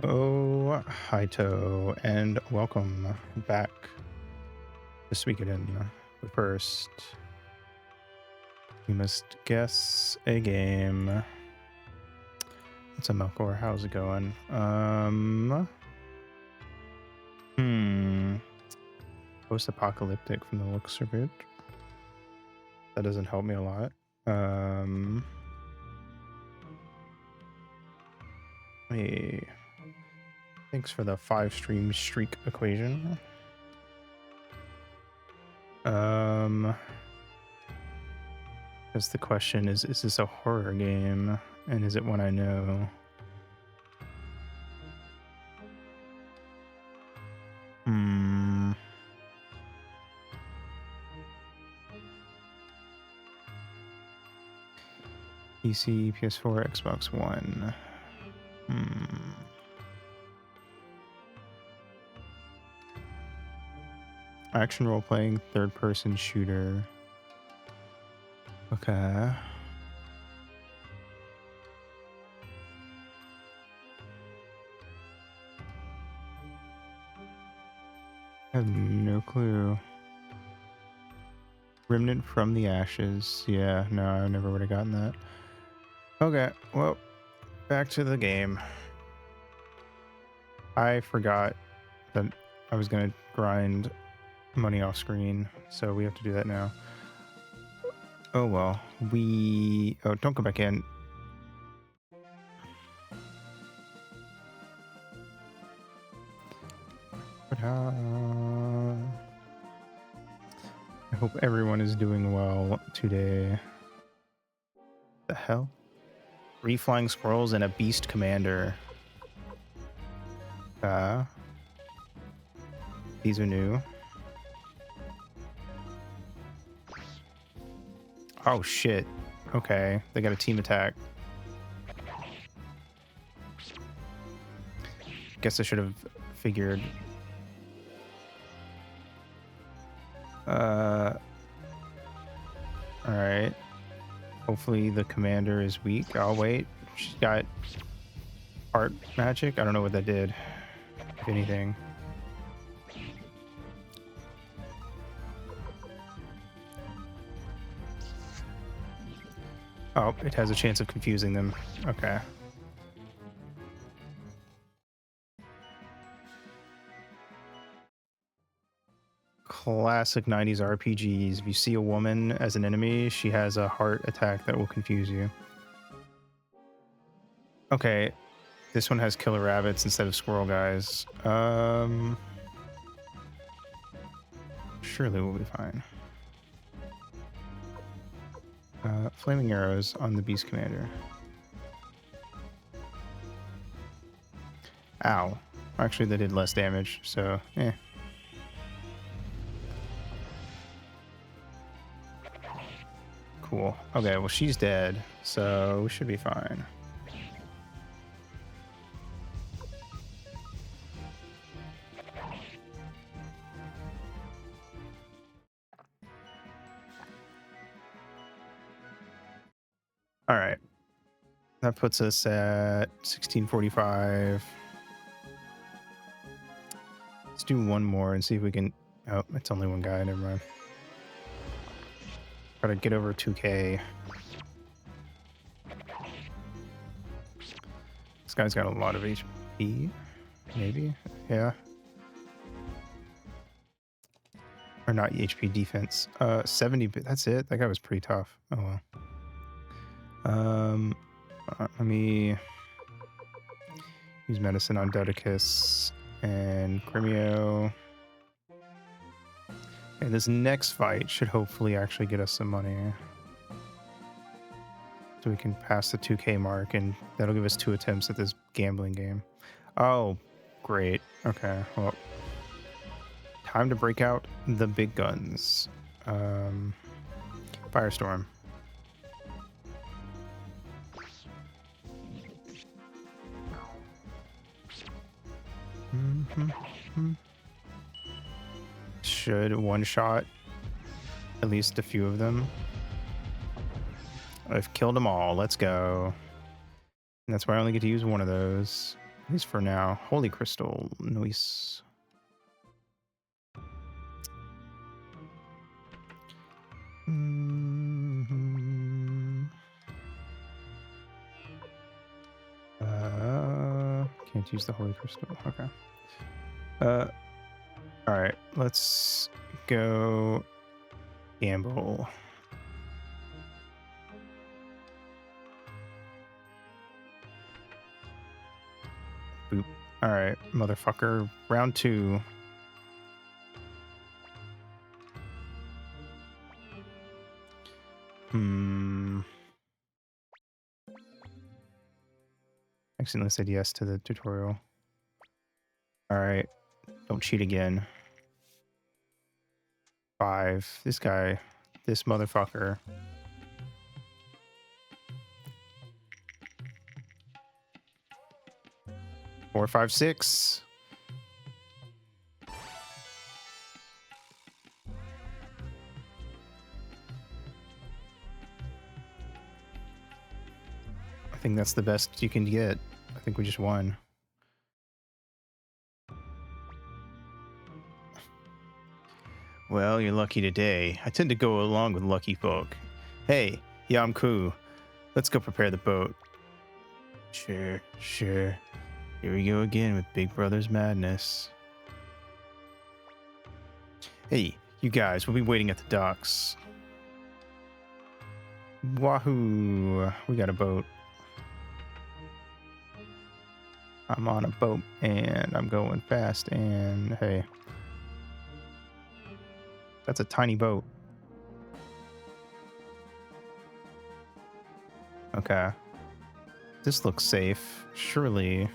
Oh, hi, Toe, and welcome back to Suikoden. But first, you must guess a game. What's up, Melkor? How's it going? Post-apocalyptic from the looks of it. That doesn't help me a lot. Hey, thanks for the 5-stream streak equation. Because the question is this a horror game? And is it one I know? PC, PS4, Xbox One. Action role-playing, third-person shooter. Okay. I have no clue. Remnant from the Ashes. Yeah, no, I never would have gotten that. Okay, well, back to the game. I forgot that I was going to grind money off screen, so we have to do that now. Oh, well, Oh, don't go back in. I hope everyone is doing well today. The hell? 3 flying squirrels and a beast commander. These are new. Oh shit. Okay, they got a team attack. Guess I should have figured. Alright. Hopefully the commander is weak. I'll wait. She's got art magic. I don't know what that did, if anything. Oh, it has a chance of confusing them. Okay. Classic 90s RPGs. If you see a woman as an enemy, she has a heart attack that will confuse you. Okay, this one has killer rabbits instead of squirrel guys. Surely we'll be fine. Flaming arrows on the beast commander. Ow. Actually, they did less damage, so eh. Cool. Okay, well, she's dead, so we should be fine. All right. That puts us at 1645. Let's do one more and see if we can... Oh, it's only one guy. Never mind. Gotta get over 2K. This guy's got a lot of HP. Maybe? Yeah. Or not HP defense. 70. That's it. That guy was pretty tough. Oh well. Let me use medicine on Dodicus and Crimeo. And this next fight should hopefully actually get us some money. So we can pass the 2K mark, and that'll give us 2 attempts at this gambling game. Oh, great. Okay, well, time to break out the big guns. Firestorm. Should one-shot at least a few of them. I've killed them all. Let's go. And that's why I only get to use one of those. At least for now. Holy crystal. Nice. Can't use the holy crystal. Okay. All right. Let's go gamble. Boop. All right, motherfucker. Round 2. Accidentally said yes to the tutorial. All right. Don't cheat again. 5. This guy. This motherfucker. 4, 5, 6. I think that's the best you can get. I think we just won. Well, you're lucky today. I tend to go along with lucky folk. Hey, Yamku, let's go prepare the boat. Sure. Here we go again with Big Brother's madness. Hey, you guys, we'll be waiting at the docks. Wahoo! We got a boat. I'm on a boat and I'm going fast and hey. That's a tiny boat. Okay. This looks safe. Surely.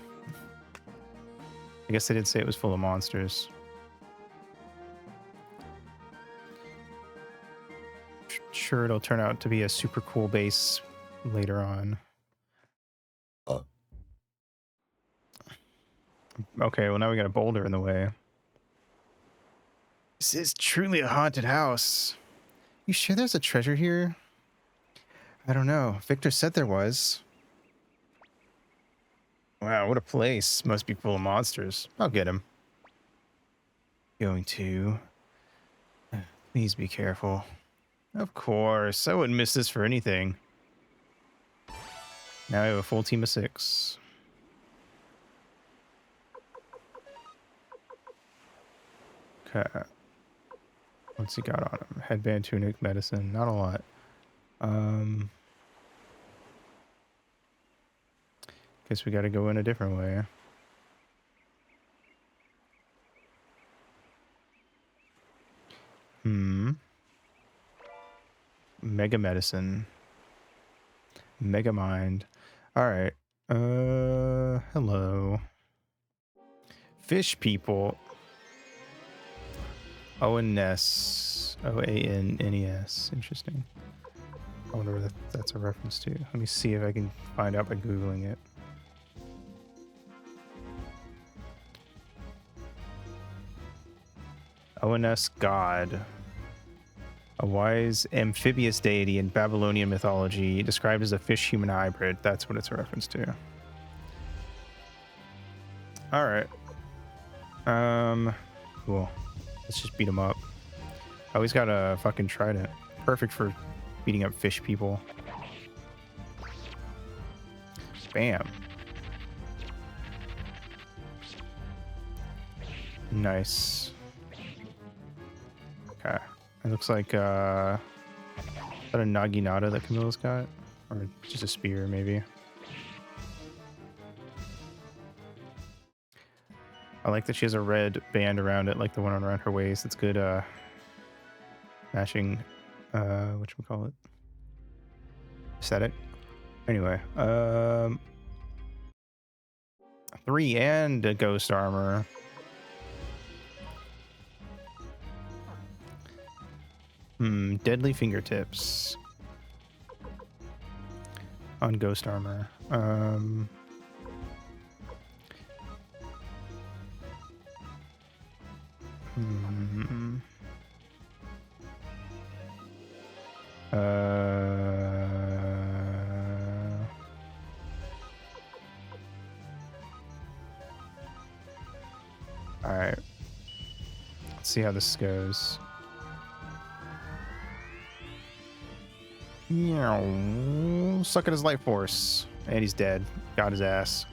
I guess they did say it was full of monsters. Sure, it'll turn out to be a super cool base later on. Okay, well now we got a boulder in the way. This is truly a haunted house. You sure there's a treasure here? I don't know. Victor said there was. Wow, what a place. Must be full of monsters. I'll get him. Going to. Please be careful. Of course. I wouldn't miss this for anything. Now I have a full team of 6. Okay. What's he got on him? Headband, tunic, medicine. Not a lot. Guess we gotta go in a different way. Mega medicine. Mega mind. Alright. Hello. Fish people. Owen Ness. Oannes. Interesting. I wonder what that's a reference to. Let me see if I can find out by Googling it. Oannes god. A wise amphibious deity in Babylonian mythology, described as a fish-human hybrid. That's what it's a reference to. Alright. Cool. Let's just beat him up. Oh, he's got a fucking trident. Perfect for beating up fish people. Bam. Nice. Okay. It looks like, is that a Naginata that Camilla's got? Or just a spear, maybe? I like that she has a red band around it, like the one around her waist. It's good, matching, whatchamacallit? Aesthetic. Anyway, 3 and a ghost armor. Deadly fingertips. On ghost armor. see how this goes. Suck at his life force. And he's dead. Got his ass.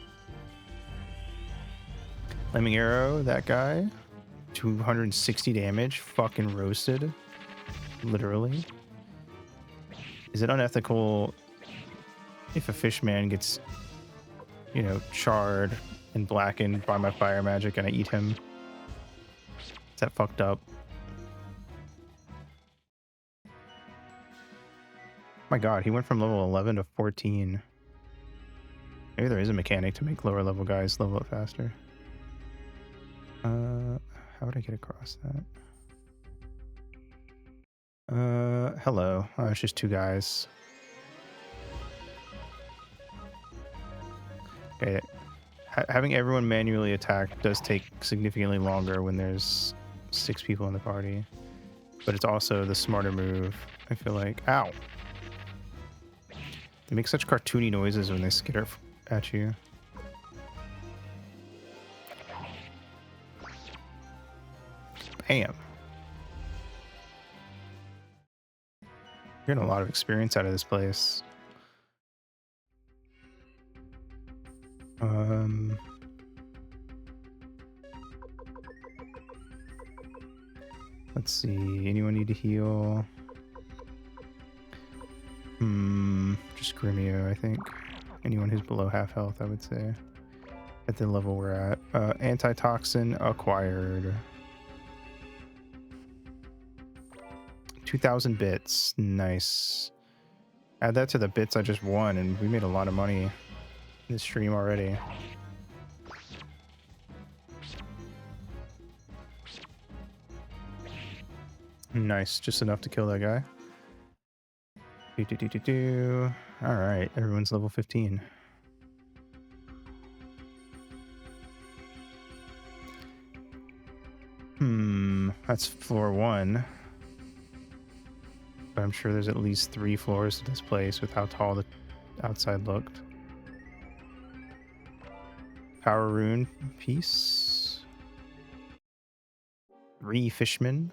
Flaming arrow, that guy. 260 damage. Fucking roasted. Literally. Is it unethical if a fish man gets, you know, charred and blackened by my fire magic and I eat him? Is that fucked up? My god, he went from level 11 to 14. Maybe there is a mechanic to make lower level guys level up faster. How would I get across that? Hello. Oh, it's just two guys. Okay. Having everyone manually attack does take significantly longer when there's 6 people in the party. But it's also the smarter move, I feel like. Ow! They make such cartoony noises when they skitter at you. Bam! You're getting a lot of experience out of this place. Let's see. Anyone need to heal? Just Grimio, I think. Anyone who's below half health, I would say. At the level we're at. Antitoxin acquired. 2,000 bits. Nice. Add that to the bits I just won, and we made a lot of money in this stream already. Nice. Just enough to kill that guy. Alright, everyone's level 15. That's floor 1. But I'm sure there's at least 3 floors to this place with how tall the outside looked. Power rune piece. 3 fishmen.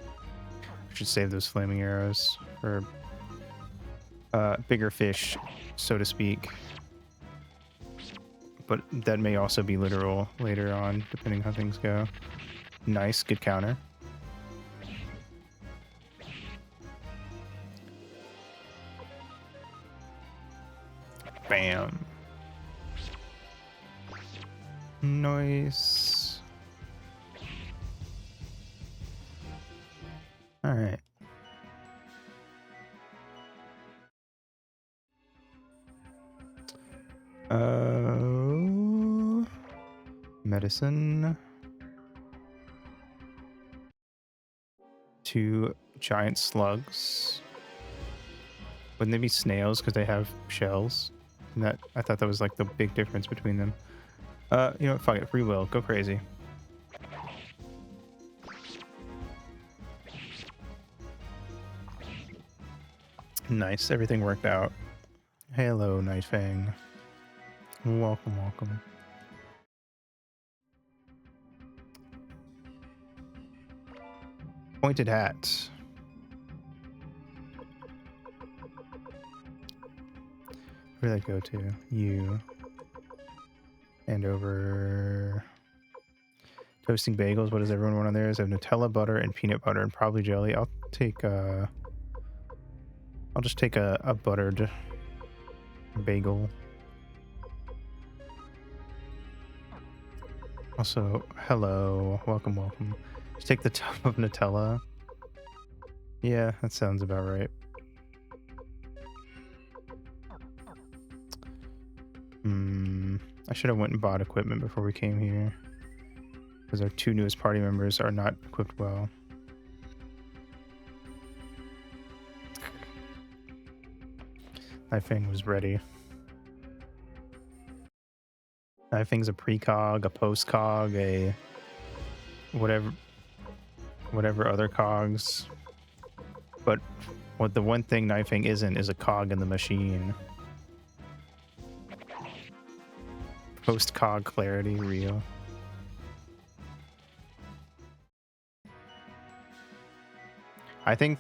I should save those flaming arrows for bigger fish, so to speak. But that may also be literal later on, depending how things go. Nice, good counter. Bam. Nice. All right. Medicine. 2 giant slugs. Wouldn't they be snails because they have shells? And that I thought that was like the big difference between them. You know what? Fuck it. Free will. Go crazy. Nice. Everything worked out. Hello, Nightfang. Welcome, welcome. Pointed hat. Where did that go to? You. And over. Toasting bagels. What does everyone want on theirs? I have Nutella, butter, and peanut butter, and probably jelly. I'll take I'll just take a buttered bagel. Also, hello. Welcome, welcome. Just take the top of Nutella. Yeah, that sounds about right. I should have went and bought equipment before we came here. Because our 2 newest party members are not equipped well. Knifing was ready. Knifing's a precog, a postcog, a whatever other cogs. But what the one thing knifing isn't is a cog in the machine. Post cog clarity, real. I think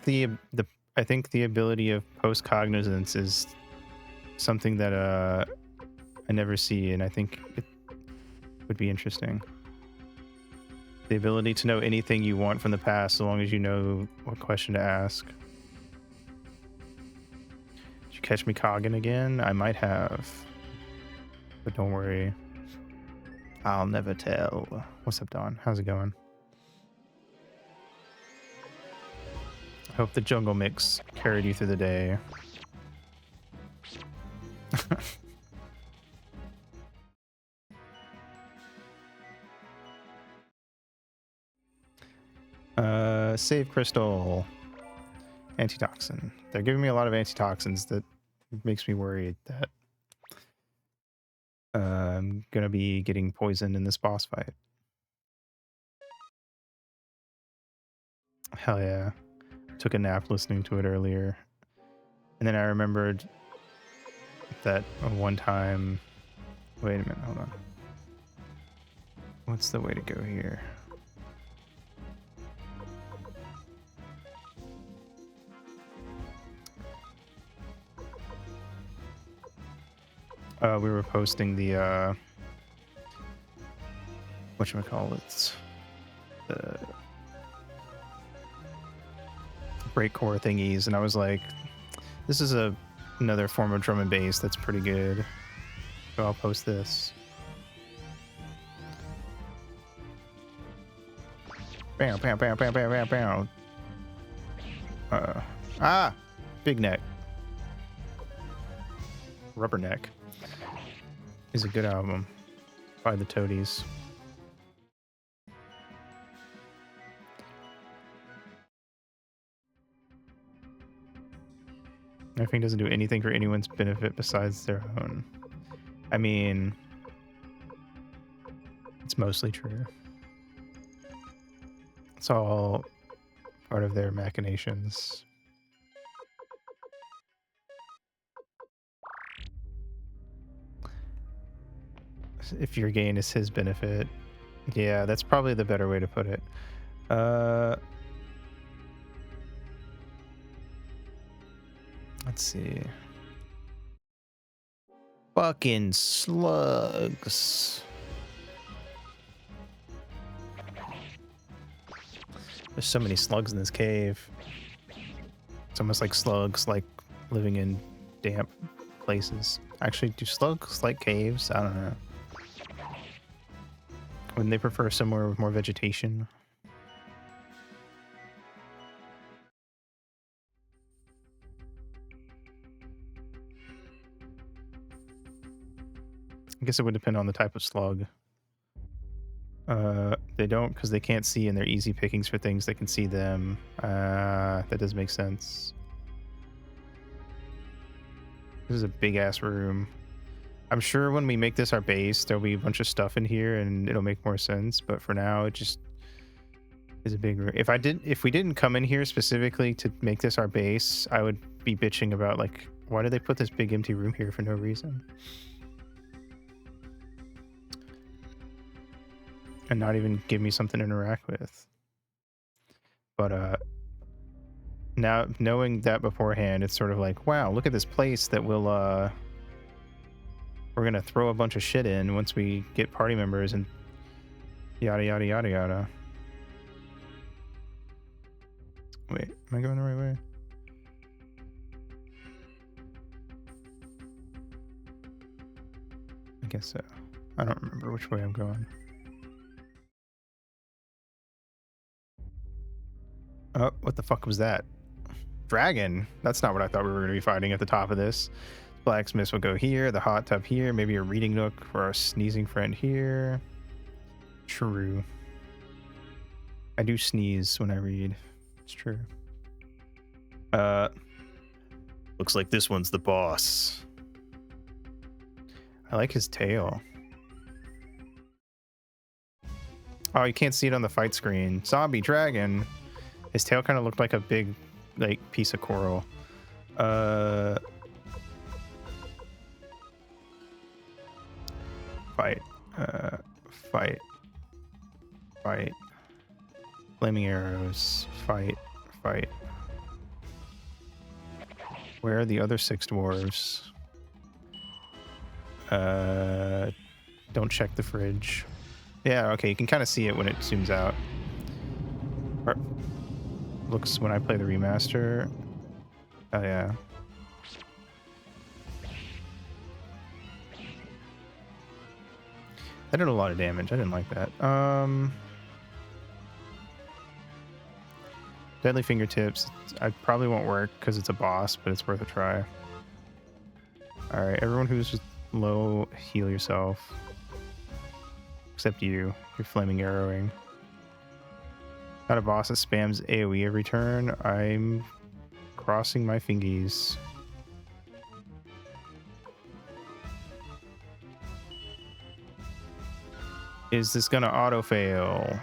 I think the ability of post cognizance is something that I never see, and I think it would be interesting. The ability to know anything you want from the past, so long as you know what question to ask. Did you catch me cogging again? I might have, but don't worry. I'll never tell. What's up, Don? How's it going? I hope the jungle mix carried you through the day. Save crystal. Antitoxin. They're giving me a lot of antitoxins that makes me worried that I'm gonna be getting poisoned in this boss fight. Hell yeah. Took a nap listening to it earlier. And then I remembered that one time... Wait a minute, hold on. What's the way to go here? We were posting the whatchamacallit, the breakcore thingies, and I was like, this is another form of drum and bass that's pretty good, so I'll post this. Bam, bam, bam, bam, bam, bam, bam. Big neck. Rubberneck is a good album by the Toadies. Everything doesn't do anything for anyone's benefit besides their own. I mean, it's mostly true. It's all part of their machinations. If your gain is his benefit. Yeah, that's probably the better way to put it. Let's see. Fucking slugs. There's so many slugs in this cave. It's almost like slugs like living in damp places. Actually, do slugs like caves? I don't know. Wouldn't they prefer somewhere with more vegetation? I guess it would depend on the type of slug. They don't, because they can't see, and they're easy pickings for things that can see them. That does make sense. This is a big ass room. I'm sure when we make this our base, there'll be a bunch of stuff in here and it'll make more sense. But for now, it just is a big room. If we didn't come in here specifically to make this our base, I would be bitching about, like, why did they put this big empty room here for no reason? And not even give me something to interact with. But now knowing that beforehand, it's sort of like, wow, look at this place that we're gonna throw a bunch of shit in once we get party members and yada yada yada yada. Wait, am I going the right way? I guess so. I don't remember which way I'm going. Oh, what the fuck was that? Dragon? That's not what I thought we were going to be fighting at the top of this. Blacksmiths will go here, the hot tub here, maybe a reading nook for our sneezing friend here. True. I do sneeze when I read. It's true. Looks like this one's the boss. I like his tail. Oh, you can't see it on the fight screen. Zombie dragon. His tail kind of looked like a big, like, piece of coral. Fight. Fight. Fight. Flaming arrows. Fight. Fight. Where are the other 6 dwarves? Don't check the fridge. Yeah, okay, you can kind of see it when it zooms out. Or looks when I play the remaster. Oh yeah. That did a lot of damage. I didn't like that. Deadly Fingertips. I probably won't work because it's a boss, but it's worth a try. Alright, everyone who's low, heal yourself. Except you. You're flaming arrowing. Not a boss that spams AoE every turn. I'm crossing my fingies. Is this gonna auto fail?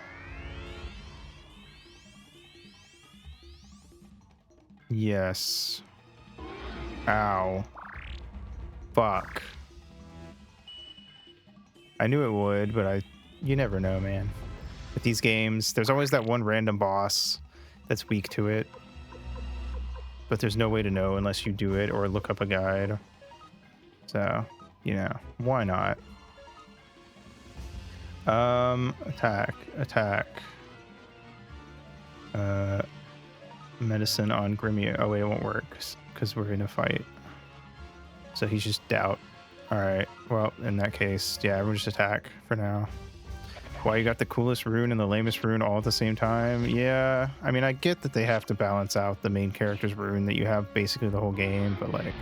Yes. Ow. Fuck. I knew it would, but you never know, man. With these games, there's always that one random boss that's weak to it. But there's no way to know unless you do it or look up a guide. So, you know, why not? Attack. Medicine on Grimia. Oh wait, it won't work because we're in a fight. So he's just doubt. Alright, well, in that case, yeah, everyone just attack for now. Why you got the coolest rune and the lamest rune all at the same time? Yeah, I mean, I get that they have to balance out the main character's rune that you have basically the whole game, but like,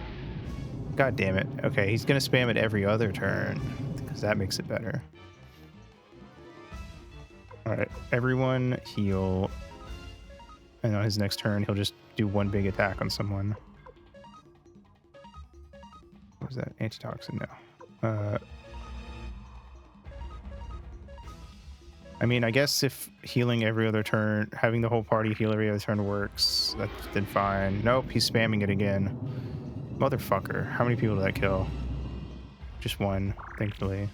god damn it. Okay, he's gonna spam it every other turn because that makes it better. Alright, everyone heal. And on his next turn, he'll just do one big attack on someone. What was that? Antitoxin? No. I mean, I guess if healing every other turn, having the whole party heal every other turn works, then fine. Nope, he's spamming it again. Motherfucker. How many people did that kill? Just one, thankfully.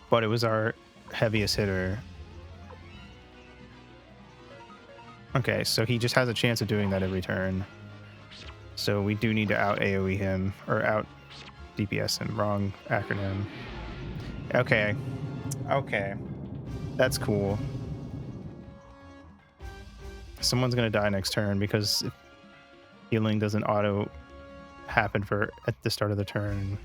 But it was our heaviest hitter. Okay, so he just has a chance of doing that every turn. So we do need to out AoE him, or out DPS him. Wrong acronym. Okay. Okay. That's cool. Someone's gonna die next turn because healing doesn't auto happen at the start of the turn.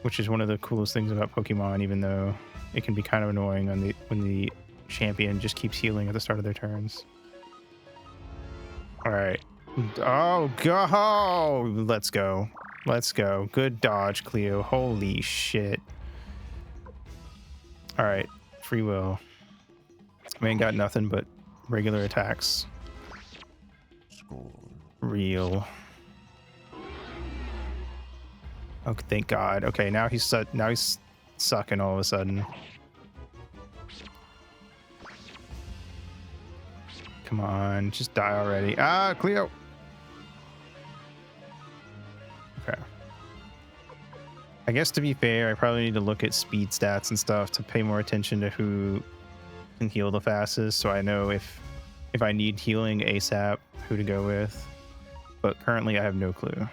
Which is one of the coolest things about Pokemon, even though it can be kind of annoying when the champion just keeps healing at the start of their turns. All right. Oh, go! Let's go. Let's go. Good dodge, Cleo. Holy shit. All right. Free will. Man got nothing but regular attacks. Score. Real. Oh, thank God. Okay, now he's sucking all of a sudden. Come on, just die already. Ah, Cleo. Okay. I guess to be fair, I probably need to look at speed stats and stuff to pay more attention to who can heal the fastest, so I know if I need healing ASAP, who to go with. But currently I have no clue.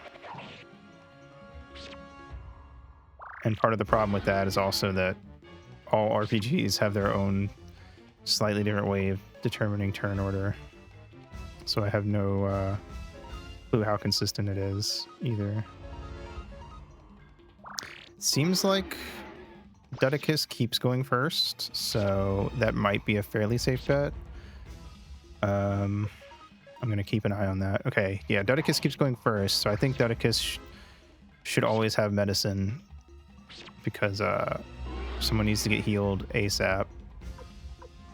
And part of the problem with that is also that all RPGs have their own slightly different way of determining turn order. So I have no clue how consistent it is either. Seems like Dudicus keeps going first, so that might be a fairly safe bet. I'm going to keep an eye on that. Okay, yeah, Dudicus keeps going first, so I think Dudicus should always have medicine because someone needs to get healed ASAP.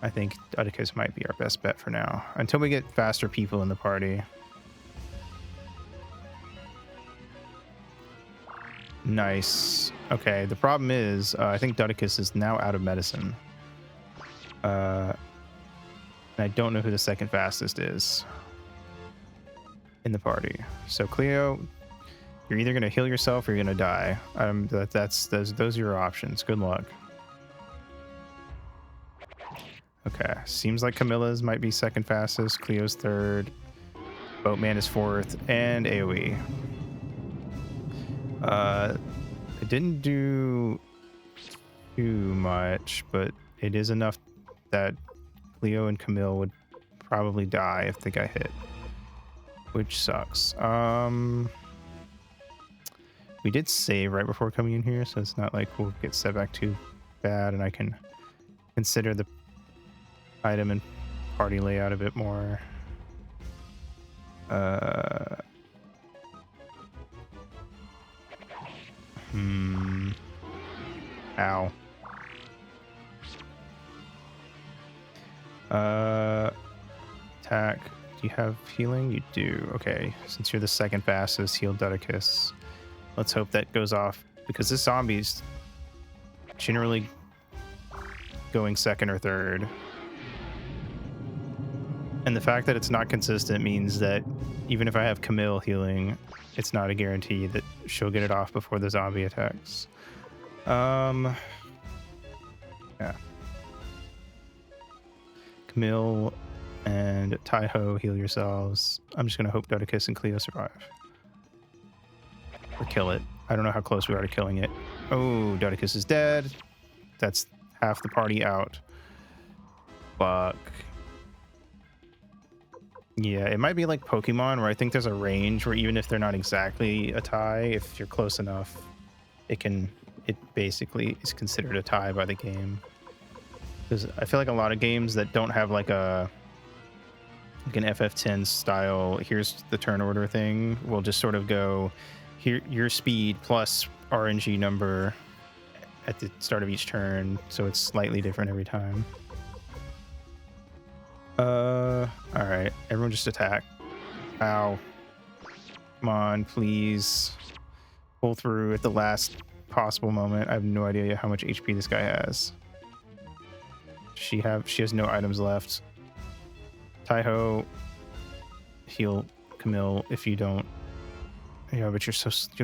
I think Dudicus might be our best bet for now, until we get faster people in the party. Nice. Okay, the problem is, I think Dudicus is now out of medicine. And I don't know who the second fastest is in the party. So Cleo, you're either going to heal yourself or you're going to die. Those are your options. Good luck. Okay, seems like Camilla's might be second fastest, Cleo's third, Boatman is fourth, and AoE. It didn't do too much, but it is enough that Cleo and Camille would probably die if they got hit, which sucks. We did save right before coming in here, so it's not like we'll get set back too bad, and I can consider the item and party layout a bit more. Ow. Attack. Do you have healing? You do. Okay. Since you're the second fastest, heal Dudicus. Let's hope that goes off, because this zombie's generally going second or third. And the fact that it's not consistent means that even if I have Camille healing, it's not a guarantee that she'll get it off before the zombie attacks. Yeah. Camille and Taiho, heal yourselves. I'm just going to hope Dodicus and Cleo survive. Or kill it. I don't know how close we are to killing it. Oh, Dodicus is dead. That's half the party out. Fuck. Yeah, it might be like Pokemon, where I think there's a range where even if they're not exactly a tie, if you're close enough, it basically is considered a tie by the game. Because I feel like a lot of games that don't have like an FF10 style, here's the turn order thing, will just sort of go, here your speed plus RNG number at the start of each turn, so it's slightly different every time. All right, everyone just attack. Ow. Come on, please. Pull through at the last possible moment. I have no idea how much HP this guy has. She has no items left. Taiho, heal Camille if you don't. Yeah, but you're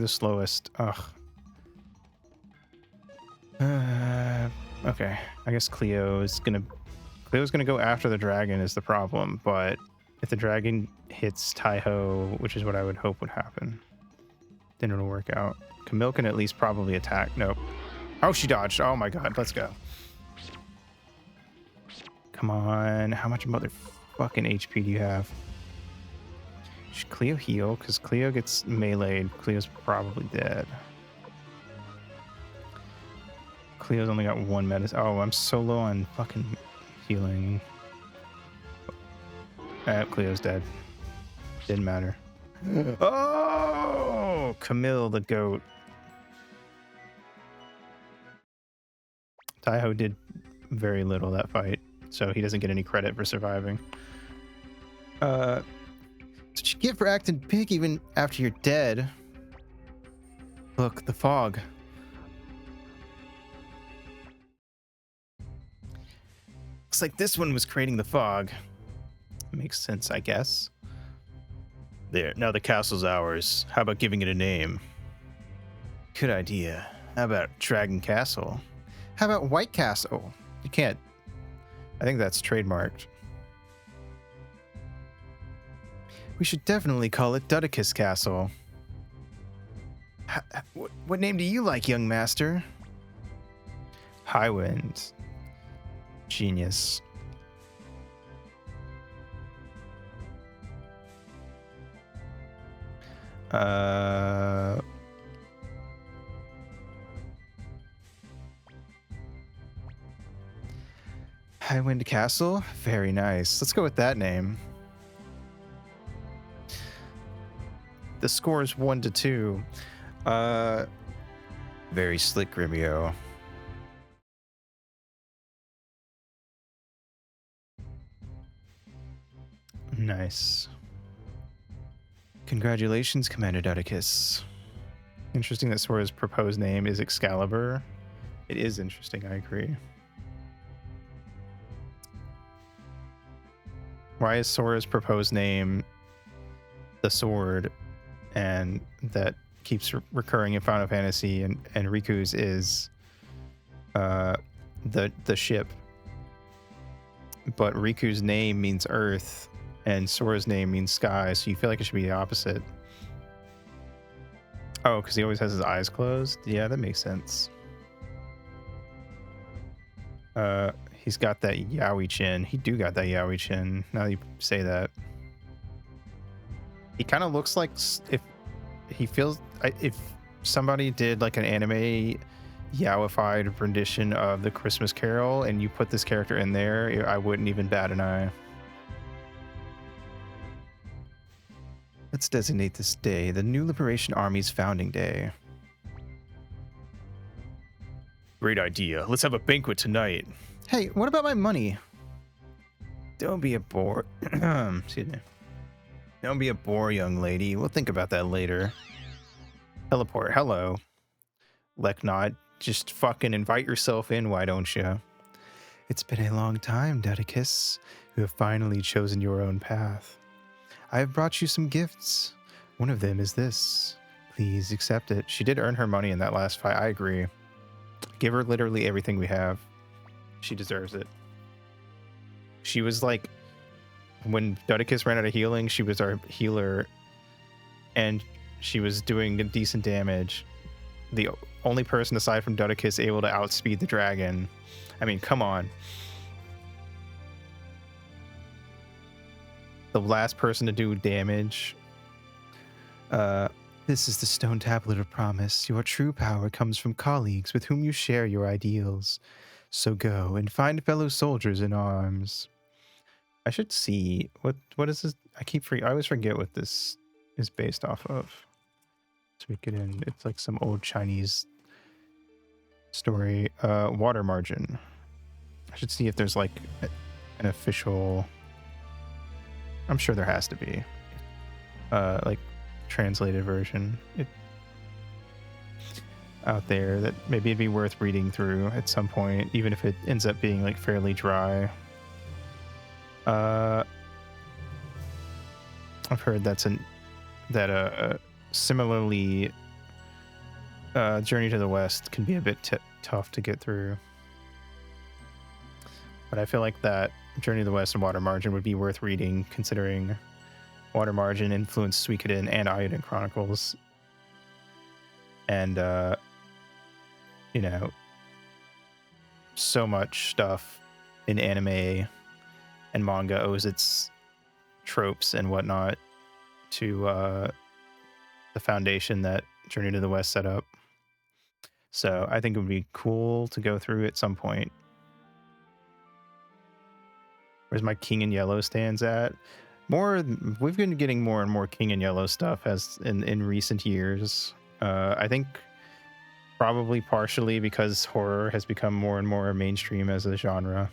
the slowest. Ugh. Okay, I guess Cleo's gonna go after the dragon is the problem, but if the dragon hits Taiho, which is what I would hope would happen, then it'll work out. Camille can at least probably attack. Nope. Oh, she dodged. Oh my god, let's go. Come on, how much motherfucking HP do you have? Should Cleo heal? Because Cleo gets meleeed. Cleo's probably dead. Cleo's only got one medicine. Oh, I'm so low on fucking healing. Cleo's dead. Didn't matter. Oh, Camille the goat. Taiho did very little that fight, so he doesn't get any credit for surviving. That's what you get for acting big even after you're dead. Look, the fog. Looks like this one was creating the fog. Makes sense, I guess. There, now the castle's ours. How about giving it a name? Good idea. How about Dragon Castle? How about White Castle? You can't. I think that's trademarked. We should definitely call it Dudicus Castle. What name do you like, young master? Highwind. Genius. Highwind Castle? Very nice. Let's go with that name. The score is 1-2. Very slick, Grimio. Nice. Congratulations, Commander Dudicus. Interesting that Sora's proposed name is Excalibur. It is interesting, I agree. Why is Sora's proposed name the sword, and that keeps recurring in Final Fantasy, and Riku's is the ship? but Riku's name means earth, and Sora's name means sky, so you feel like it should be the opposite. Oh, because he always has his eyes closed? Yeah, that makes sense. He's got that yaoi chin. He do got that yaoi chin, now that you say that. He kind of looks like if somebody did like an anime yaoified rendition of the Christmas Carol and you put this character in there, I wouldn't even bat an eye. Let's designate this day the New Liberation Army's founding day. Great idea. Let's have a banquet tonight. Hey, what about my money? Don't be a bore. Excuse me. Don't be a bore, young lady. We'll think about that later. Teleport. Hello. Leknot. Just fucking invite yourself in, why don't you? It's been a long time, Dedicus. You have finally chosen your own path. I have brought you some gifts. One of them is this. Please accept it. She did earn her money in that last fight. I agree. Give her literally everything we have. She deserves it. She was like, when Dedicus ran out of healing, she was our healer, and she was doing decent damage. The only person aside from Dedicus able to outspeed the dragon. I mean, come on. The last person to do damage. This is the stone tablet of promise. Your true power comes from colleagues with whom you share your ideals. So go and find fellow soldiers in arms. I should see what is this? I always forget what this is based off of. Suikoden. It's like some old Chinese story. Water margin. I should see if there's like an official. I'm sure there has to be. Like translated version out there that maybe it'd be worth reading through at some point, even if it ends up being like fairly dry. I've heard that similarly Journey to the West can be a bit tough to get through, but I feel like that Journey to the West and Water Margin would be worth reading, considering Water Margin influenced Suikoden and Ayuden Chronicles, and you know, so much stuff in anime and manga owes its tropes and whatnot to the foundation that Journey to the West set up. So I think it would be cool to go through at some point. Where's my King in Yellow stands at? We've been getting more and more King in Yellow stuff as in recent years. I think probably partially because horror has become more and more mainstream as a genre.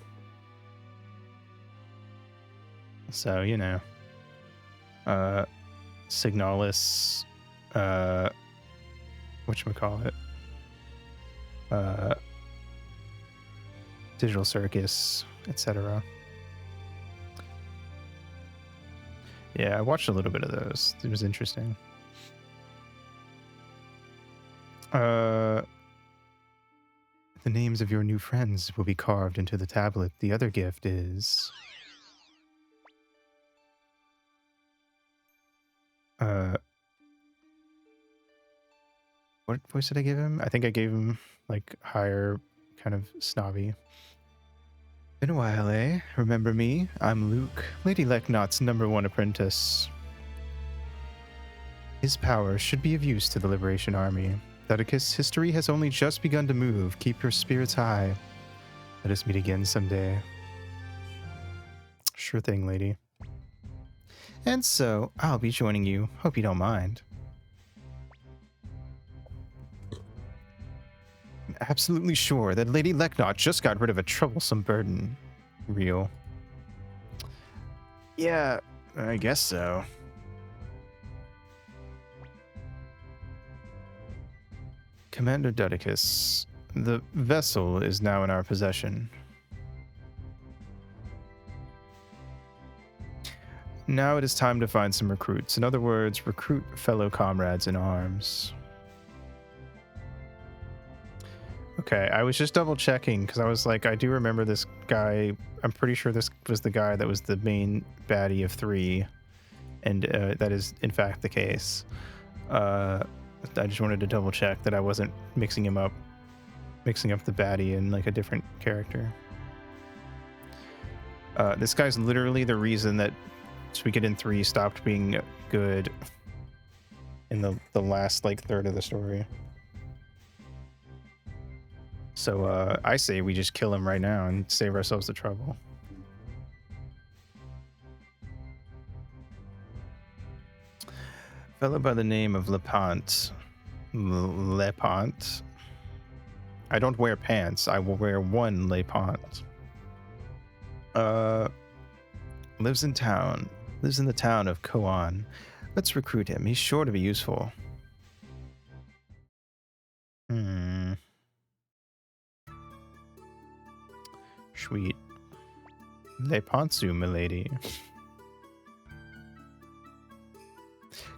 So, you know, Signalis, whatchamacallit, Digital Circus, etc. Yeah, I watched a little bit of those. It was interesting. The names of your new friends will be carved into the tablet. The other gift is... what voice did I give him? I think I gave him, like, higher, kind of snobby. Been a while, eh? Remember me? I'm Luke, Lady Leknot's #1 apprentice. His power should be of use to the Liberation Army. Dedicus, history has only just begun to move. Keep your spirits high. Let us meet again someday. Sure thing, lady. And so, I'll be joining you. Hope you don't mind. I'm absolutely sure that Lady Leknot just got rid of a troublesome burden. Real. Yeah, I guess so. Commander Dedicus, the vessel is now in our possession. Now it is time to find some recruits. In other words, recruit fellow comrades in arms. Okay, I was just double checking because I was like, I do remember this guy. I'm pretty sure this was the guy that was the main baddie of 3, and that is in fact the case. I just wanted to double check that I wasn't mixing up the baddie and like a different character. This guy's literally the reason that Suikoden 3 stopped being good in the last like third of the story. So I say we just kill him right now and save ourselves the trouble. Fellow by the name of Lepant. Lepant. I don't wear pants. I will wear one Lepant. Lives in town. Lives in the town of Koan. Let's recruit him. He's sure to be useful. Sweet. Lepantsu, milady.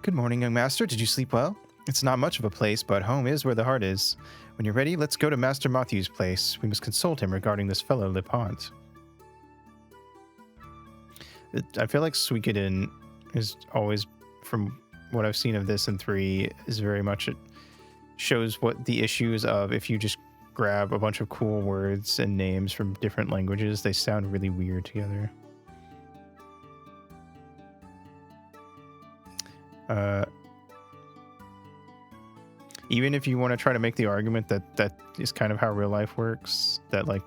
Good morning, young master. Did you sleep well? It's not much of a place, but home is where the heart is. When you're ready, let's go to Master Matthew's place. We must consult him regarding this fellow Lepant. I feel like Suikoden is always, from what I've seen of this in 3, is very much, it shows what the issues of if you just grab a bunch of cool words and names from different languages, they sound really weird together. Even if you want to try to make the argument that that is kind of how real life works, that like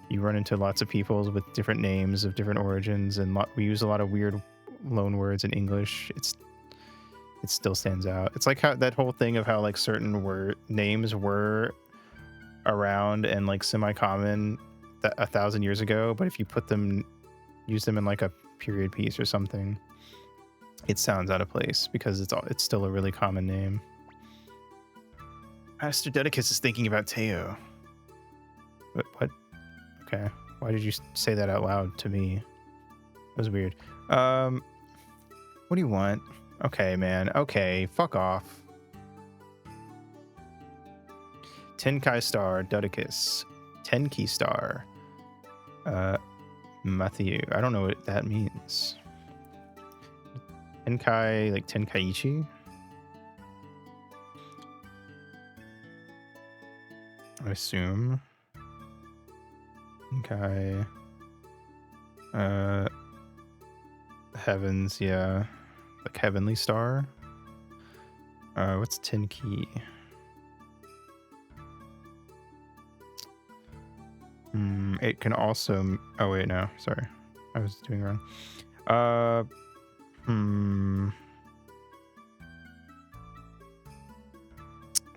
you run into lots of people with different names of different origins, and we use a lot of weird loan words in English. It still stands out. It's like how that whole thing of how like certain names were around and like semi-common 1,000 years ago, but if you use them in like a period piece or something, it sounds out of place because it's still a really common name. Master Dedicus is thinking about Teo. What? Okay. Why did you say that out loud to me? That was weird. What do you want? Okay, man. Okay, fuck off. Tenkai Star, Dedicus. Tenki Star. Matthew. I don't know what that means. Tenkai, like Tenkaichi? I assume. Okay. Heavens, yeah. Like Heavenly Star. What's Tenki? It can also... Oh, wait, no. Sorry. I was doing wrong.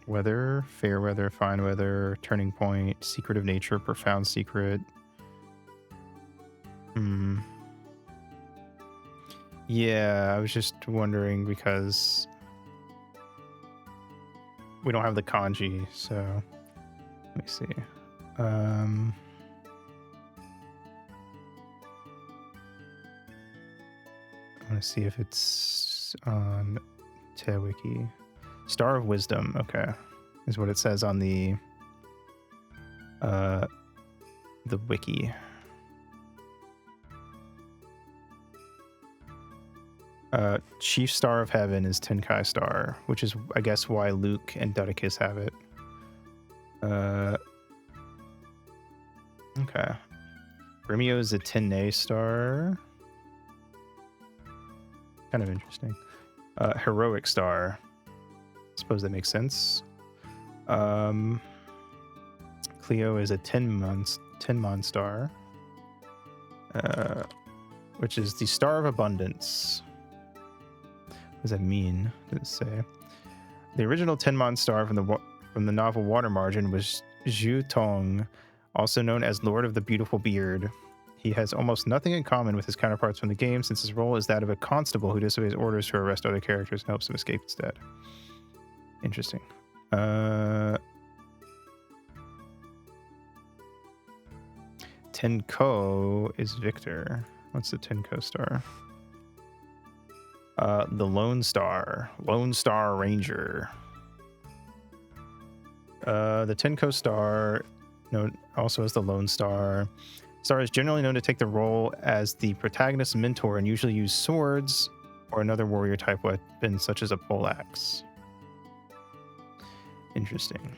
Weather, fair weather, fine weather, turning point, secret of nature, profound secret. Yeah, I was just wondering because we don't have the kanji, so let me see. I want to see if it's on TeWiki. Star of Wisdom, okay, is what it says on the wiki. Chief Star of Heaven is Tenkai Star, which is, I guess, why Luke and Dedicus have it. Okay. Brimio is a Tenne Star. Kind of interesting. Heroic Star. Suppose that makes sense. Cleo is a Tenmon Star, which is the Star of Abundance. What does that mean? Does it say? The original Tenmon Star from the novel Water Margin was Zhu Tong, also known as Lord of the Beautiful Beard. He has almost nothing in common with his counterparts from the game, since his role is that of a constable who disobeys orders to arrest other characters and helps them escape instead. Interesting. Tenko is Victor. What's the Tenko Star? The Lone Star. Lone Star Ranger. The Tenko star, known also as the Lone Star. Star is generally known to take the role as the protagonist's mentor and usually use swords or another warrior type weapon such as a poleaxe. Interesting.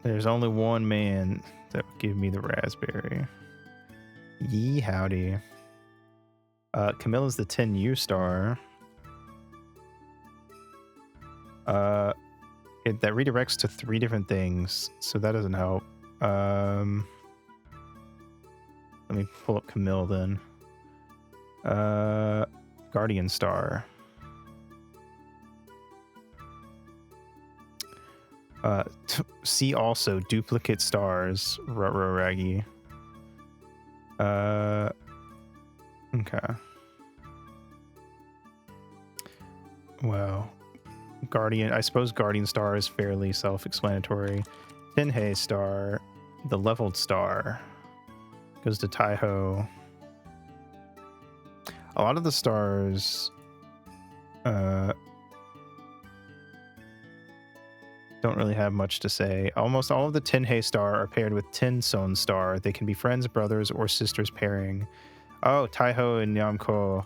There's only one man that would give me the raspberry. Yee howdy. Camilla's the 10U star. That redirects to 3 different things, so that doesn't help. Let me pull up Camille then. Guardian star. See also duplicate stars. Ruh-roh Raggy. Okay. Well, Guardian, I suppose Guardian star is fairly self-explanatory. Tenhei star, the leveled star, goes to Taiho. A lot of the stars don't really have much to say. Almost all of the Tenhei star are paired with Tenson star. They can be friends, brothers, or sisters pairing. Oh, Taiho and Yamko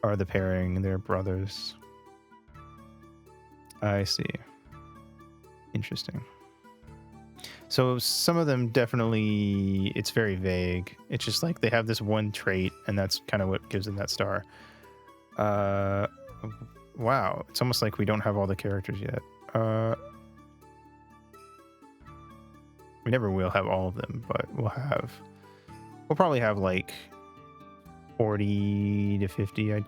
are the pairing. They're brothers. I see. Interesting. So some of them definitely, it's very vague. It's just like they have this one trait, and that's kind of what gives them that star. Wow. It's almost like we don't have all the characters yet. We never will have all of them, but we'll probably have like 40 to 50, I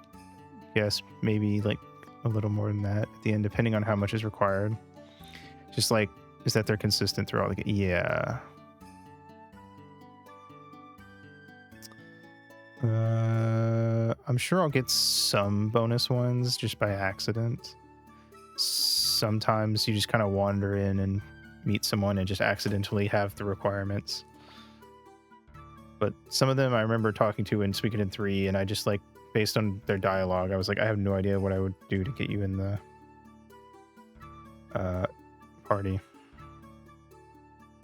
guess, maybe like a little more than that at the end, depending on how much is required. Just like, is that they're consistent throughout the game? Yeah. I'm sure I'll get some bonus ones just by accident. Sometimes you just kind of wander in and meet someone and just accidentally have the requirements. But some of them I remember talking to in Suikoden 3, and I just like, based on their dialogue, I was like, I have no idea what I would do to get you in the party.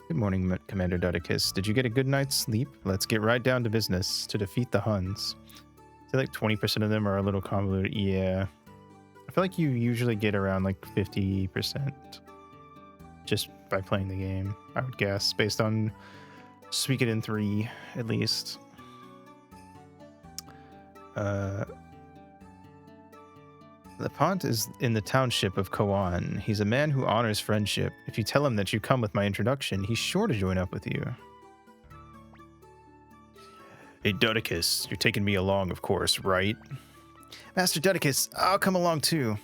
Good morning, Commander Dudicus. Did you get a good night's sleep? Let's get right down to business to defeat the Huns. I feel like 20% of them are a little convoluted. Yeah. I feel like you usually get around like 50% just by playing the game, I would guess, based on Suikoden 3, at least. The Pont is in the township of Koan. He's a man who honors friendship. If you tell him that you come with my introduction, he's sure to join up with you. Hey, Dudicus, you're taking me along, of course, right? Master Dudicus, I'll come along too.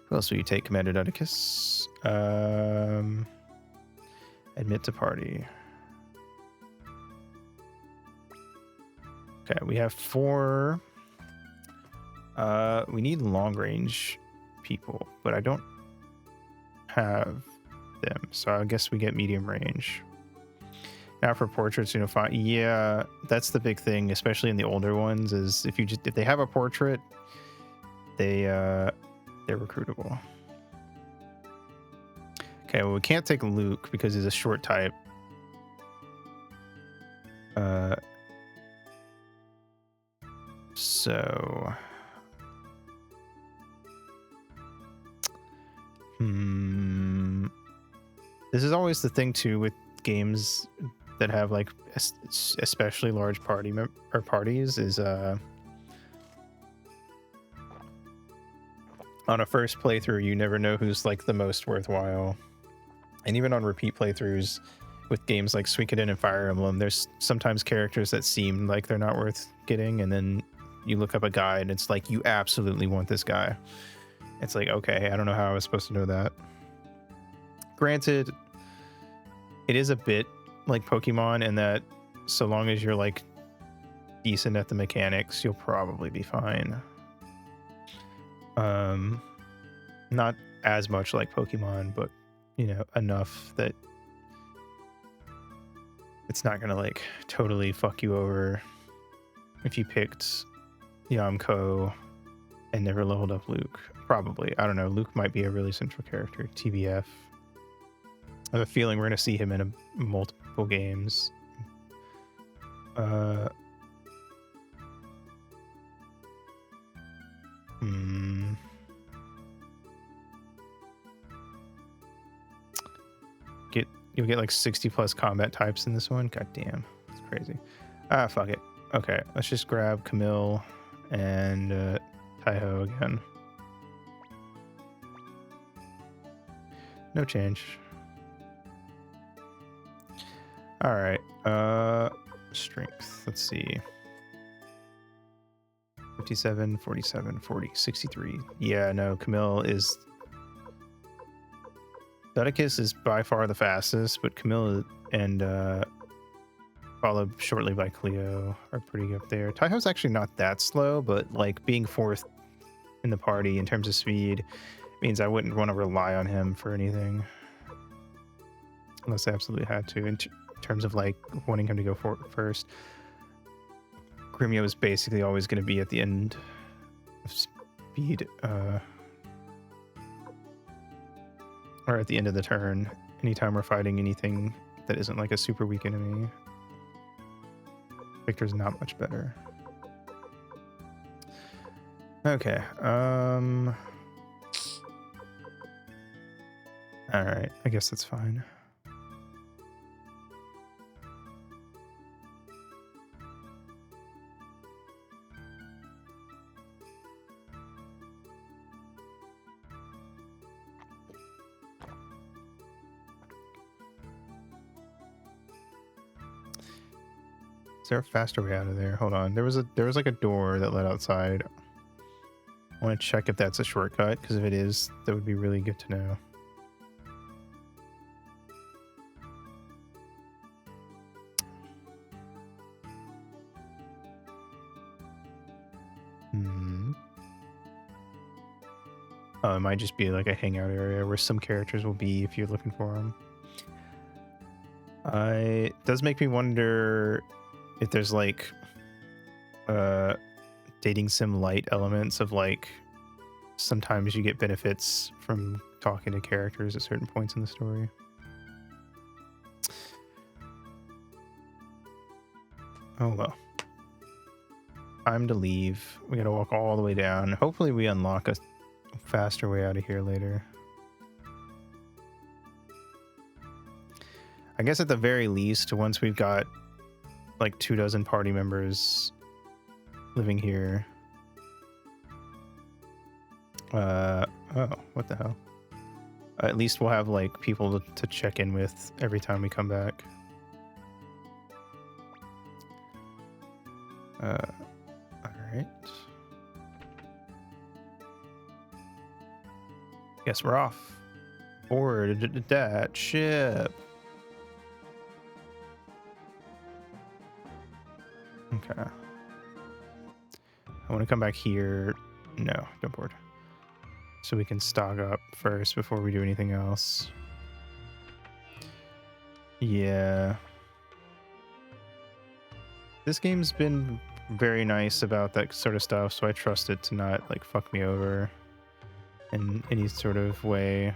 Who else will you take, Commander Dudicus? Admit to party. Okay, we have 4. We need long range people, but I don't have them, so I guess we get medium range. Now for portraits, yeah, that's the big thing, especially in the older ones, is if they have a portrait, they're recruitable. Okay, well, we can't take Luke because he's a short type. So this is always the thing too with games that have like especially large parties is on a first playthrough you never know who's like the most worthwhile, and even on repeat playthroughs with games like Suikoden and Fire Emblem, there's sometimes characters that seem like they're not worth getting, and then you look up a guy and it's like you absolutely want this guy. It's like, okay, I don't know how I was supposed to know that. Granted, it is a bit like Pokemon in that so long as you're like decent at the mechanics, you'll probably be fine. Not as much like Pokemon, but enough that it's not gonna like totally fuck you over if you picked Yamko and never leveled up Luke. Probably. I don't know. Luke might be a really central character. TBF. I have a feeling we're going to see him in multiple games. You'll get like 60 plus combat types in this one. God damn. It's crazy. Ah, fuck it. Okay, let's just grab Camille and Taiho again. No change. All right. Strength. Let's see. 57, 47, 40, 63. Yeah, no, Camille is... Dudicus is by far the fastest, but Camille and followed shortly by Cleo are pretty up there. Taiho's actually not that slow, but like being fourth in the party in terms of speed means I wouldn't want to rely on him for anything. Unless I absolutely had to, in terms of like wanting him to go first. Gremio is basically always going to be at the end of speed, or at the end of the turn, anytime we're fighting anything that isn't like a super weak enemy. Victor's not much better. Okay, all right, I guess that's fine. Is there a faster way out of there? Hold on. There was like a door that led outside. I want to check if that's a shortcut, because if it is, that would be really good to know. Oh, it might just be like a hangout area where some characters will be if you're looking for them. It does make me wonder if there's like dating sim light elements of like sometimes you get benefits from talking to characters at certain points in the story. Oh well. Time to leave. We gotta walk all the way down. Hopefully we unlock a faster way out of here later. I guess at the very least, once we've got like 24 party members living here. Oh, what the hell? At least we'll have like people to check in with every time we come back. All right. Guess we're off. Board that ship. Okay. I want to come back here. No, don't board. So we can stock up first before we do anything else. Yeah. This game's been very nice about that sort of stuff, so I trust it to not like fuck me over in any sort of way.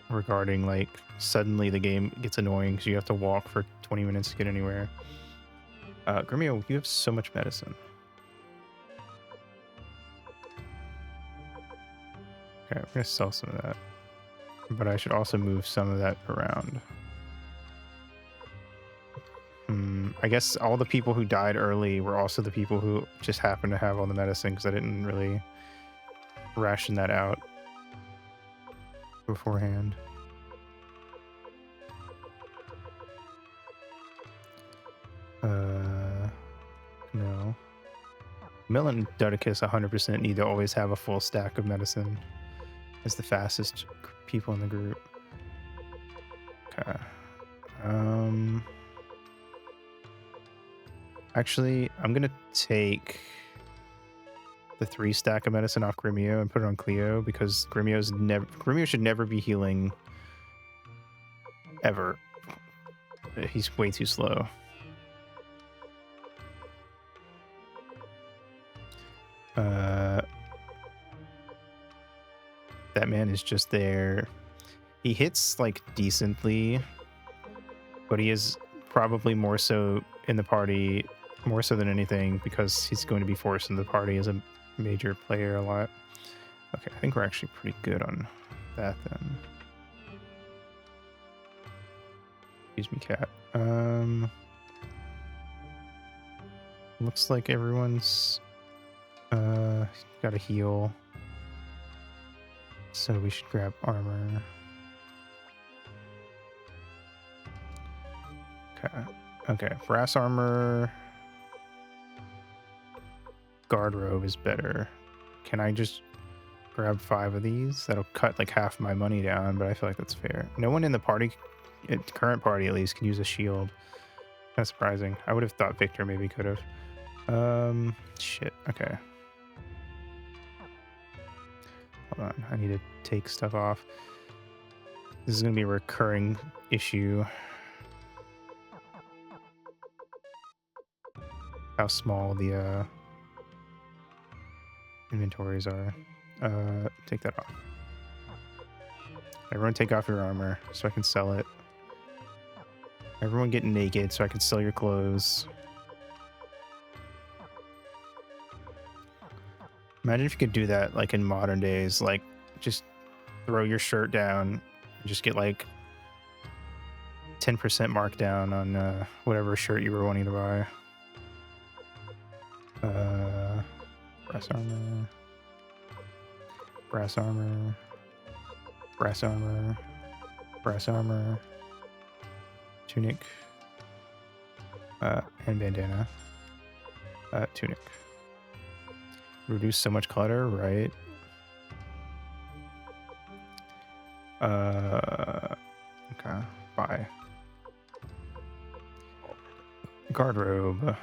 Regarding like suddenly the game gets annoying because you have to walk for 20 minutes to get anywhere. Gremio, you have so much medicine. Okay, I'm gonna sell some of that, but I should also move some of that around. I guess all the people who died early were also the people who just happened to have all the medicine, because I didn't really ration that out beforehand. No. Mill and Dudicus 100% need to always have a full stack of medicine as the fastest people in the group. Okay. Actually, I'm gonna take the 3 stack of medicine off Gremio and put it on Cleo, because Gremio should never be healing ever. He's way too slow. That man is just there. He hits like decently, but he is probably more so in the party, more so than anything, because he's going to be forced in the party as a major player a lot. Okay, I think we're actually pretty good on that then. Excuse me, cat. Looks like everyone's got a heal. So we should grab armor. Okay, brass armor. Guard robe is better. Can I just grab 5 of these? That'll cut like half my money down, but I feel like that's fair. No one in the party, current party at least, can use a shield. That's surprising. I would have thought Victor maybe could have. Shit. Okay. Hold on. I need to take stuff off. This is going to be a recurring issue. How small the inventories are. Take that off. Everyone take off your armor so I can sell it. Everyone get naked so I can sell your clothes. Imagine if you could do that like in modern days, like just throw your shirt down and just get like 10% markdown on whatever shirt you were wanting to buy. Brass armor. Brass armor. Brass armor. Brass armor. Tunic. And bandana. Tunic. Reduce so much clutter, right? Okay. Bye. Guard robe.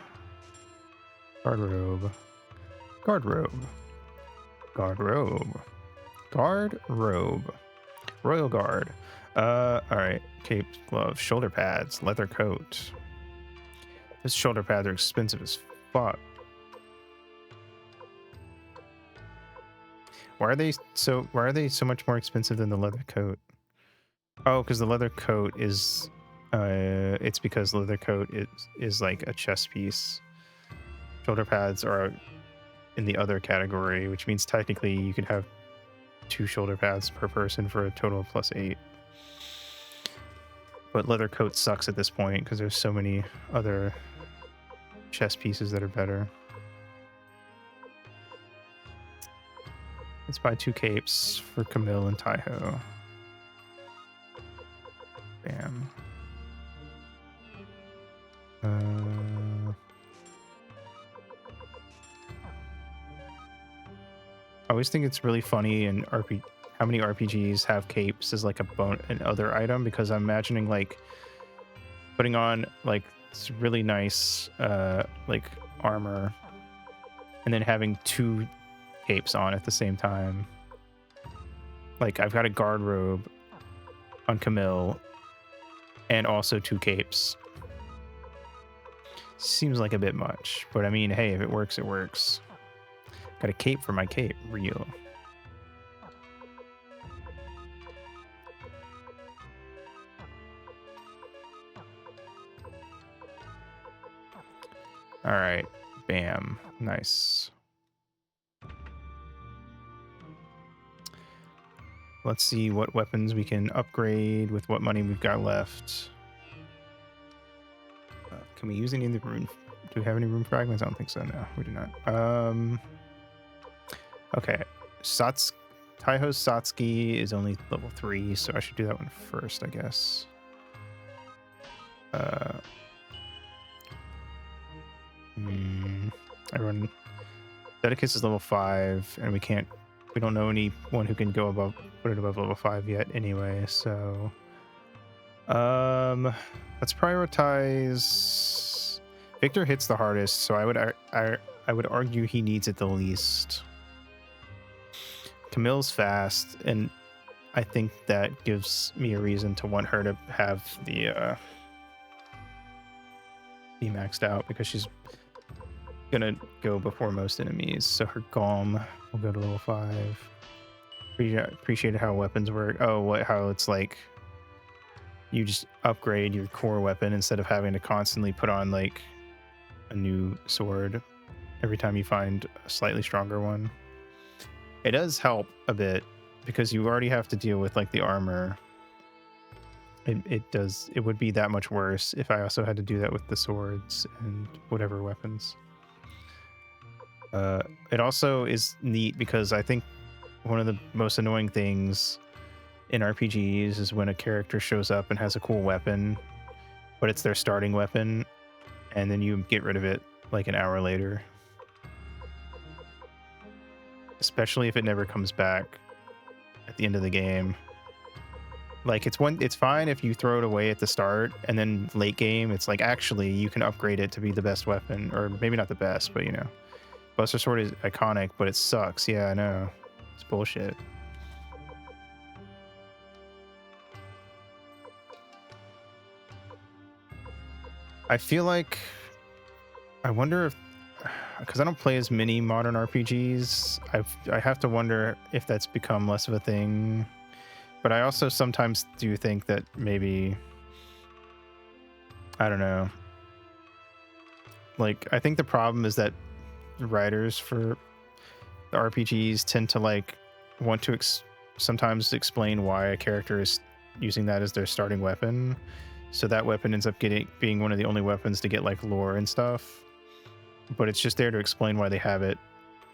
Guard robe. Guard robe. Guard robe. Guard robe. Royal guard. Alright. Cape, gloves, shoulder pads, leather coat. Those shoulder pads are expensive as fuck. Why are they so much more expensive than the leather coat? Oh, because the leather coat is it's because leather coat is like a chest piece. Shoulder pads are in the other category, which means technically you could have 2 shoulder pads per person for a total of +8. But leather coat sucks at this point because there's so many other chest pieces that are better. Let's buy 2 capes for Camille and Taiho. Bam. I always think it's really funny in how many RPGs have capes as like an other item, because I'm imagining like putting on like this really nice like armor and then having 2 capes on at the same time. Like I've got a guard robe on Camille and also 2 capes. Seems like a bit much, but I mean, hey, if it works, it works. Got a cape for my cape, real. All right, bam, nice. Let's see what weapons we can upgrade with what money we've got left. Can we use any of the rune? Do we have any rune fragments? I don't think so. No, we do not. Okay, Taiho's Satsuki is only level 3, so I should do that one first, I guess. Everyone, Dedicus is level 5, and we don't know anyone who can put it above level 5 yet anyway, so let's prioritize. Victor hits the hardest, so I would argue he needs it the least. Camille's fast, and I think that gives me a reason to want her to have the be maxed out, because she's gonna go before most enemies. So her Golem will go to level 5. Appreciated how weapons work. Oh, how it's like you just upgrade your core weapon instead of having to constantly put on like a new sword every time you find a slightly stronger one. It does help a bit because you already have to deal with like the armor. It would be that much worse if I also had to do that with the swords and whatever weapons. It also is neat because I think one of the most annoying things in RPGs is when a character shows up and has a cool weapon, but it's their starting weapon, and then you get rid of it like an hour later. Especially if it never comes back at the end of the game. Like it's fine if you throw it away at the start, and then late game it's like actually you can upgrade it to be the best weapon, or maybe not the best, but you know. Buster Sword is iconic, but it sucks. Yeah, I know. It's bullshit. I feel like I wonder if, because I don't play as many modern RPGs, I have to wonder if that's become less of a thing. But I also sometimes do think that maybe, I don't know. Like, I think the problem is that writers for the RPGs tend to like want to sometimes explain why a character is using that as their starting weapon. So that weapon ends up being one of the only weapons to get like lore and stuff. But it's just there to explain why they have it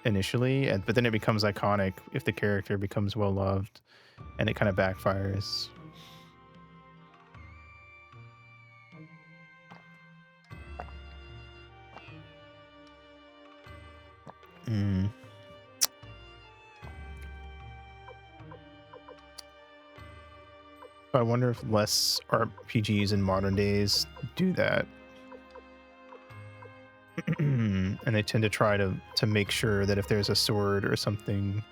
initially, but then it becomes iconic if the character becomes well loved, and it kind of backfires. I wonder if less RPGs in modern days do that. And they tend to try to make sure that if there's a sword or something,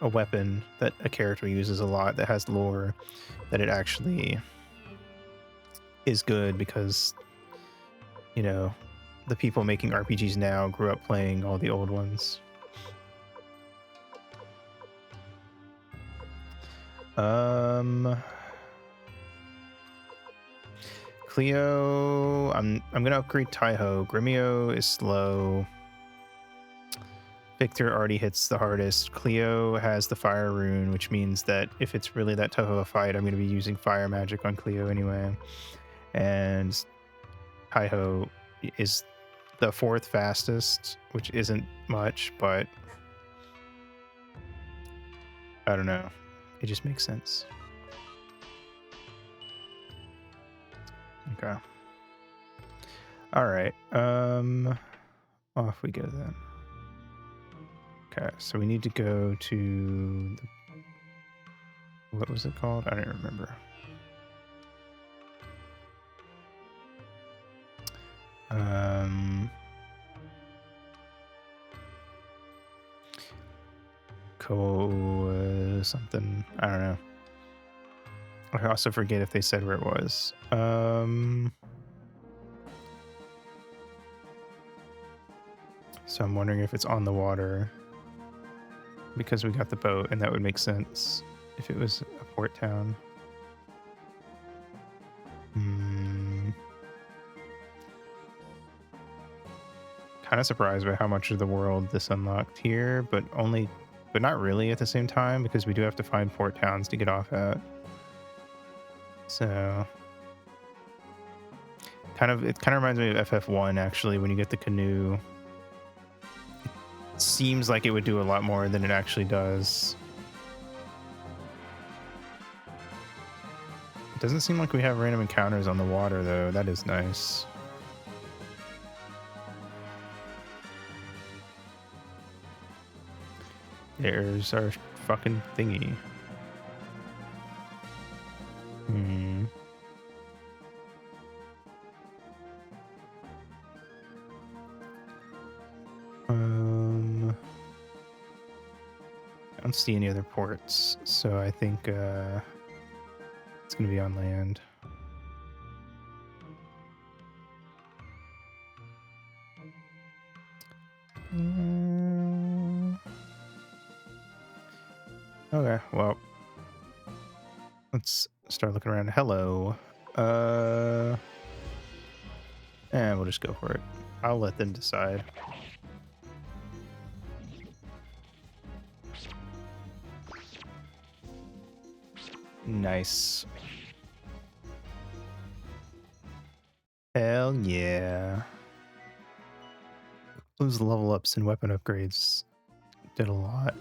a weapon that a character uses a lot that has lore, that it actually is good because, you know, the people making RPGs now grew up playing all the old ones. Cleo, I'm gonna upgrade Taiho. Gremio is slow. Victor already hits the hardest. Cleo has the fire rune, which means that if it's really that tough of a fight, I'm gonna be using fire magic on Cleo anyway. And Taiho is the 4th fastest, which isn't much, but I don't know. It just makes sense. Okay. All right. Off we go then. Okay, so we need to go to what was it called? I don't remember. Something. I don't know. I also forget if they said where it was. So I'm wondering if it's on the water because we got the boat, and that would make sense if it was a port town. Kind of surprised by how much of the world this unlocked here, but not really at the same time, because we do have to find port towns to get off at. So it kind of reminds me of FF1 actually, when you get the canoe. It seems like it would do a lot more than it actually does. It doesn't seem like we have random encounters on the water though. That is nice. There's our fucking thingy. I don't see any other ports, so I think it's gonna be on land. Okay, well, let's start looking around. Hello. And we'll just go for it. I'll let them decide. Nice. Hell yeah. Those level ups and weapon upgrades did a lot.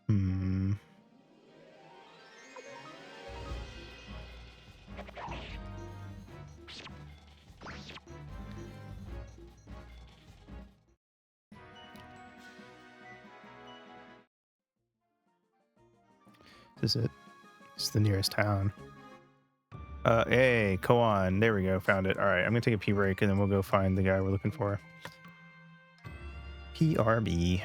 Hmm. This is it. It's the nearest town. Hey, Koan. There we go. Found it. All right, I'm gonna take a pee break and then we'll go find the guy we're looking for. PRB.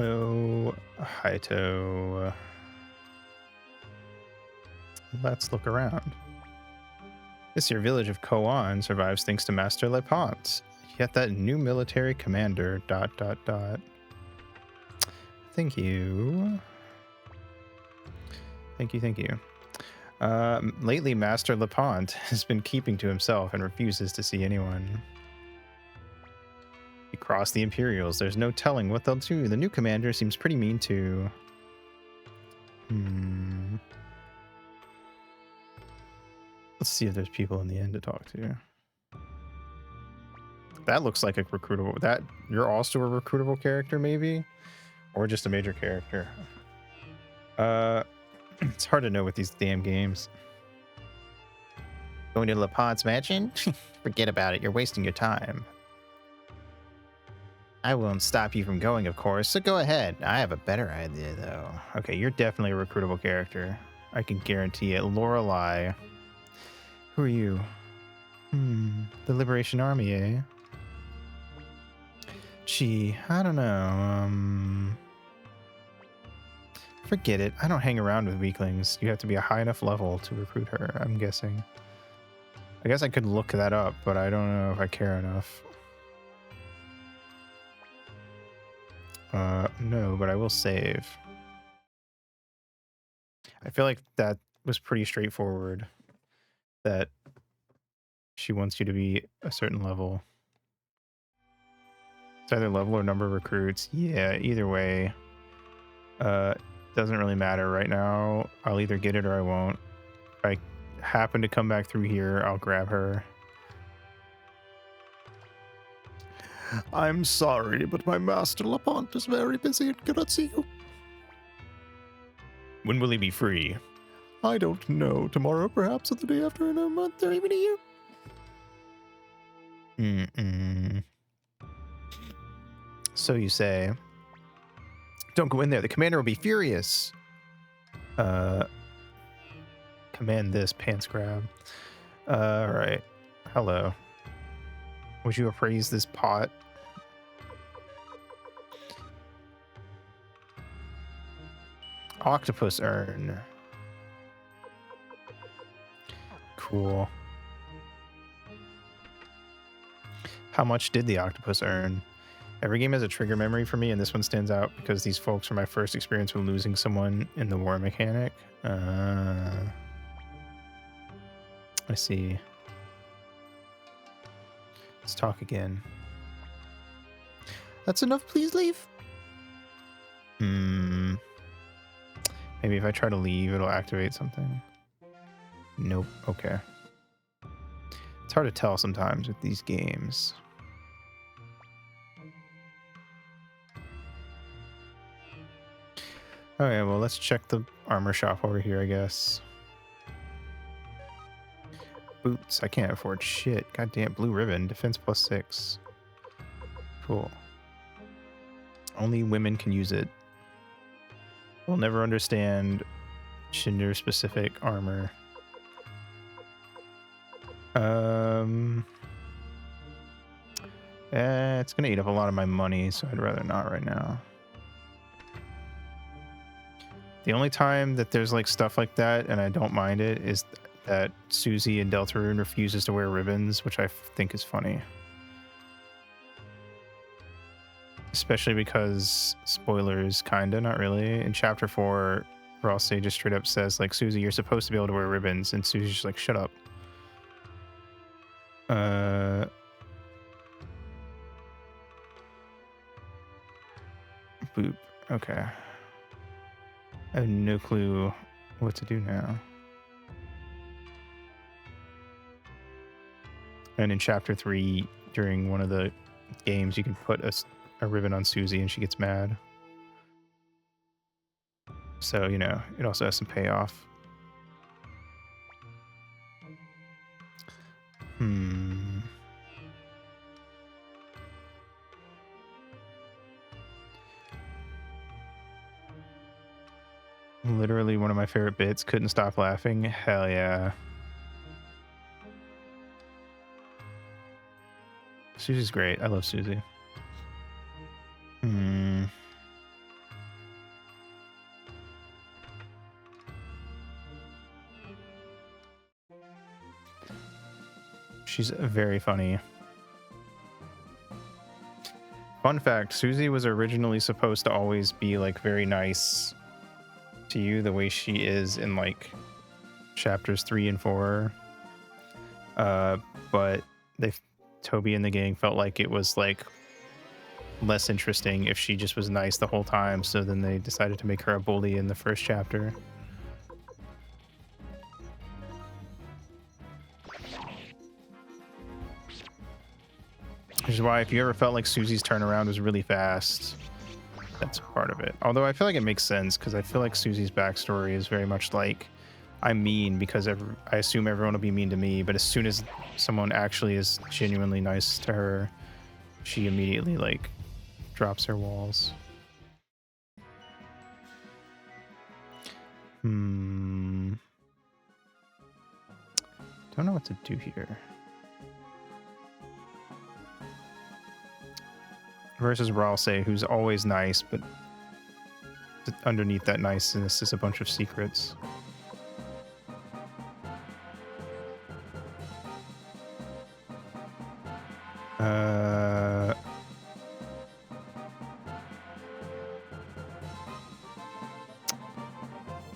Oh, Haito. Let's look around. This here village of Koan survives thanks to Master Lepant. Yet that new military commander, ... Thank you. Thank you. Lately, Master Lepant has been keeping to himself and refuses to see anyone. He crossed the Imperials. There's no telling what they'll do. The new commander seems pretty mean too. Let's see if there's people in the end to talk to. That looks like a recruitable. That you're also a recruitable character, maybe, or just a major character. It's hard to know with these damn games. Going to Lepant's mansion? Forget about it. You're wasting your time. I won't stop you from going, of course, so go ahead. I have a better idea, though. Okay, you're definitely a recruitable character. I can guarantee it. Lorelei. Who are you? The Liberation Army, eh? Gee, I don't know. Forget it. I don't hang around with weaklings. You have to be a high enough level to recruit her, I'm guessing. I guess I could look that up, but I don't know if I care enough. No, but I will save. I feel like that was pretty straightforward. That she wants you to be a certain level. It's either level or number of recruits. Yeah, either way. Doesn't really matter right now. I'll either get it or I won't. If I happen to come back through here, I'll grab her. I'm sorry, but my master Lepant is very busy and cannot see you. When will he be free? I don't know. Tomorrow, perhaps, or the day after, in a month, or even a year. So you say. Don't go in there. The commander will be furious. Command this, pants grab. Alright. Hello. Would you appraise this pot? Octopus urn. Cool. How much did the octopus earn? Every game has a trigger memory for me, and this one stands out because these folks were my first experience with losing someone in the war mechanic. I see. Let's talk again. That's enough, please leave. Maybe if I try to leave, it'll activate something. Nope. Okay. It's hard to tell sometimes with these games. Okay, well, let's check the armor shop over here, I guess. Boots. I can't afford shit. Goddamn blue ribbon. Defense +6. Cool. Only women can use it. We'll never understand gender-specific armor. It's gonna eat up a lot of my money, so I'd rather not right now. The only time that there's like stuff like that, and I don't mind it, is that Susie and Deltarune refuses to wear ribbons, which I think is funny. Especially because, spoilers, kinda, not really. In Chapter 4, Ross just straight up says, like, Susie, you're supposed to be able to wear ribbons, and Susie's just like, shut up. Boop. Okay. I have no clue what to do now. And in Chapter 3, during one of the games, you can put a ribbon on Susie and she gets mad. So, you know, it also has some payoff. Literally one of my favorite bits. Couldn't stop laughing. Hell yeah. Susie's great. I love Susie. She's very funny. Fun fact, Susie was originally supposed to always be like very nice to you the way she is in like chapters 3 and 4. But Toby and the gang felt like it was like less interesting if she just was nice the whole time, so then they decided to make her a bully in the first chapter. Which is why if you ever felt like Susie's turnaround was really fast, that's part of it. Although I feel like it makes sense because I feel like Susie's backstory is very much like, I'm mean because I assume everyone will be mean to me, but as soon as someone actually is genuinely nice to her, she immediately like drops her walls. Don't know what to do here. Versus Ralsei, who's always nice, but underneath that niceness is a bunch of secrets.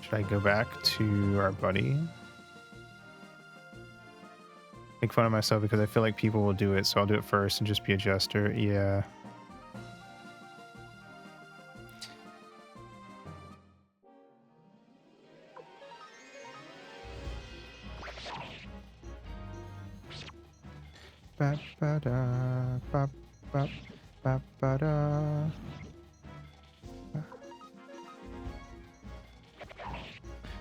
Should I go back to our buddy? Make fun of myself because I feel like people will do it, so I'll do it first and just be a jester. Yeah. Ba-ba-da, ba-ba, ba-ba-da.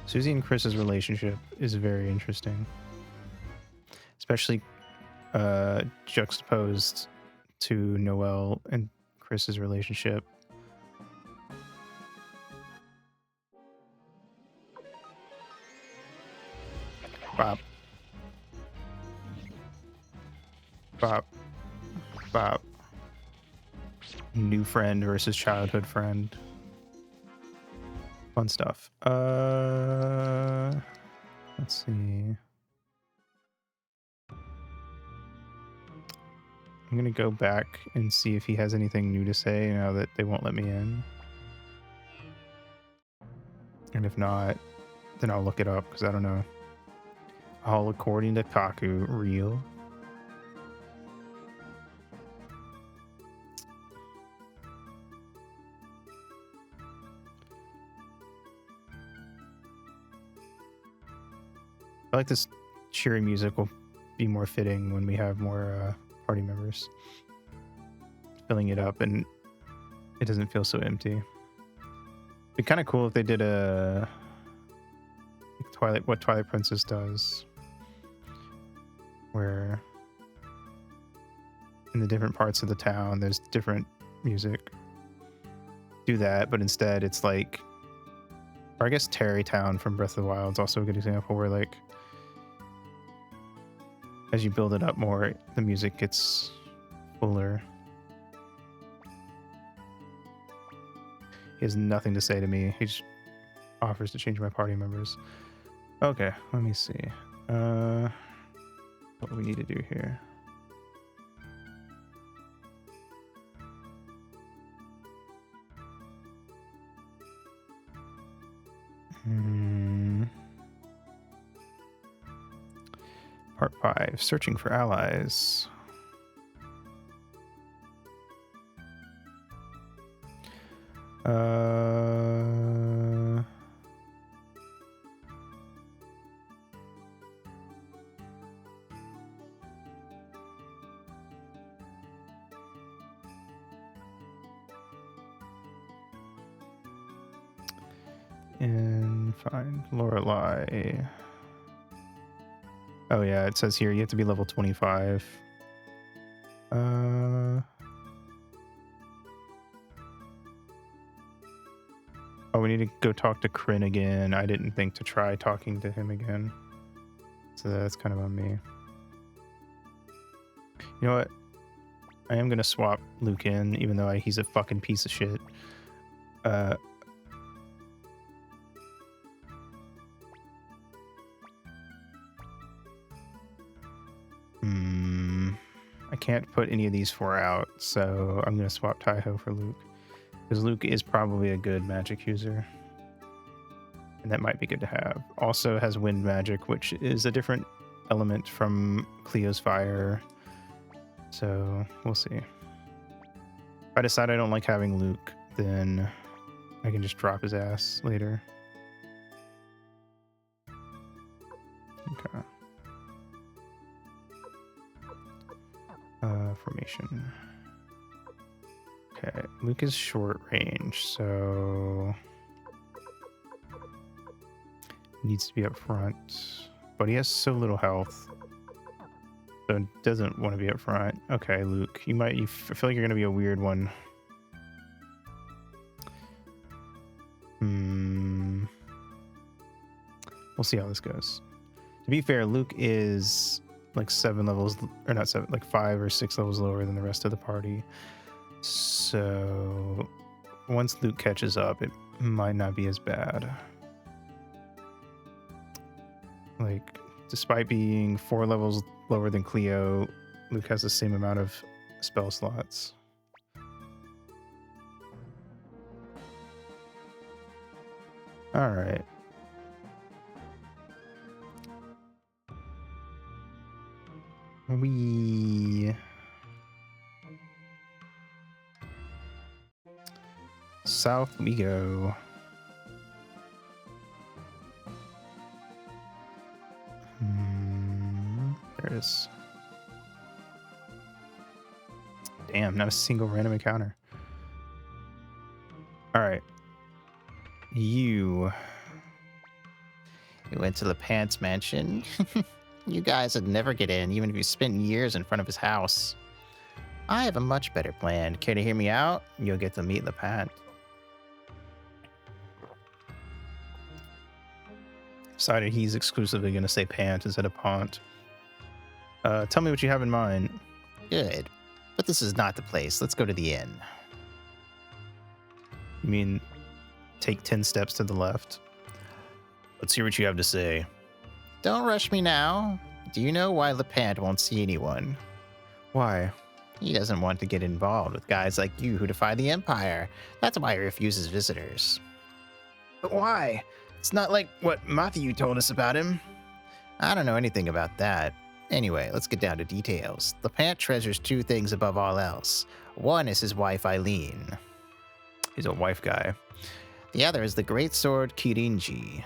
Susie and Chris's relationship is very interesting, especially juxtaposed to Noelle and Chris's relationship. Bop. Bop. Bop. New friend versus childhood friend. Fun stuff. Let's see. I'm gonna go back and see if he has anything new to say now that they won't let me in. And if not, then I'll look it up because I don't know. All according to Kaku, real. I like this cheery music will be more fitting when we have more party members. Filling it up and it doesn't feel so empty. It'd be kind of cool if they did a like what Twilight Princess does, where in the different parts of the town there's different music. Do that, but instead it's like, or I guess Terrytown from Breath of the Wild is also a good example where like as you build it up more, the music gets fuller. He has nothing to say to me. He just offers to change my party members. Okay, let me see. What do we need to do here? Part 5, searching for allies. And find Lorelei. Oh yeah, it says here you have to be level 25. Oh, we need to go talk to Kryn again. I didn't think to try talking to him again. So that's kind of on me. You know what? I am going to swap Luke in, even though he's a fucking piece of shit. can't put any of these four out, so I'm going to swap Taiho for Luke. Because Luke is probably a good magic user. And that might be good to have. Also has wind magic, which is a different element from Cleo's fire. So we'll see. If I decide I don't like having Luke, then I can just drop his ass later. Okay. Formation. Okay, Luke is short range, so needs to be up front, but he has so little health, so doesn't want to be up front. Okay, Luke, I feel like you're gonna be a weird one. We'll see how this goes. To be fair, Luke is like 7 levels, or not 7, like 5 or 6 levels lower than the rest of the party. So once Luke catches up, it might not be as bad. Like, despite being 4 levels lower than Cleo, Luke has the same amount of spell slots. All right. South we go. There it is. Damn, not a single random encounter. All right. You went to LePant's mansion? You guys would never get in, even if you spent years in front of his house. I have a much better plan. Care to hear me out? You'll get to meet LePant. Decided he's exclusively going to say pant instead of pont. Tell me what you have in mind. Good. But this is not the place. Let's go to the inn. You mean take 10 steps to the left? Let's hear what you have to say. Don't rush me now. Do you know why LePant won't see anyone? Why? He doesn't want to get involved with guys like you who defy the Empire. That's why he refuses visitors. But why? It's not like what Matthew told us about him. I don't know anything about that. Anyway, let's get down to details. LePant treasures 2 things above all else. One is his wife, Eileen. He's a wife guy. The other is the great sword, Kirinji.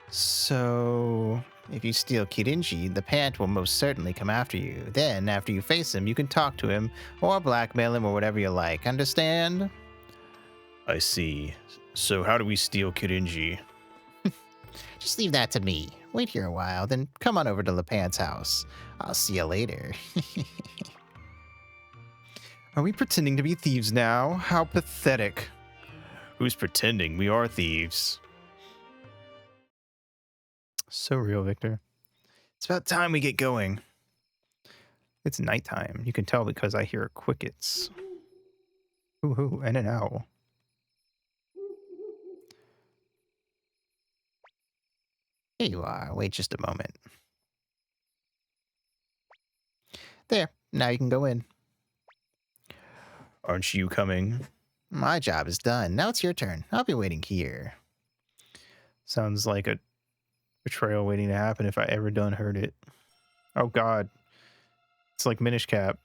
So, if you steal Kirinji, LePant will most certainly come after you. Then, after you face him, you can talk to him, or blackmail him, or whatever you like. Understand? I see. So how do we steal Kirinji? Just leave that to me. Wait here a while, then come on over to LePant's house. I'll see you later. Are we pretending to be thieves now? How pathetic. Who's pretending? We are thieves. So real, Victor. It's about time we get going. It's nighttime. You can tell because I hear crickets. Ooh, and an owl. Here you are. Wait just a moment. There. Now you can go in. Aren't you coming? My job is done. Now it's your turn. I'll be waiting here. Sounds like a betrayal waiting to happen if I ever done heard it. Oh god. It's like Minish Cap.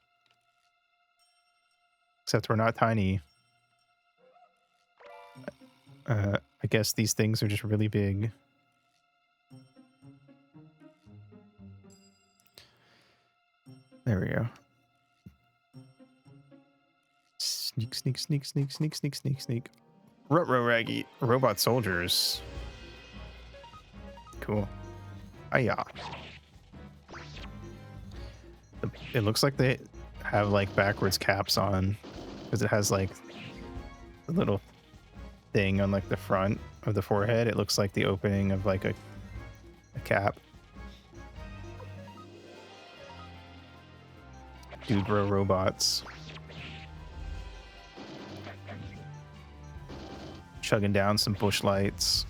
Except we're not tiny. I guess these things are just really big. There we go. Sneak, sneak, sneak, sneak, sneak, sneak, sneak, sneak. Ruh-roh Raggy. Robot soldiers. Cool. Hiya. It looks like they have like backwards caps on, because it has like a little thing on like the front of the forehead. It looks like the opening of like a cap. Dude bro robots. Chugging down some bush lights.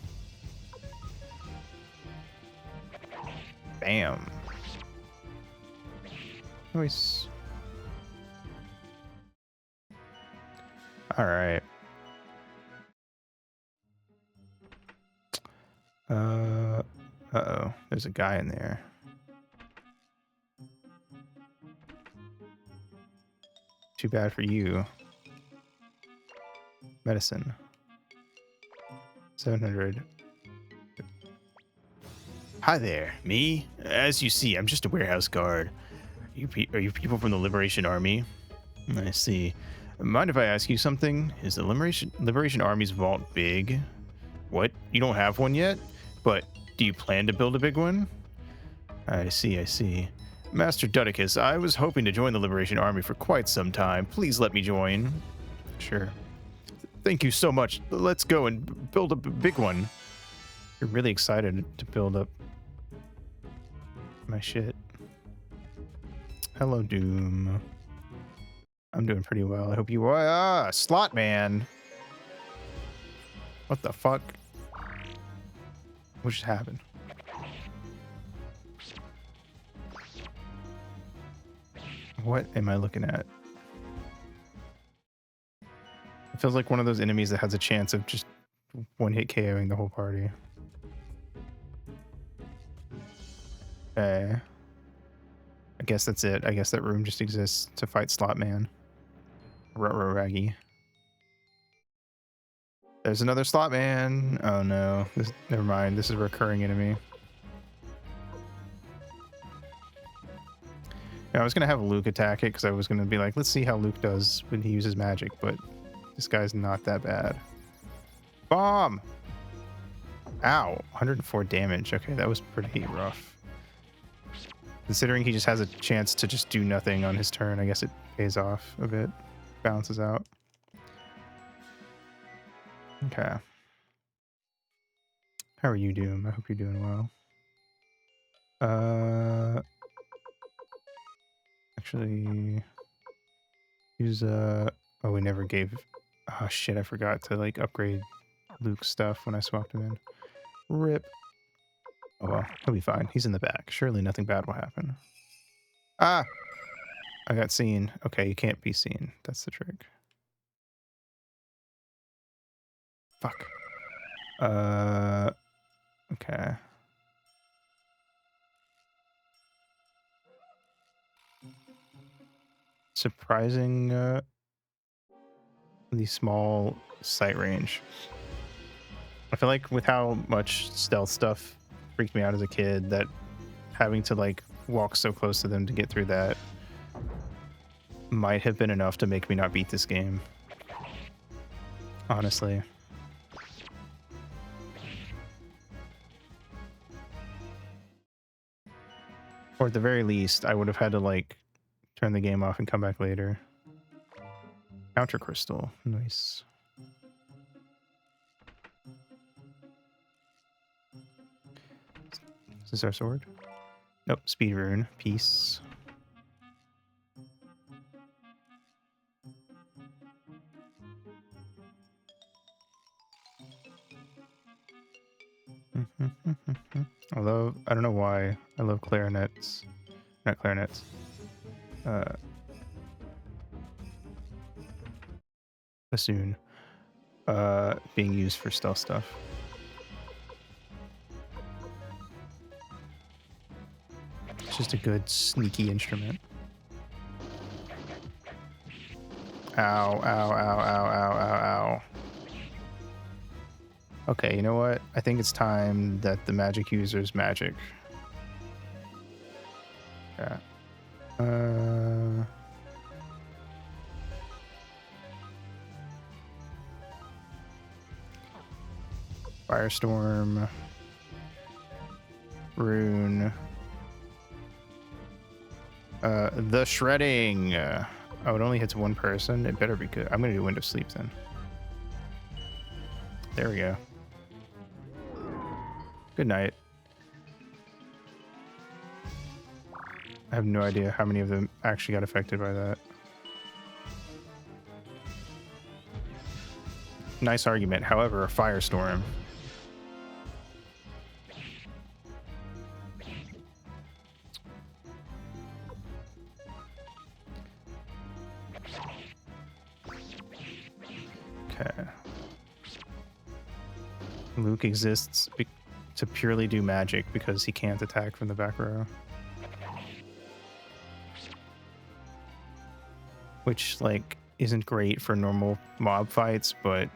Bam. Nice. All right. Uh-oh. There's a guy in there. Too bad for you. Medicine. 700. Hi there. Me? As you see, I'm just a warehouse guard. Are you people from the Liberation Army? I see. Mind if I ask you something? Is the Liberation Army's vault big? What? You don't have one yet? But do you plan to build a big one? I see, I see. Master Dudicus, I was hoping to join the Liberation Army for quite some time. Please let me join. Sure. Thank you so much. Let's go and build a big one. You're really excited to build up my shit. Hello, Doom. I'm doing pretty well. I hope you are. Ah, slot man. What the fuck? What just happened? What am I looking at? It feels like one of those enemies that has a chance of just one-hit KOing the whole party. Okay. I guess that's it. I guess that room just exists to fight Slot Man. Raggy. There's another Slot Man. Oh no. Never mind. This is a recurring enemy. Yeah, I was going to have Luke attack it because I was going to be like, let's see how Luke does when he uses magic, but this guy's not that bad. Bomb! Ow. 104 damage. Okay, that was pretty rough. Considering he just has a chance to just do nothing on his turn, I guess it pays off a bit. Balances out. Okay. How are you, Doom? I hope you're doing well. Actually, use oh, we never gave. Oh shit! I forgot to like upgrade Luke's stuff when I swapped him in. Rip. Oh well, he'll be fine. He's in the back. Surely nothing bad will happen. Ah! I got seen. Okay, you can't be seen. That's the trick. Fuck. Okay. Surprising, the small sight range. I feel like with how much stealth stuff freaked me out as a kid, that having to like walk so close to them to get through that might have been enough to make me not beat this game. Honestly. Or at the very least, I would have had to like turn the game off and come back later. Counter crystal. Nice. Is this our sword? Nope. Speed rune. Peace. Although, I don't know why. I love clarinets. Not clarinets. Bassoon. Being used for stealth stuff. It's just a good sneaky instrument. Ow, ow, ow, ow, ow, ow, ow. Okay, you know what? I think it's time that the magic user's magic. Yeah. Firestorm. Rune. The shredding. Oh, it only hits one person. It better be good. I'm gonna do Wind of Sleep then. There we go. Good night. I have no idea how many of them actually got affected by that. Nice argument. However, a firestorm. Luke exists to purely do magic because he can't attack from the back row. Which, like, isn't great for normal mob fights, but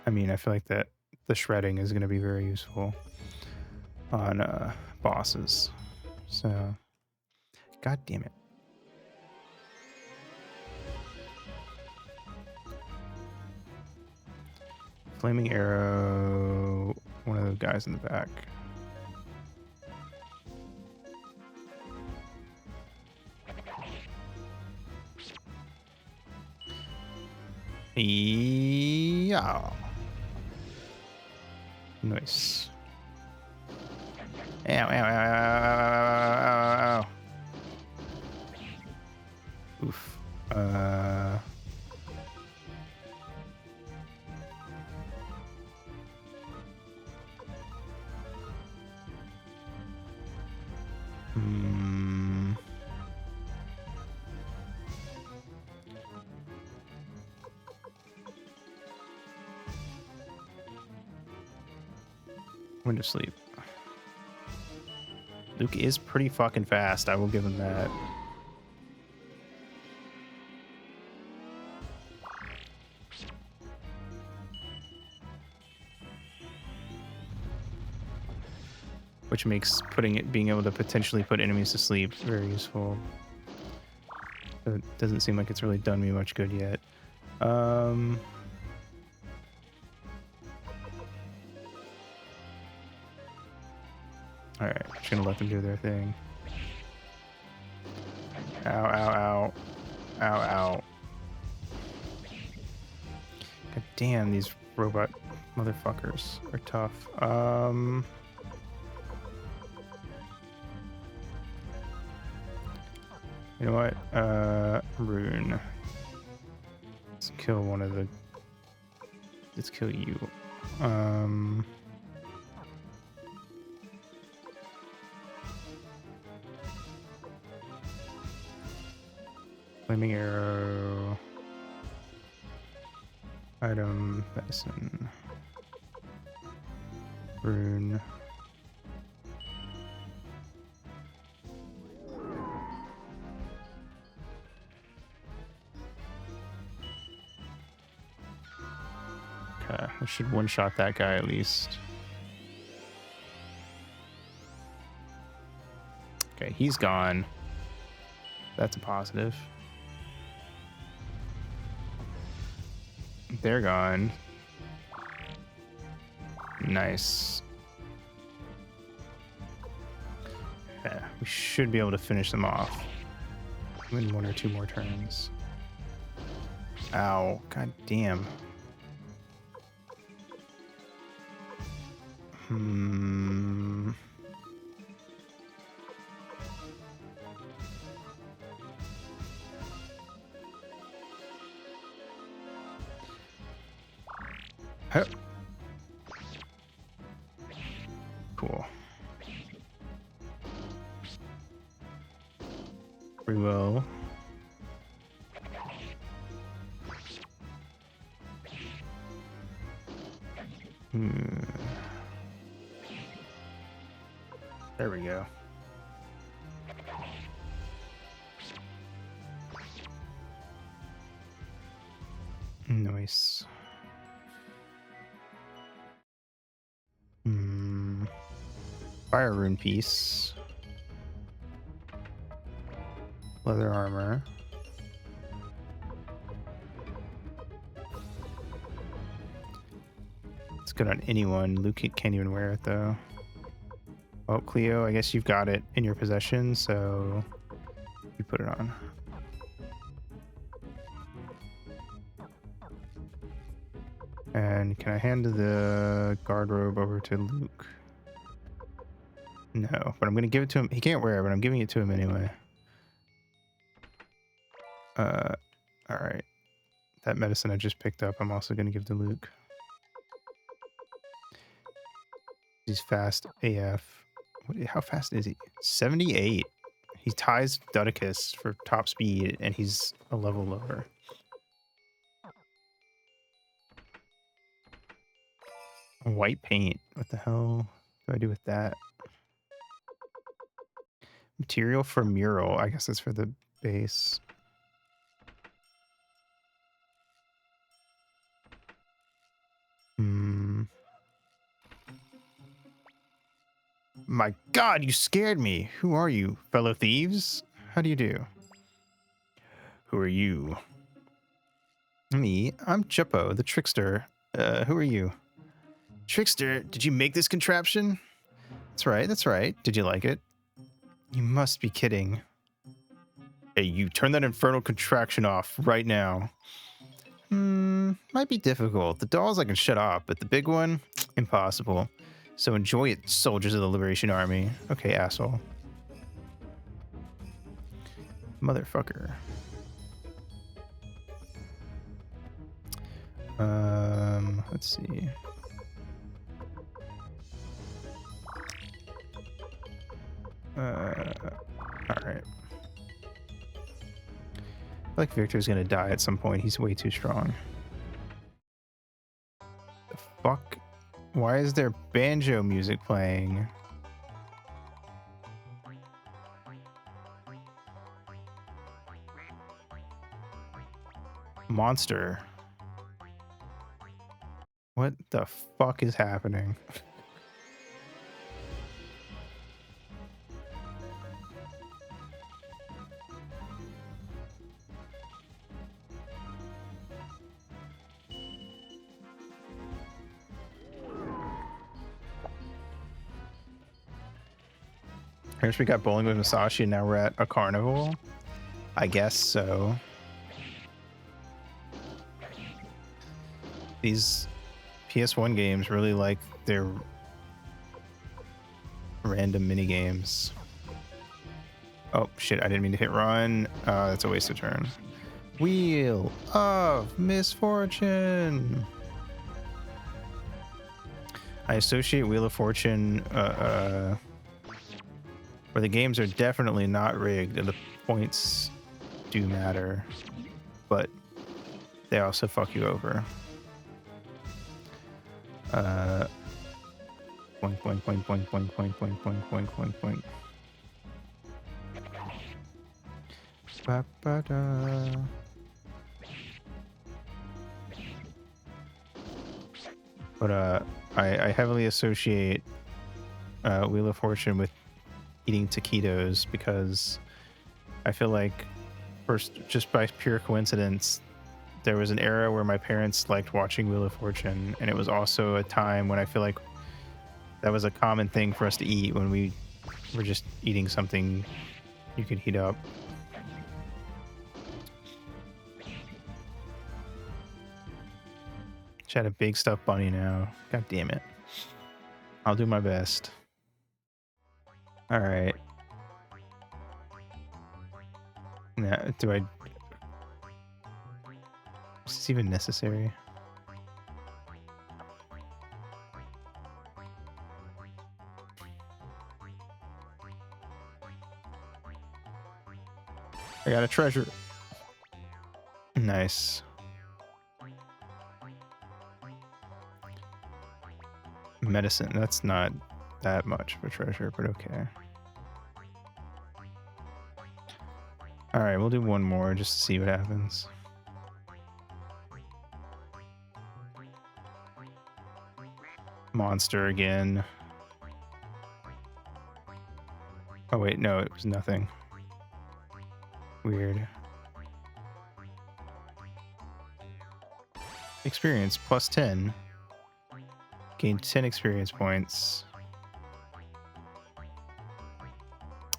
I mean, I feel like that the shredding is going to be very useful on bosses. So, god damn it. Flaming arrow, one of those guys in the back. Yeah. Nice. Ow, ow, ow, ow, ow, ow, ow, ow. Oof. Went to sleep. Luke is pretty fucking fast. I will give him that. Which makes being able to potentially put enemies to sleep very useful. It doesn't seem like it's really done me much good yet. Alright, just gonna let them do their thing. Ow, ow, ow. Ow, ow. God damn, these robot motherfuckers are tough. You know what? Rune. Let's kill one of the... Let's kill you. Flaming arrow. Item. Medicine. Rune. Okay, I should one-shot that guy at least. Okay, he's gone. That's a positive. They're gone. Nice. Yeah, we should be able to finish them off. In 1 or 2 more turns. Ow. God damn. Huh. Cool. We will. There we go. Nice. Fire rune piece. Leather armor. It's good on anyone. Luke can't even wear it though. Oh, Cleo, I guess you've got it in your possession, so you put it on. And can I hand the guard robe over to Luke? No, but I'm going to give it to him. He can't wear it, but I'm giving it to him anyway. All right. That medicine I just picked up, I'm also going to give to Luke. He's fast AF. How fast is he? 78. He ties Dudicus for top speed, and he's a level lower. white paint. What the hell do I do with that? Material for mural. I guess that's for the base. My God, you scared me. Who are you, fellow thieves? How do you do? Who are you? Me, I'm Chippo, the trickster. Who are you? Trickster, did you make this contraption? That's right, that's right. Did you like it? You must be kidding. Hey, you turn that infernal contraction off right now. Might be difficult. The dolls I can shut off, but the big one, impossible. So enjoy it, soldiers of the Liberation Army. Okay, asshole. Motherfucker. Let's see. Alright. I feel like Victor's gonna die at some point. He's way too strong. The fuck? Why is there banjo music playing? Monster. What the fuck is happening? I guess we got bowling with Masashi and now we're at a carnival. I guess so. These PS1 games really like their random mini games. Oh shit, I didn't mean to hit run. That's a waste of turn. Wheel of Misfortune. I associate Wheel of Fortune where the games are definitely not rigged and the points do matter, but they also fuck you over. Point, point, point, point, point, point, point, point, point, point, point. Ba-ba-da. But I heavily associate Wheel of Fortune with eating taquitos because I feel like first, just by pure coincidence, there was an era where my parents liked watching Wheel of Fortune, and it was also a time when I feel like that was a common thing for us to eat when we were just eating something you could heat up. She had a big stuffed bunny now. God damn it. I'll do my best. All right. Now, do I... Is this even necessary? I got a treasure. Nice. Medicine. That's not that much of a treasure, but okay. All right, we'll do one more just to see what happens. Monster again. Oh wait, no, it was nothing. Weird. Experience plus 10. Gain 10 experience points.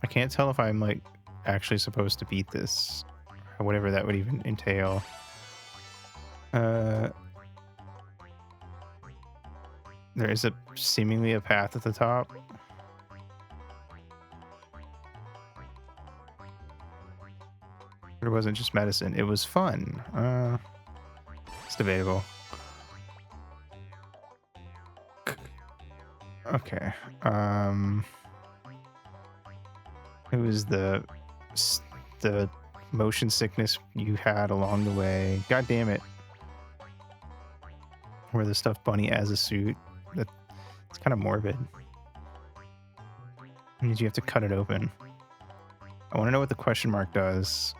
I can't tell if I'm like actually supposed to beat this or whatever that would even entail. There is a seemingly a path at the top. But it wasn't just medicine, it was fun. It's debatable. Okay. It was the motion sickness you had along the way. God damn it. Where the stuffed bunny as a suit. It's kind of morbid. It means you have to cut it open. I want to know what the question mark does.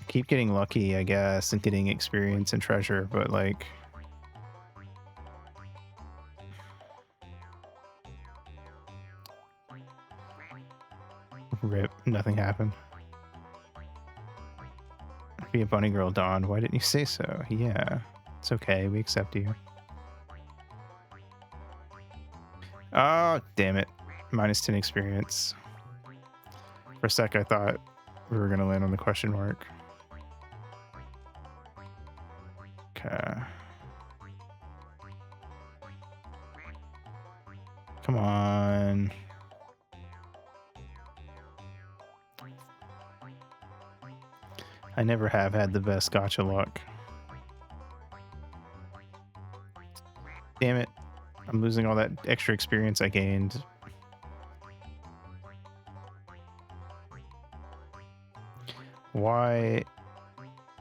Keep getting lucky, I guess, and getting experience and treasure, but like... Rip, nothing happened. Be a bunny girl, Dawn. Why didn't you say so? Yeah, it's okay. We accept you. Oh, damn it. Minus 10 experience. For a sec, I thought we were going to land on the question mark. Okay. Come on. I never have had the best gacha luck. Damn it. I'm losing all that extra experience I gained. Why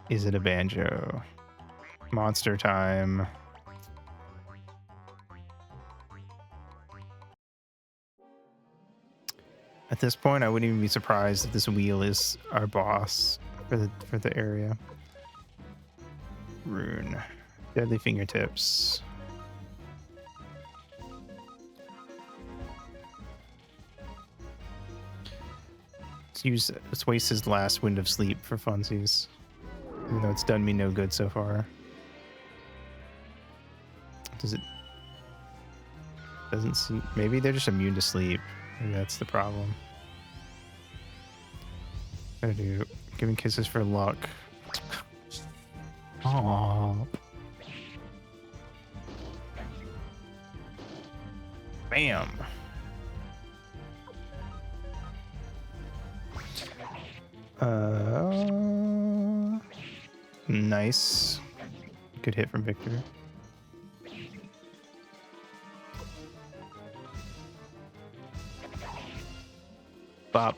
is it a banjo? Monster time. At this point, I wouldn't even be surprised if this wheel is our boss for the area. Rune. Deadly fingertips. Let's waste his last wind of sleep for funsies. Even though it's done me no good so far. Does it... Doesn't seem... Maybe they're just immune to sleep. Maybe that's the problem. I do. Giving kisses for luck. Aww. Bam. Nice. Good hit from Victor. Bop.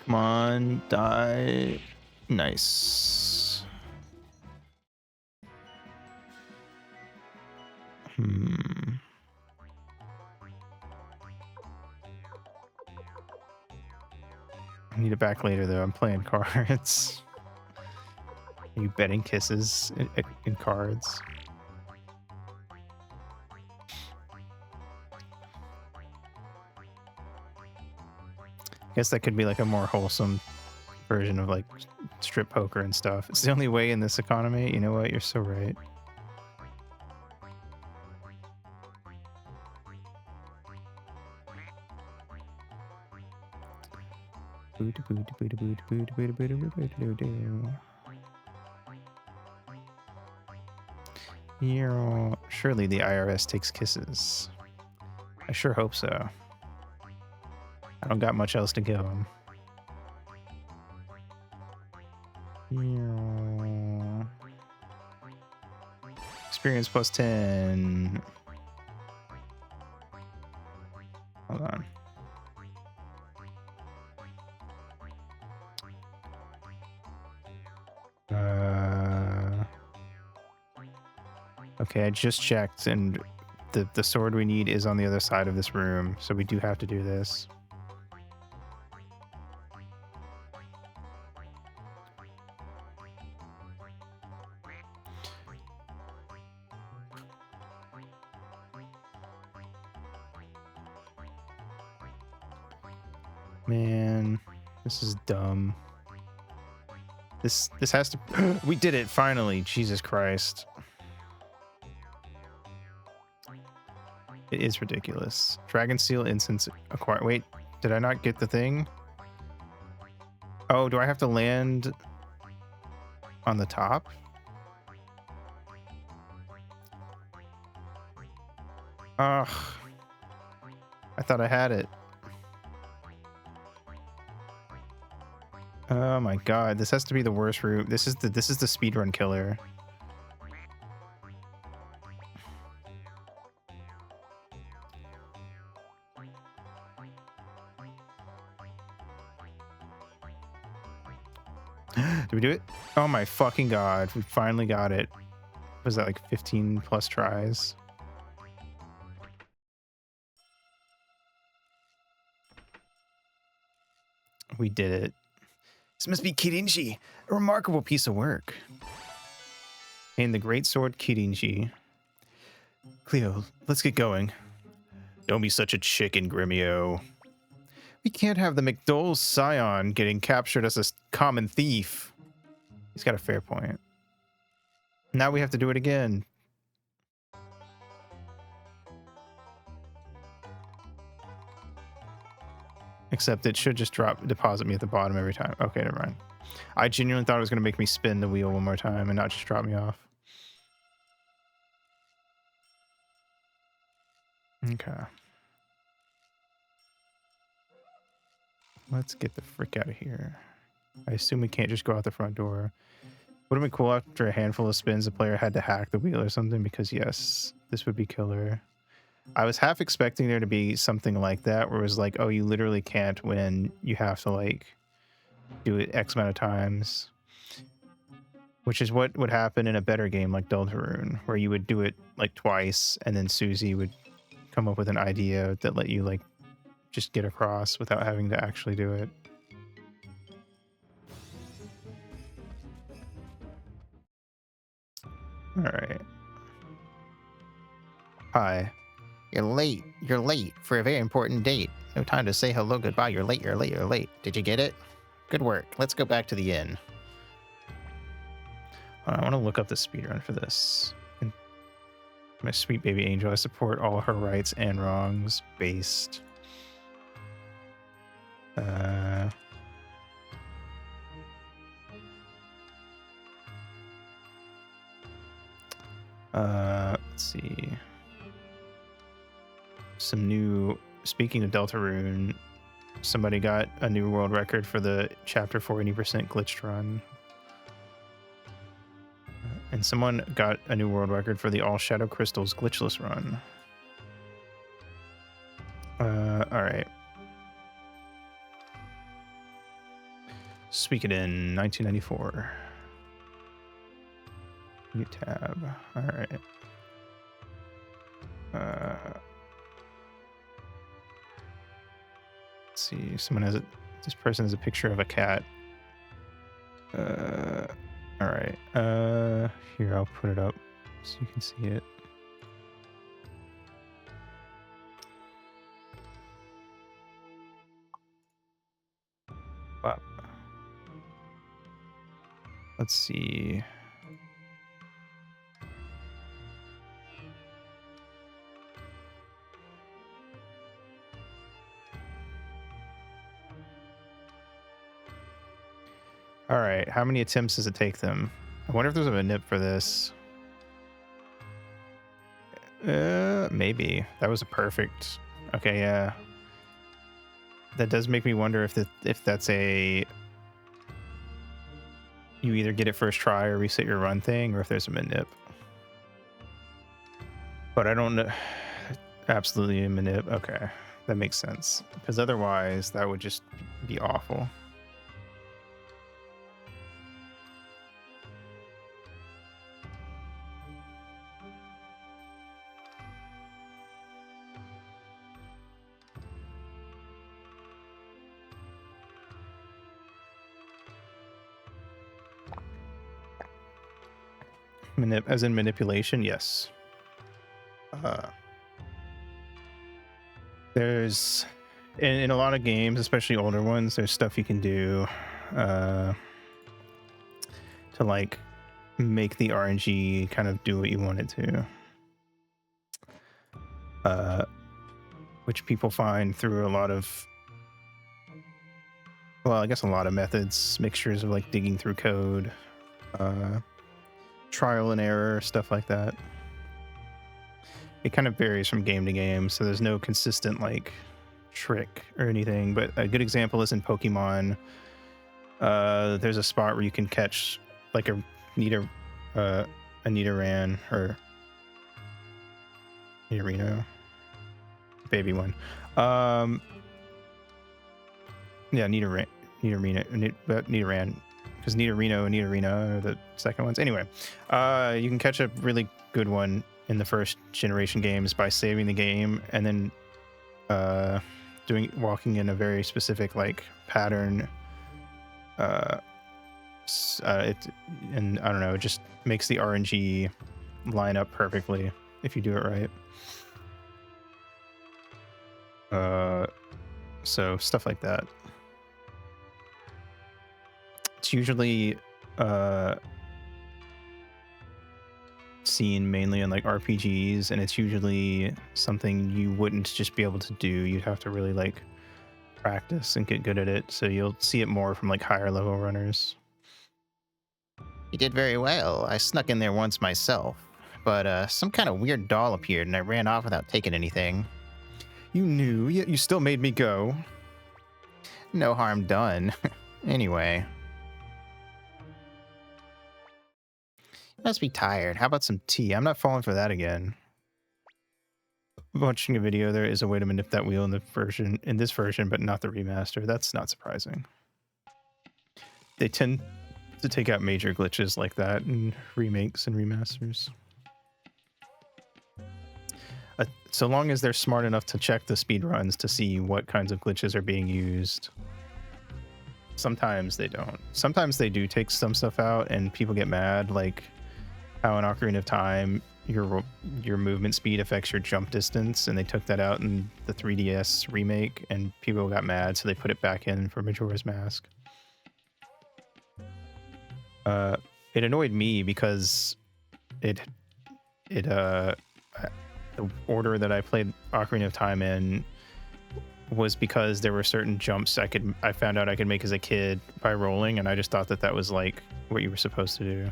Come on, die. Nice. I need it back later, though. I'm playing cards. Are you betting kisses in cards? I guess that could be like a more wholesome version of like strip poker and stuff. It's the only way in this economy. You know what? You're so right. Surely the IRS takes kisses. I sure hope so. I don't got much else to give them. Experience plus 10. Hold on. Okay, I just checked, and the sword we need is on the other side of this room, so we do have to do this. Man, this is dumb. This has to... We did it, finally. Jesus Christ. It is ridiculous. Dragon Seal instance acquired. Wait, did I not get the thing? Oh, do I have to land on the top? Ugh. I thought I had it. Oh my god, this has to be the worst route. This is the speedrun killer. Did we do it? Oh my fucking god, we finally got it. Was that like 15 plus tries? We did it. This must be Kirinji, a remarkable piece of work. And the great sword Kirinji. Cleo, let's get going. Don't be such a chicken, Gremio. We can't have the McDole's scion getting captured as a common thief. He's got a fair point. Now we have to do it again. Except it should just deposit me at the bottom every time. Okay, never mind. I genuinely thought it was going to make me spin the wheel one more time and not just drop me off. Okay. Let's get the frick out of here. I assume we can't just go out the front door. Would have been cool after a handful of spins the player had to hack the wheel or something, because yes, this would be killer. I was half expecting there to be something like that where it was like, oh, you literally can't win. You have to like do it X amount of times. Which is what would happen in a better game like Deltarune, where you would do it like twice and then Susie would come up with an idea that let you like just get across without having to actually do it. All right. Hi. You're late. You're late for a very important date. No time to say hello, goodbye. You're late. You're late. You're late. Did you get it? Good work. Let's go back to the inn. I want to look up the speedrun for this. And my sweet baby angel, I support all her rights and wrongs based. Let's see. Some new, speaking of Deltarune, somebody got a new world record for the chapter 480% glitched run. And someone got a new world record for the All Shadow Crystals glitchless run. All right. Suikoden 1994. New tab. All right. Let's see. Someone has this person has a picture of a cat. All right. Here, I'll put it up so you can see it. Wow. Let's see. All right, how many attempts does it take them? I wonder if there's a nip for this. Maybe. That was a perfect. Okay, yeah. That does make me wonder if that's a you either get it first try or reset your run thing, or if there's a manip. But I don't know. Absolutely a manip. Okay, that makes sense. Because otherwise, that would just be awful. As in manipulation, yes. There's in a lot of games, especially older ones, there's stuff you can do to like make the RNG kind of do what you want it to. Which people find through a lot of, well, I guess a lot of methods, mixtures of like digging through code, trial and error, stuff like that. It kind of varies from game to game, so there's no consistent like trick or anything. But a good example is in Pokemon. There's a spot where you can catch like a Nidoran or Nidorino, baby one. Yeah, Nidoran, because Nidorino and Nidorina are the second ones. Anyway, you can catch a really good one in the first generation games by saving the game and then walking in a very specific like pattern. It and I don't know, it just makes the RNG line up perfectly if you do it right. So stuff like that. It's usually seen mainly in like RPGs, and it's usually something you wouldn't just be able to do. You'd have to really like practice and get good at it. So you'll see it more from like higher level runners. You did very well. I snuck in there once myself, but some kind of weird doll appeared and I ran off without taking anything. You knew, yet you still made me go. No harm done. Anyway. You must be tired. How about some tea? I'm not falling for that again. Watching a video, there is a way to manip that wheel in this version, but not the remaster. That's not surprising. They tend to take out major glitches like that in remakes and remasters. So long as they're smart enough to check the speedruns to see what kinds of glitches are being used. Sometimes they don't. Sometimes they do take some stuff out and people get mad, like how in Ocarina of Time your movement speed affects your jump distance, and they took that out in the 3DS remake and people got mad, so they put it back in for Majora's Mask. It annoyed me because the order that I played Ocarina of Time in was because there were certain jumps I found out I could make as a kid by rolling, and I just thought that was like what you were supposed to do.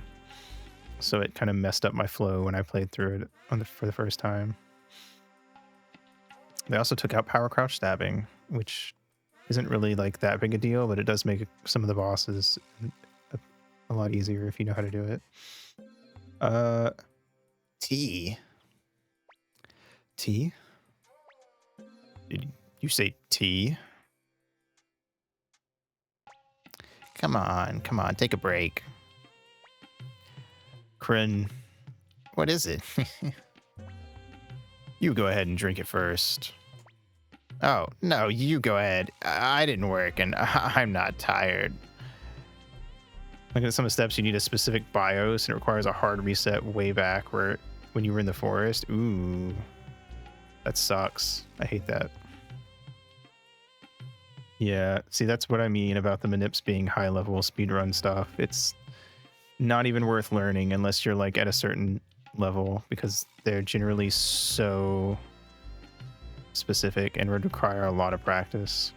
So it kind of messed up my flow when I played through it for the first time. They also took out power crouch stabbing, which isn't really like that big a deal, but it does make some of the bosses a lot easier if you know how to do it. Tea. Tea? Did you say tea? Come on, take a break. Kryn, what is it? You go ahead and drink it first. Oh, no, you go ahead. I didn't work, and I'm not tired. Looking at some of the steps, you need a specific BIOS, and it requires a hard reset way back when you were in the forest. Ooh, that sucks. I hate that. Yeah, see, that's what I mean about the manips being high-level speedrun stuff. It's not even worth learning unless you're like at a certain level, because they're generally so specific and would require a lot of practice.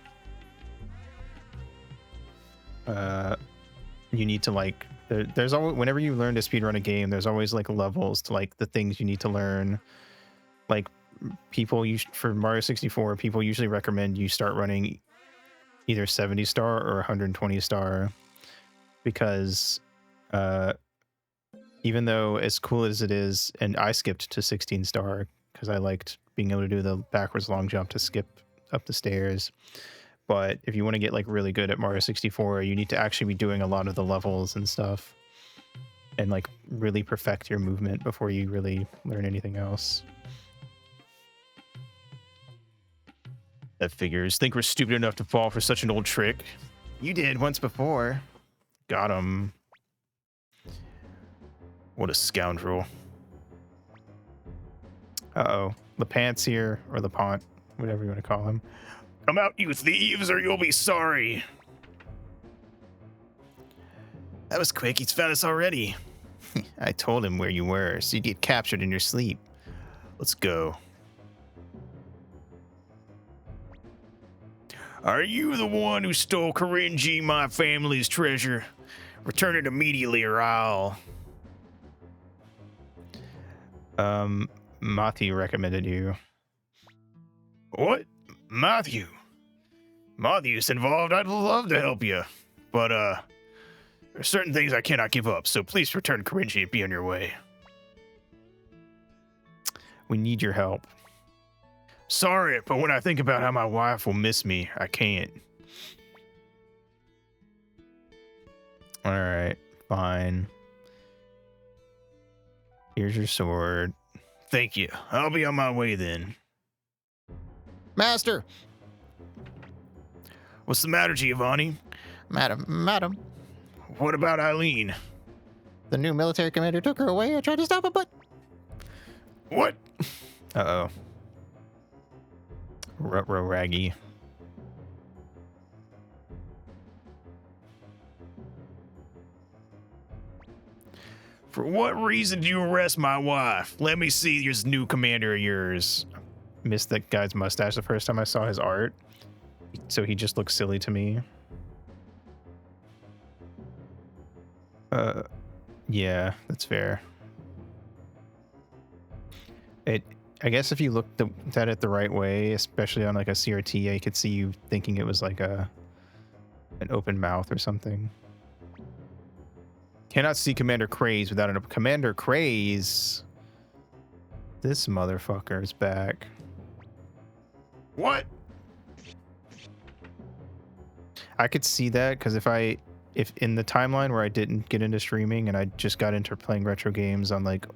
You need to like there's always, whenever you learn to speedrun a game, there's always like levels to like the things you need to learn. Like for Mario 64, people usually recommend you start running either 70 star or 120 star, because even though as cool as it is, and I skipped to 16 star because I liked being able to do the backwards long jump to skip up the stairs. But if you want to get like really good at Mario 64, you need to actually be doing a lot of the levels and stuff and like really perfect your movement before you really learn anything else. That figures. Think we're stupid enough to fall for such an old trick? You did once before. Got him. What a scoundrel. Uh-oh. LePant's here, or LePont, whatever you want to call him. Come out, you thieves, or you'll be sorry. That was quick. He's found us already. I told him where you were, so you'd get captured in your sleep. Let's go. Are you the one who stole Korinji, my family's treasure? Return it immediately or I'll... Matthew recommended you. What? Matthew? Matthew's involved. I'd love to help you. But, there are certain things I cannot give up, so please return Korinji and be on your way. We need your help. Sorry, but when I think about how my wife will miss me, I can't. Alright, fine. Here's your sword. Thank you. I'll be on my way then. Master! What's the matter, Giovanni? Madam, What about Eileen? the new military commander took her away. I tried to stop him, but What? Uh-oh. Ruh-roh Raggy. For what reason did you arrest my wife? Let me see this new commander of yours. Missed that guy's mustache the first time I saw his art. So he just looks silly to me. Yeah, that's fair. I guess if you looked at it the right way, especially on like a CRT, I could see you thinking it was like an open mouth or something. Cannot see Commander Craze without an Commander Craze. This motherfucker is back. What? I could see that because if in the timeline where I didn't get into streaming and I just got into playing retro games on like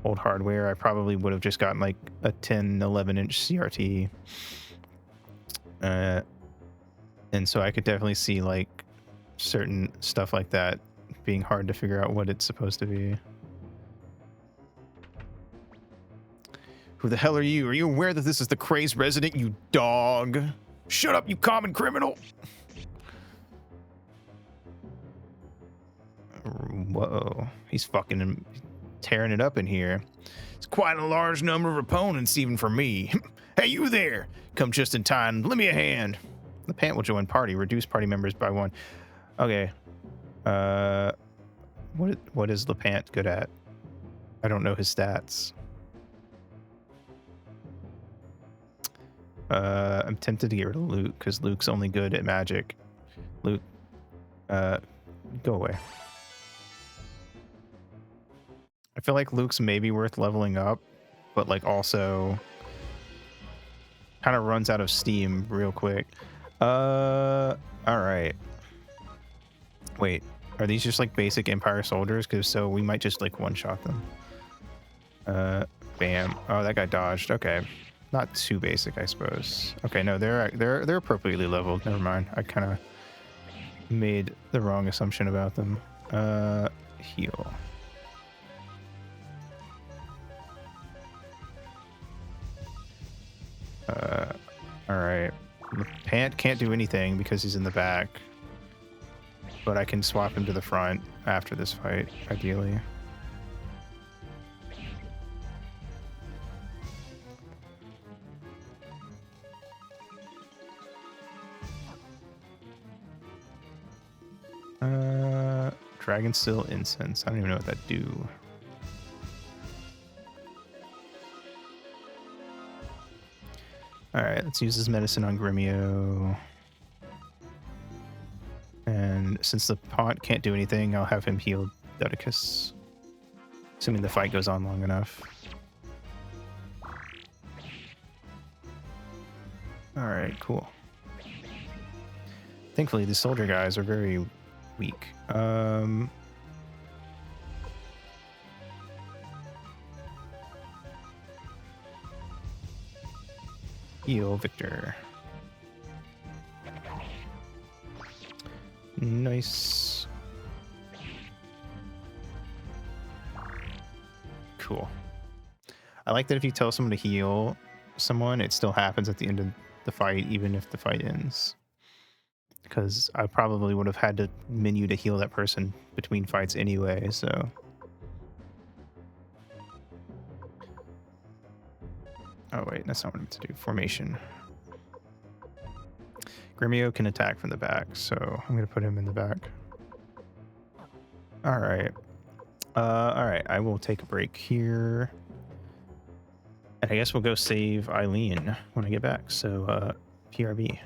old hardware, I probably would have just gotten like a 10, 11-inch CRT. And so I could definitely see like certain stuff like that being hard to figure out what it's supposed to be. Who the hell are you? Are you aware that this is the Crazed resident, you dog? Shut up, you common criminal! Whoa, he's fucking tearing it up in here. It's quite a large number of opponents, even for me. Hey, you there! Come just in time. Lend me a hand. The Pant will join party. Reduce party members by 1. Okay. What is LePant good at? I don't know his stats. I'm tempted to get rid of Luke because Luke's only good at magic. Luke, go away. I feel like Luke's maybe worth leveling up, but like also kind of runs out of steam real quick. All right. Wait, are these just like basic Empire soldiers? Because so we might just like one-shot them. Bam. Oh, that guy dodged. Okay. Not too basic, I suppose. Okay, no, they're appropriately leveled. Never mind. I kind of made the wrong assumption about them. Heal. All right. The Pant can't do anything because he's in the back, but I can swap him to the front after this fight, ideally. Dragon Still Incense. I don't even know what that do. All right, let's use this medicine on Gremio. And since the Pont can't do anything, I'll have him heal Dodicus. Assuming the fight goes on long enough. All right, cool. Thankfully, the soldier guys are very weak. Heal Victor. Nice. Cool. I like that if you tell someone to heal someone, it still happens at the end of the fight, even if the fight ends. Because I probably would have had to menu to heal that person between fights anyway, so. Oh wait, that's not what I'm to do. Formation. Gremio can attack from the back, so I'm gonna put him in the back. All right. All right, I will take a break here. And I guess we'll go save Eileen when I get back, so PRB.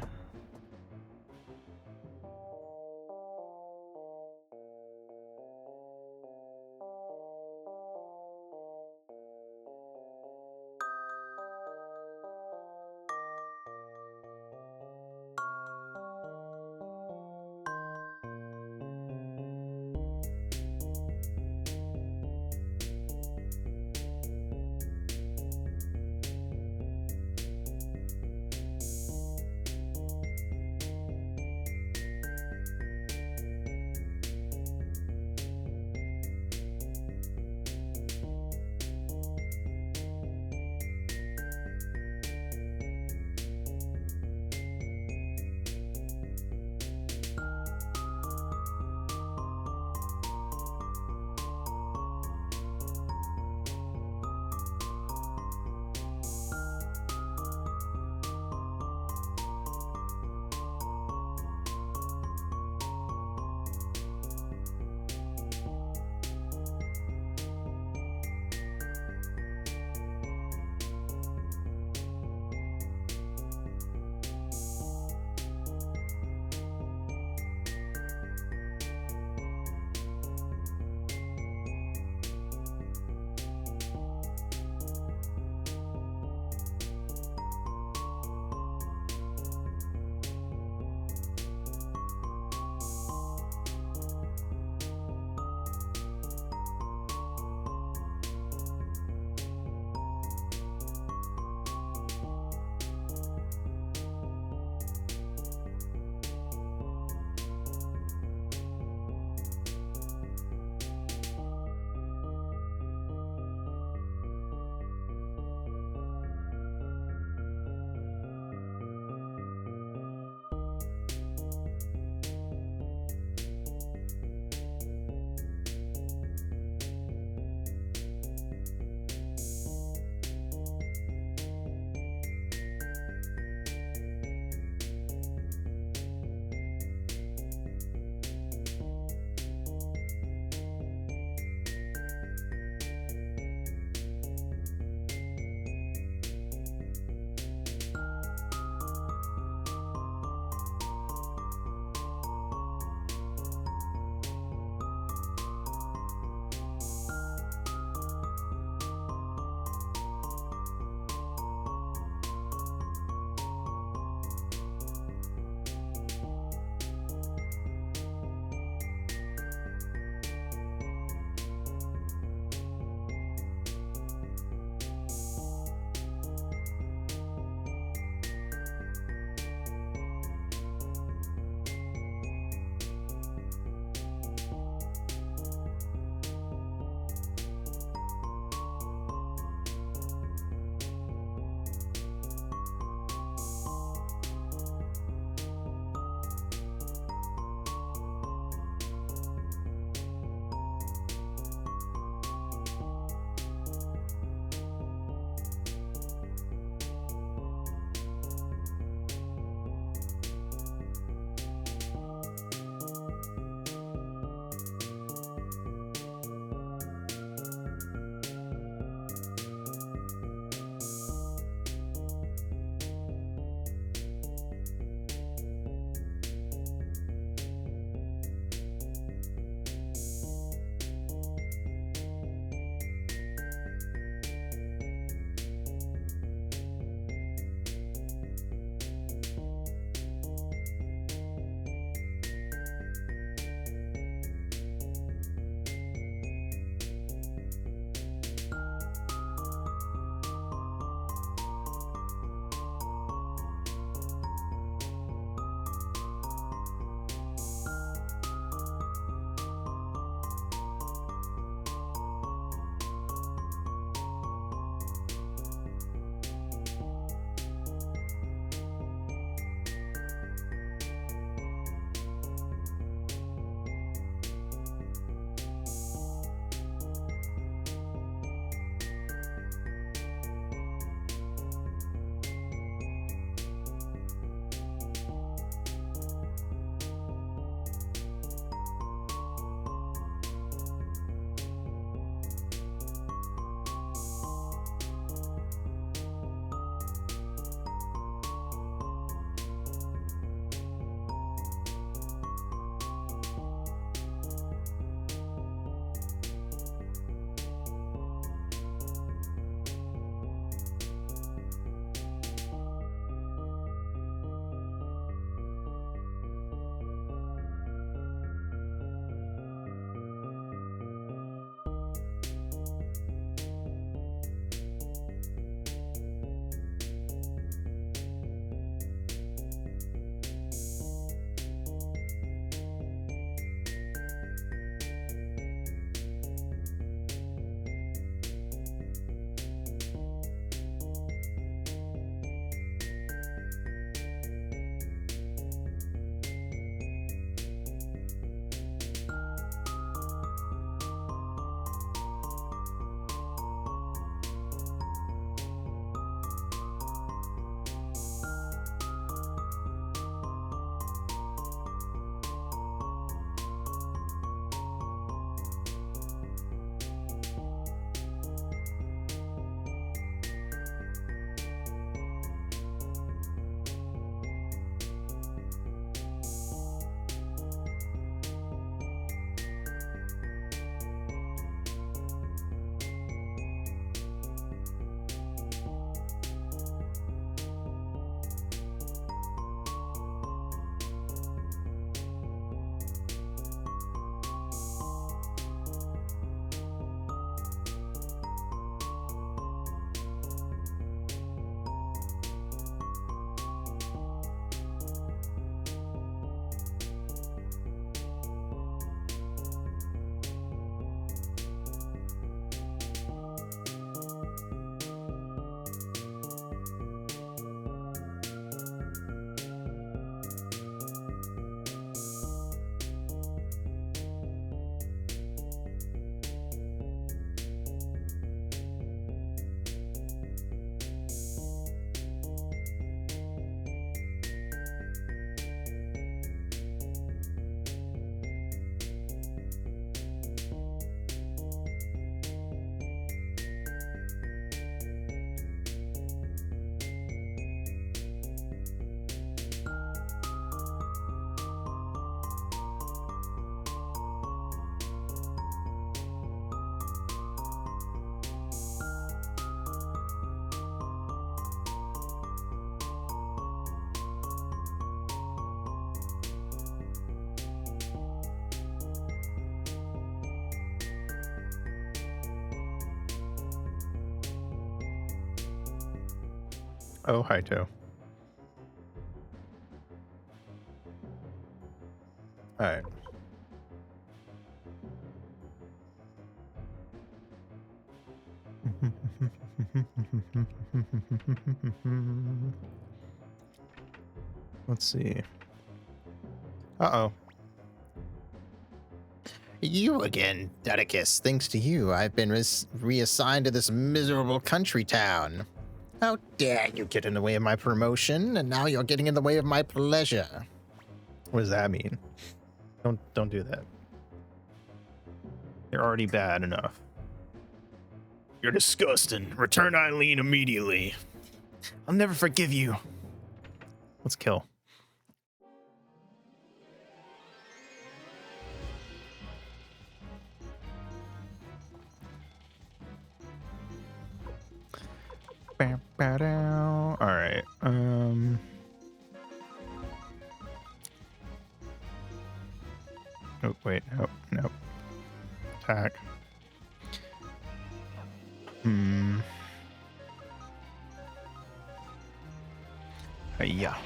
Oh, Haito. All right. Let's see. Uh-oh. You again, Dedicus. Thanks to you, I've been reassigned to this miserable country town. How dare you get in the way of my promotion, and now you're getting in the way of my pleasure. What does that mean? Don't do that. You're already bad enough. You're disgusting. Return Eileen immediately. I'll never forgive you. Let's kill. All right. Oh wait, nope. Attack. Yeah.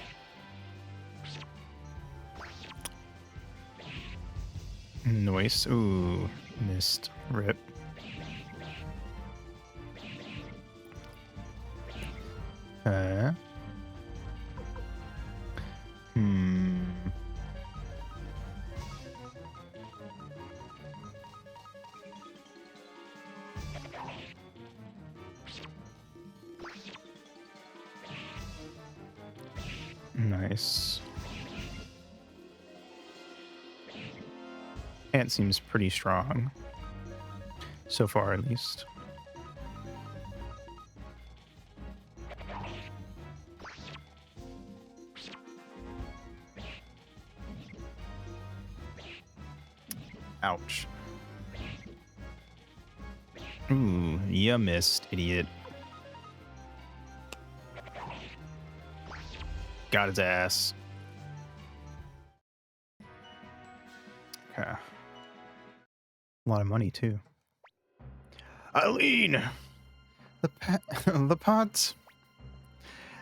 Noise. Ooh, missed. Rip. Nice. Ant seems pretty strong. So far, at least. Ouch. Ooh, you missed, idiot. Got his ass. Okay. A lot of money, too. Eileen! The pot.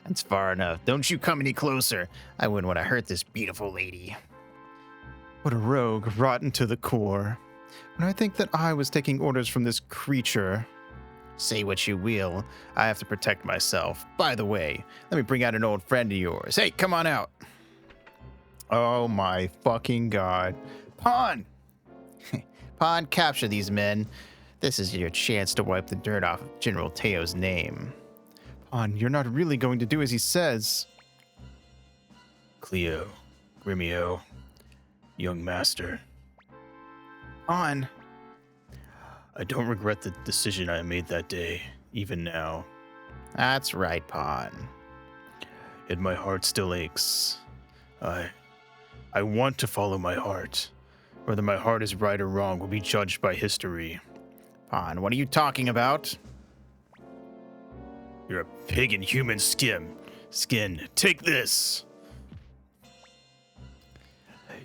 That's far enough. Don't you come any closer. I wouldn't want to hurt this beautiful lady. What a rogue, rotten to the core. When I think that I was taking orders from this creature. Say what you will. I have to protect myself. By the way, let me bring out an old friend of yours. Hey, come on out. Oh my fucking god. Pawn! Pawn, capture these men. This is your chance to wipe the dirt off of General Teo's name. Pawn, you're not really going to do as he says. Cleo, Grimio, young master. Pawn. I don't regret the decision I made that day, even now. That's right, Pawn. Yet my heart still aches. I want to follow my heart. Whether my heart is right or wrong will be judged by history. Pawn, what are you talking about? You're a pig in human skin. Take this.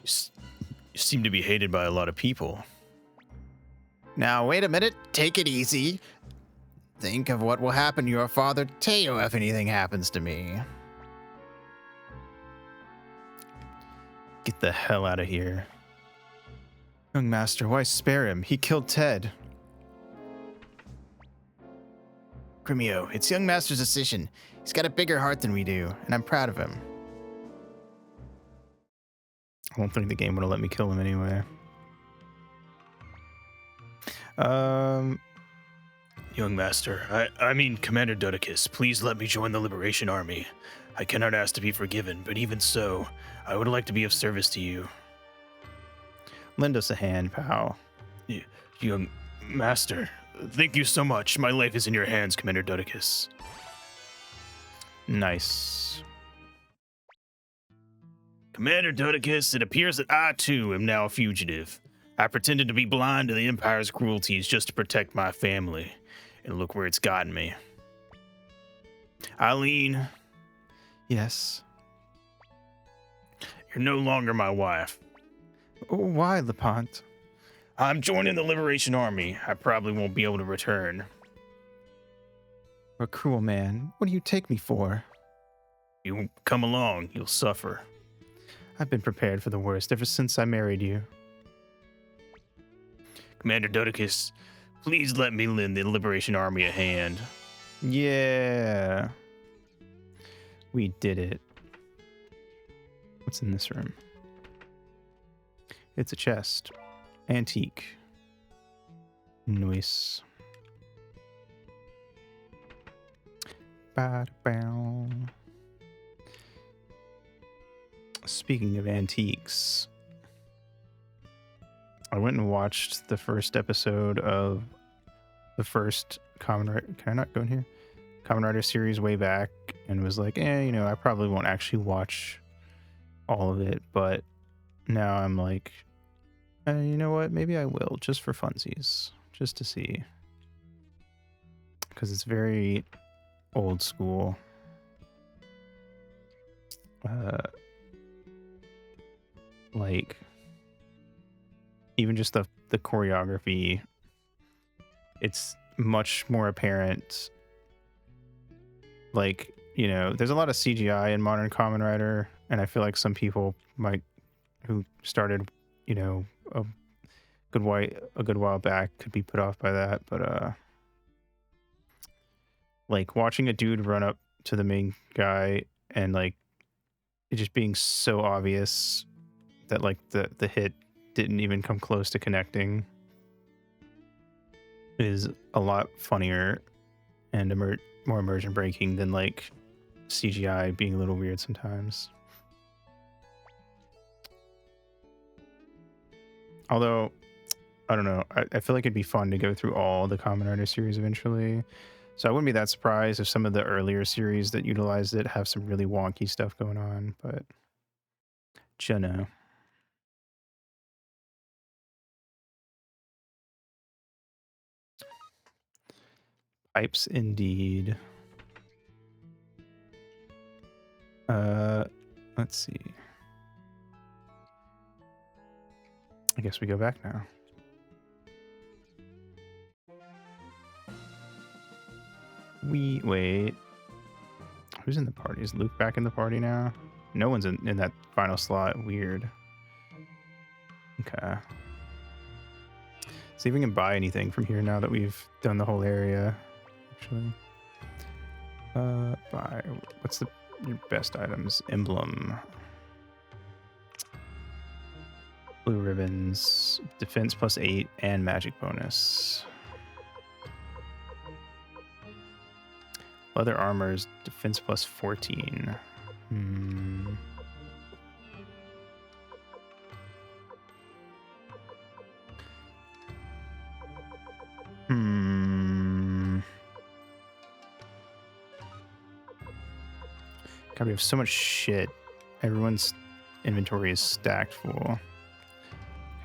You seem to be hated by a lot of people. Now, wait a minute. Take it easy. Think of what will happen to your father, Teo, if anything happens to me. Get the hell out of here. Young master, why spare him? He killed Ted. Grimio, it's young master's decision. He's got a bigger heart than we do, and I'm proud of him. I don't think the game would have let me kill him anyway. Young master, I mean Commander Dudicus, please let me join the Liberation Army. I cannot ask to be forgiven, but even so, I would like to be of service to you. Lend us a hand, pal. Young master, thank you so much. My life is in your hands, Commander Dudicus. Nice. Commander Dudicus, it appears that I too am now a fugitive. I pretended to be blind to the Empire's cruelties just to protect my family. And look where it's gotten me. Eileen. Yes. You're no longer my wife. Why, Lepant? I'm joining the Liberation Army. I probably won't be able to return. You're a cruel man. What do you take me for? You come along, you'll suffer. I've been prepared for the worst ever since I married you. Commander Dodicus, please let me lend the Liberation Army a hand. Yeah. We did it. What's in this room? It's a chest. Antique. Nice. Ba-da-bow. Speaking of antiques, I went and watched the first episode of the first Kamen Rider. Can I not go in here? Kamen Rider series way back, and was like, I probably won't actually watch all of it, but now I'm like, you know what? Maybe I will, just for funsies, just to see, because it's very old school. Like, even just the choreography, it's much more apparent. Like, there's a lot of CGI in modern Kamen Rider, and I feel like some people who started, a good while back could be put off by that. But like watching a dude run up to the main guy and like it just being so obvious that like the hit didn't even come close to connecting is a lot funnier and more immersion breaking than like CGI being a little weird sometimes. Although, I don't know, I feel like it'd be fun to go through all the Kamen Rider series eventually. So I wouldn't be that surprised if some of the earlier series that utilized it have some really wonky stuff going on, but know. Pipes indeed. Let's see. I guess we go back now. Wait. Who's in the party? Is Luke back in the party now? No one's in that final slot. Weird. Okay. See if we can buy anything from here now that we've done the whole area. Actually. Buy. What's your best items? Emblem. Blue ribbons. Defense +8 and magic bonus. Leather armors. Defense +14. God, we have so much shit. Everyone's inventory is stacked full.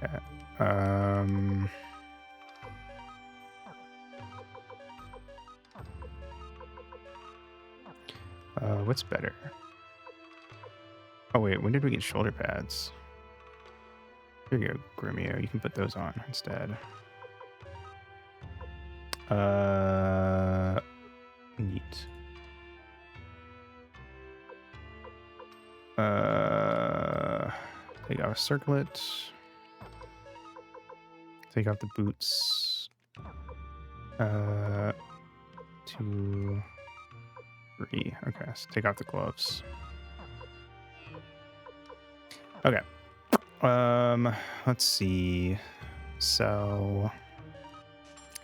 Okay. What's better? Oh wait, when did we get shoulder pads? Here you go, Gremio. You can put those on instead. Neat. Take off a circlet. Take off the boots. 2, 3. Okay, so take off the gloves. Okay. Let's see. Sell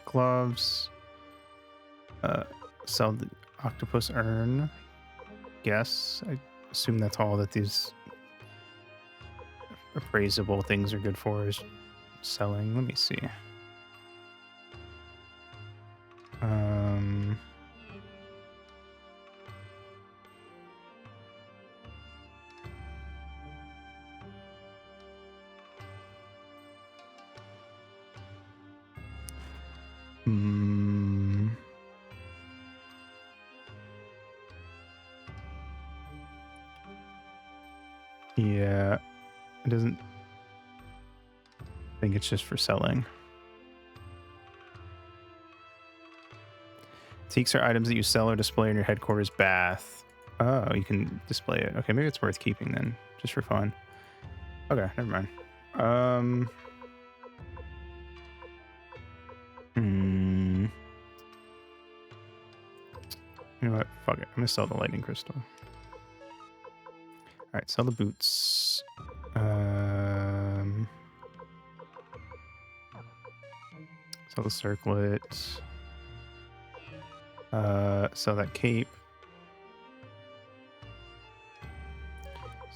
gloves. Sell the octopus urn. Guess. I assume that's all that these appraisable things are good for, is selling. Let me see. Yeah, it doesn't. I think it's just for selling. Antiques are items that you sell or display in your headquarters bath. Oh, you can display it. Okay, maybe it's worth keeping then, just for fun. Okay, never mind. Hmm. You know what? Fuck it. I'm gonna sell the lightning crystal. All right, sell the boots. Sell the circlet. Sell that cape.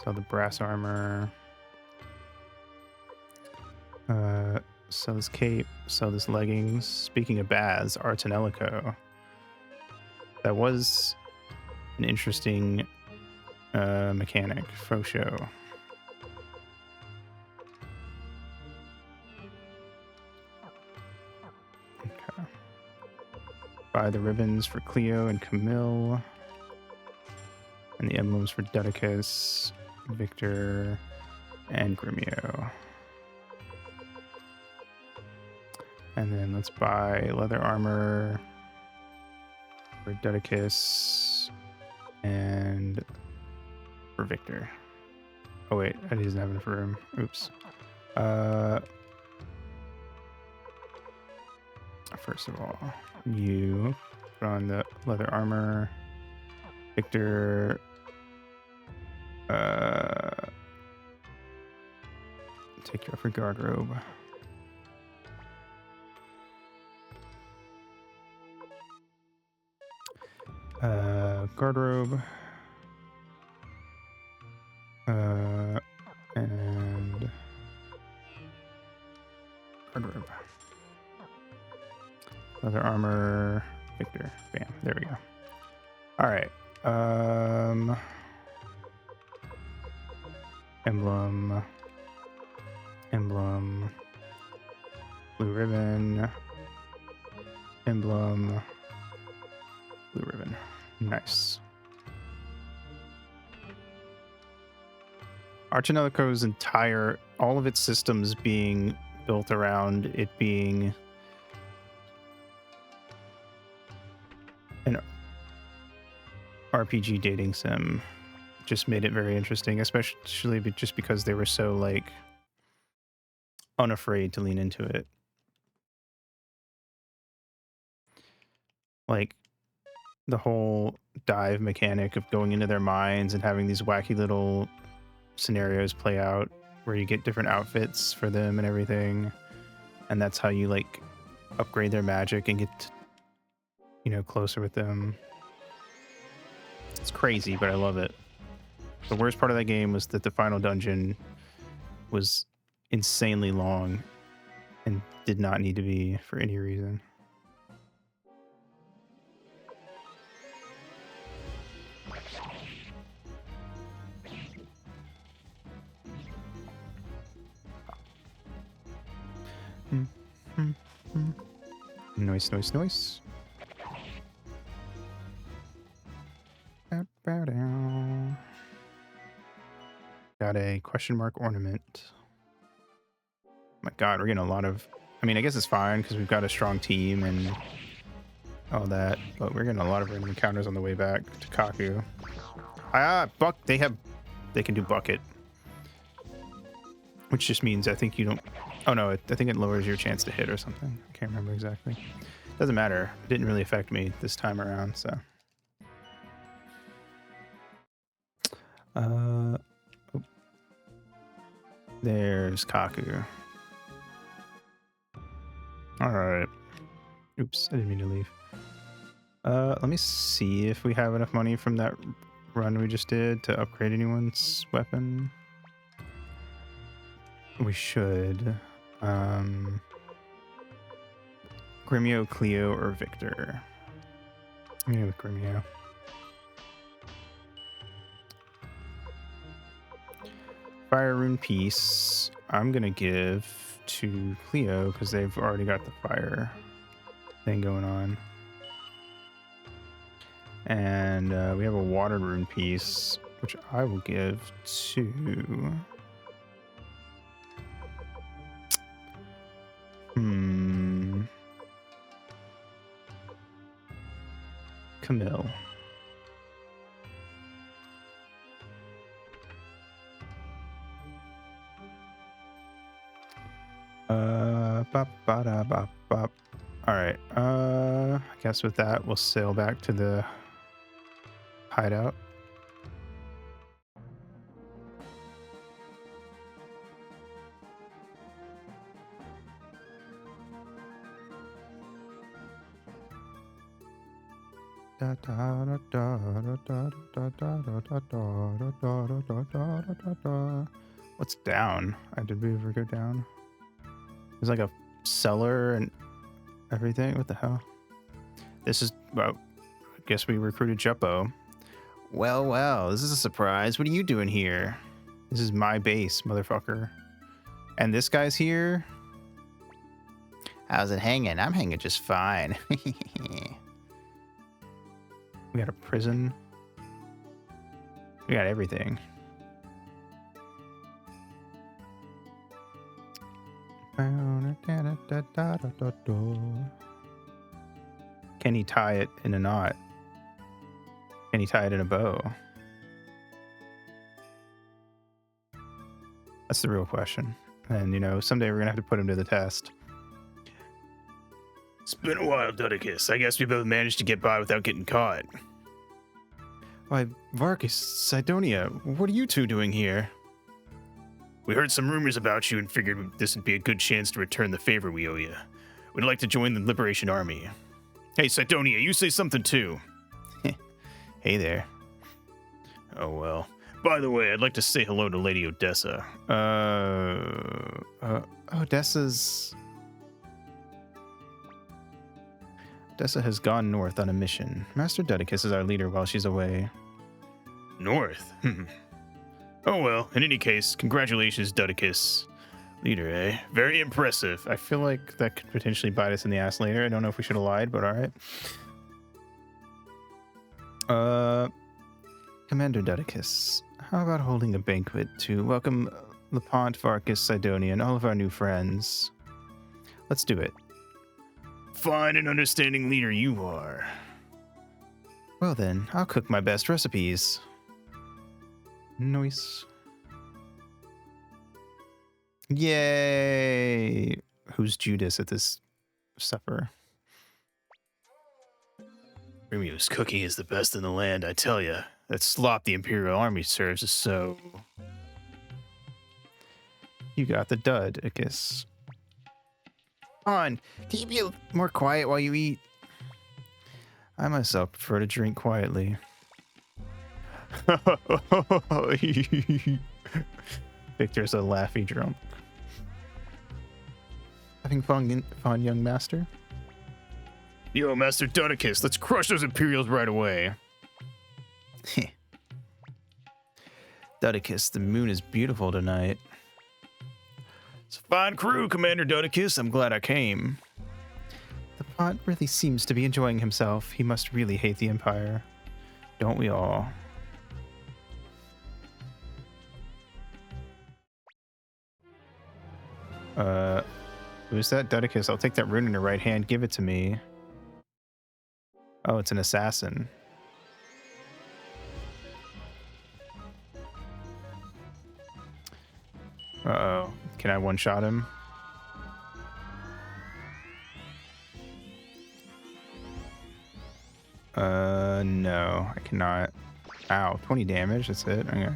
Sell the brass armor. Sell this cape. Sell this leggings. Speaking of baths, Artanelico. That was an interesting mechanic. Faux show. Okay. Buy the ribbons for Cleo and Camille. And the emblems for Dedicus, Victor, and Grimio. And then let's buy leather armor for Dedicus and for Victor. Oh wait, I doesn't have enough room. Oops. First of all, you put on the leather armor. Victor, take you off your guard robe. Guard robe. And guard robe. Leather armor. Victor. Bam. There we go. All right. Emblem. Blue ribbon. Emblem. Blue ribbon. Nice. Archinelico's entire, all of its systems being built around it being an RPG dating sim just made it very interesting, especially just because they were so like unafraid to lean into it. Like the whole dive mechanic of going into their minds and having these wacky little scenarios play out where you get different outfits for them and everything, and that's how you like upgrade their magic and get, you know, closer with them. It's crazy, but I love it. The worst part of that game was that the final dungeon was insanely long and did not need to be for any reason. Noise. Got a question mark ornament. My god, we're getting a lot of, I mean, I guess it's fine because we've got a strong team and all that, but we're getting a lot of random encounters on the way back to Kaku. They can do bucket, which just means I think you don't, oh no, I think it lowers your chance to hit or something. I can't remember exactly. Doesn't matter. It didn't really affect me this time around, so. There's Kaku. All right. Oops, I didn't mean to leave. Let me see if we have enough money from that run we just did to upgrade anyone's weapon. We should. Grimio, Cleo, or Victor? I'm gonna go with Grimio. Fire Rune Piece, I'm gonna give to Cleo because they've already got the fire thing going on. And we have a Water Rune Piece, which I will give to... Camille. Bop, ba-da, bop, bop. All right. I guess with that, we'll sail back to the hideout. What's down? Did we ever go down? There's like a cellar and everything. What the hell? This is, well, I guess we recruited Juppo. Well, well, this is a surprise. What are you doing here? This is my base, motherfucker. And this guy's here? How's it hanging? I'm hanging just fine. We got a prison. We got everything. Can he tie it in a knot? Can he tie it in a bow? That's the real question. And, you know, someday we're going to have to put him to the test. It's been a while, Dudicus. I guess we both managed to get by without getting caught. Why, Vargas, Sidonia, what are you two doing here? We heard some rumors about you and figured this would be a good chance to return the favor we owe you. We'd like to join the Liberation Army. Hey, Sidonia, you say something too. Hey there. Oh, well. By the way, I'd like to say hello to Lady Odessa. Odessa has gone north on a mission. Master Dudicus is our leader while she's away. North? Oh, well. In any case, congratulations, Dudicus. Leader, eh? Very impressive. I feel like that could potentially bite us in the ass later. I don't know if we should have lied, but alright. Commander Dudicus, how about holding a banquet to welcome Lepont, Vargas, Sidonia, and all of our new friends? Let's do it. Fine and understanding leader you are. Well then, I'll cook my best recipes. Nice. Yay! Who's Judas at this supper? Rumio's cooking is the best in the land, I tell ya. That slop the Imperial Army serves is so... You got the dud, Ickis. On, can you be more quiet while you eat? I myself prefer to drink quietly. Victor's a laughy drunk. Having fun, young master? Yo, Master Dudicus, let's crush those Imperials right away. Dudicus, the moon is beautiful tonight. It's a fine crew, Commander Dudicus. I'm glad I came. The pot really seems to be enjoying himself. He must really hate the Empire. Don't we all? Who's that? Dudicus. I'll take that rune in your right hand. Give it to me. Oh, it's an assassin. Uh-oh. Can I one-shot him? No, I cannot. Ow, 20 damage, that's it. Okay.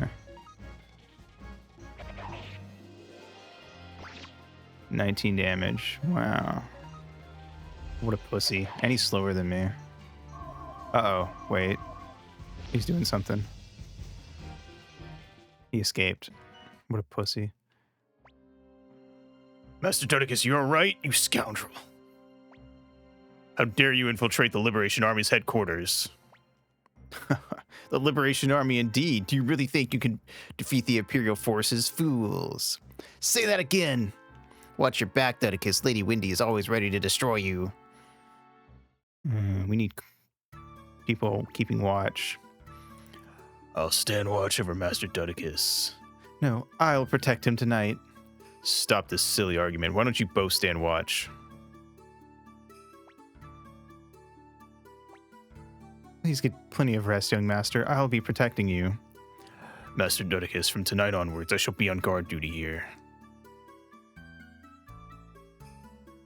19 damage. Wow. What a pussy. And he's slower than me. Uh-oh, wait. He's doing something. He escaped. What a pussy. Master Dudicus, you all right? You scoundrel. How dare you infiltrate the Liberation Army's headquarters? The Liberation Army indeed. Do you really think you can defeat the Imperial forces? Fools. Say that again. Watch your back, Dudicus. Lady Windy is always ready to destroy you. We need people keeping watch. I'll stand watch over Master Dudicus. No, I'll protect him tonight. Stop this silly argument. Why don't you both stand watch? Please get plenty of rest, young master. I'll be protecting you. Master Dudicus, from tonight onwards, I shall be on guard duty here.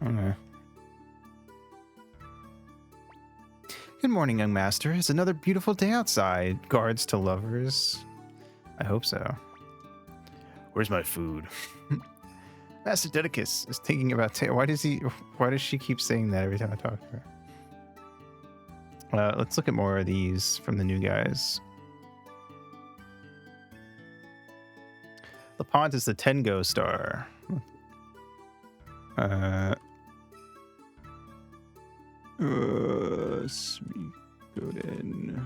Okay. Good morning, young master. It's another beautiful day outside. Guards to lovers. I hope so. Where's my food? Master Dedicus is thinking about why does she keep saying that every time I talk to her? Let's look at more of these from the new guys. LaPont is the Tengo star. Suikoden.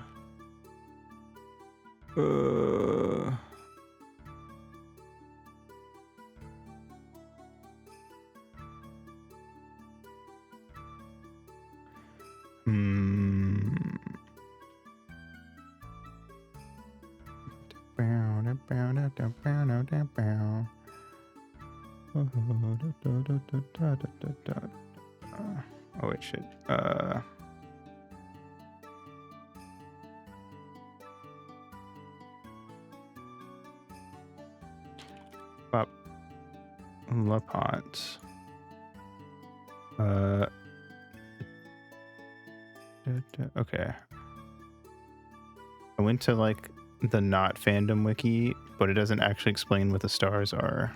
Oh wait, shit. Up LaPont. Okay. I went to like the not fandom wiki, but it doesn't actually explain what the stars are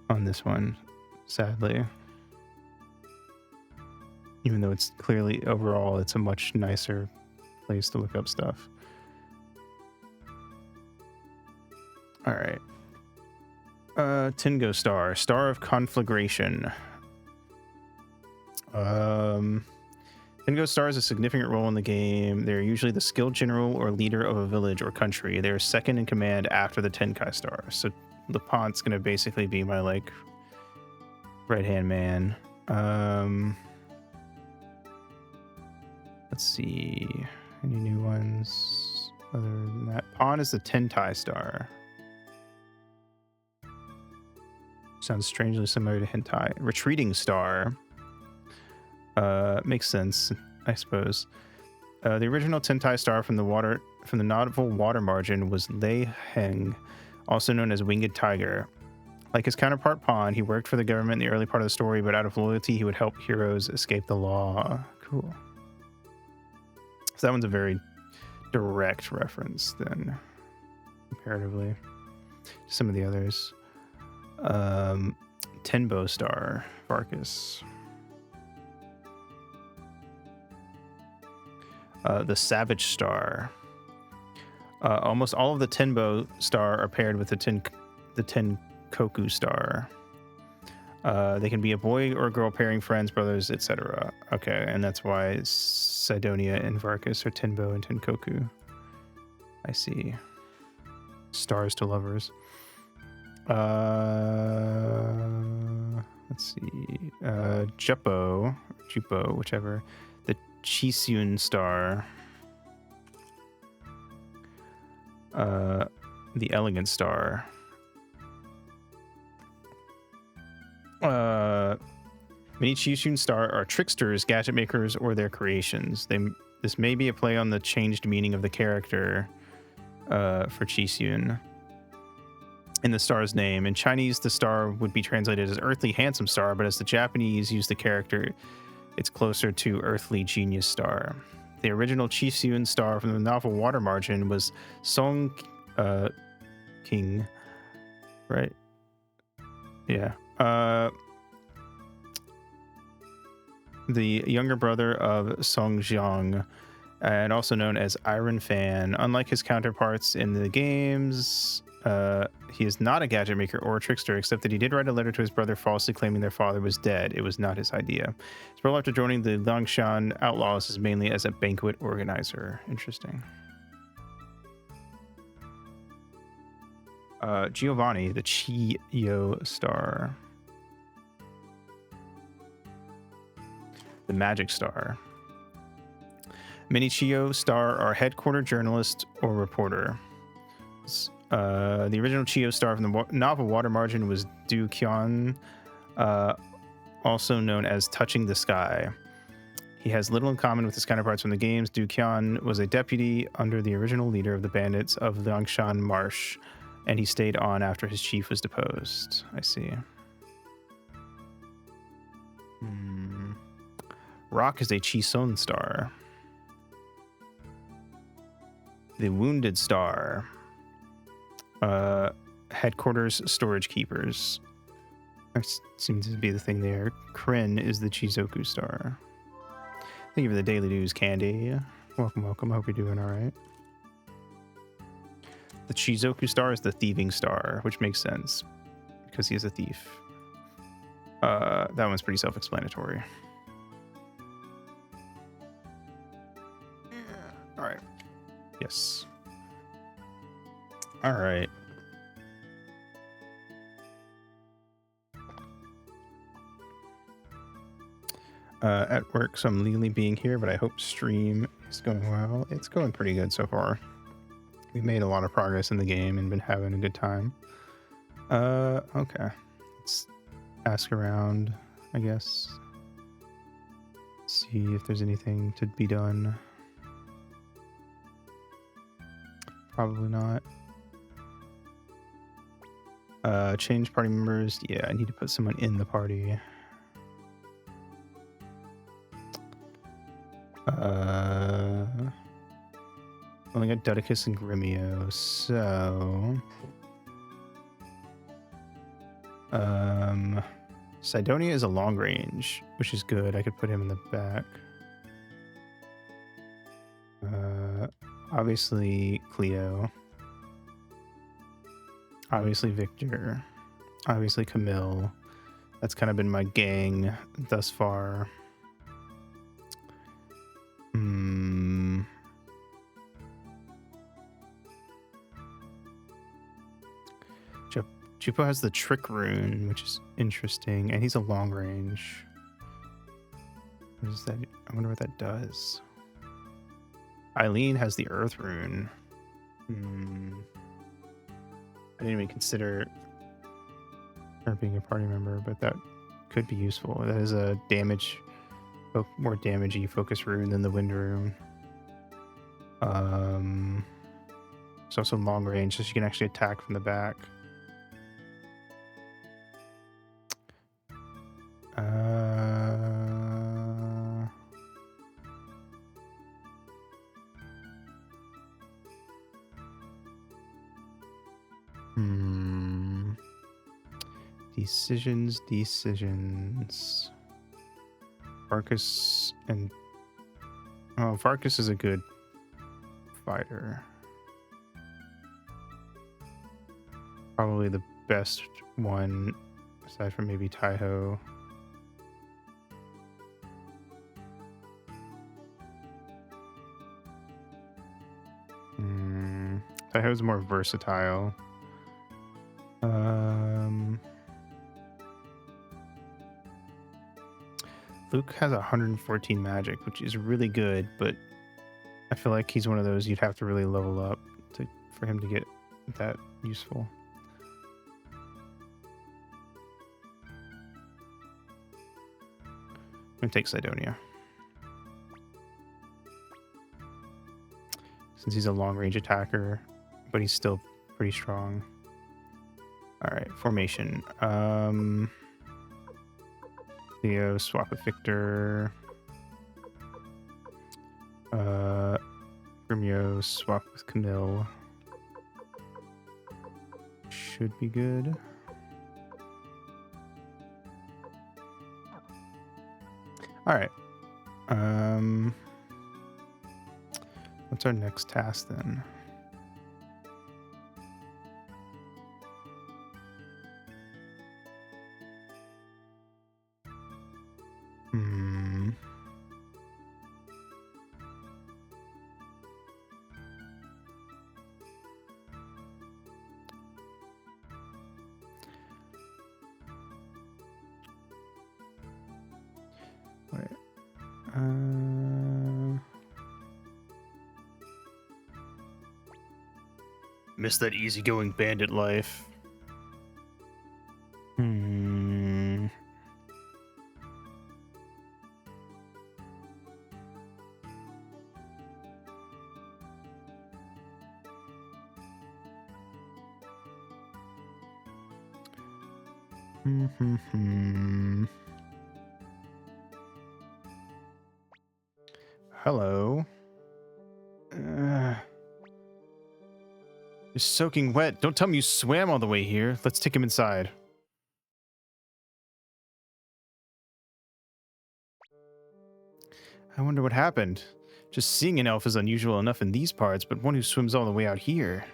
on this one, sadly. Even though it's clearly overall, it's a much nicer place to look up stuff. All right. Tingo Star, Star of Conflagration. Tingo stars a significant role in the game. They're usually the skilled general or leader of a village or country. They're second in command after the Tenkai star. So LaPont's gonna basically be my like right-hand man. Let's see. Any new ones other than that? Pawn is the Tentai star. Sounds strangely similar to hentai. Retreating star. Makes sense, I suppose. The original Tentai star from the novel Water Margin was Lei Heng, also known as Winged Tiger. Like his counterpart Pawn, he worked for the government in the early part of the story, but out of loyalty, he would help heroes escape the law. Cool. So that one's a very direct reference, then, comparatively to some of the others. Tenbo star, Varkas. The Savage Star. Almost all of the Tenbo Star are paired with the Tenkoku Star. They can be a boy or a girl pairing friends, brothers, etc. Okay, and that's why Sidonia and Varkas are Tenbo and Tenkoku. I see. Stars to lovers. Let's see. Jupo, whichever. The Chisyun Star. The Elegant Star. Many Chisyun Star are tricksters, gadget makers, or their creations. This may be a play on the changed meaning of the character for Chisyun in the star's name. In Chinese, the star would be translated as Earthly Handsome Star, but as the Japanese use the character, it's closer to Earthly Genius Star. The original Chisyun star from the novel Water Margin was Song King, right? Yeah. The younger brother of Song Jiang, and also known as Iron Fan. Unlike his counterparts in the games, he is not a gadget maker or a trickster, except that he did write a letter to his brother falsely claiming their father was dead. It was not his idea. His role after joining the Liangshan Outlaws is mainly as a banquet organizer. Interesting. Giovanni, the Chiyo Star. The Magic Star. Many Chiyo Star are headquarter journalist or reporter. The original Chiyo star from the novel Water Margin was Du Qian, also known as Touching the Sky. He has little in common with his counterparts from the games. Du Qian was a deputy under the original leader of the bandits of Liangshan Marsh, and he stayed on after his chief was deposed. I see. Rock is a Chison star. The Wounded star. Headquarters storage keepers. That seems to be the thing there. Kryn is the Chizoku star. Thank you for the daily news, Candy. Welcome, welcome. Hope you're doing all right. The Chizoku star is the thieving star, which makes sense because he is a thief. That one's pretty self-explanatory. All right. Yes. All right. At work, so I'm legally being here, but I hope stream is going well. It's going pretty good so far. We made a lot of progress in the game and been having a good time. Okay. Let's ask around, I guess. See if there's anything to be done. Probably not. Change party members. Yeah, I need to put someone in the party. Only got Dudicus and Grimio, so Sidonia is a long range, which is good. I could put him in the back. Obviously Cleo. Obviously Victor. Obviously Camille. That's kind of been my gang thus far. Jupo has the trick rune, which is interesting, and he's a long range. What is that? I wonder what that does. Eileen has the earth rune. I didn't even consider her being a party member, but that could be useful. That is a damage, more damagey focus rune than the wind rune. It's also long range, so she can actually attack from the back. Decisions. Varkas and... Oh, Varkas is a good fighter. Probably the best one, aside from maybe Taiho. Taiho's more versatile. Luke has 114 magic, which is really good, but I feel like he's one of those you'd have to really level up for him to get that useful. I'm gonna take Sidonia. Since he's a long-range attacker, but he's still pretty strong. All right, formation. Theo, swap with Victor. Grimio, swap with Camille. Should be good. All right. What's our next task then? Miss that easygoing bandit life. hello. You're soaking wet. Don't tell me you swam all the way here. Let's take him inside. I wonder what happened. Just seeing an elf is unusual enough in these parts, but one who swims all the way out here.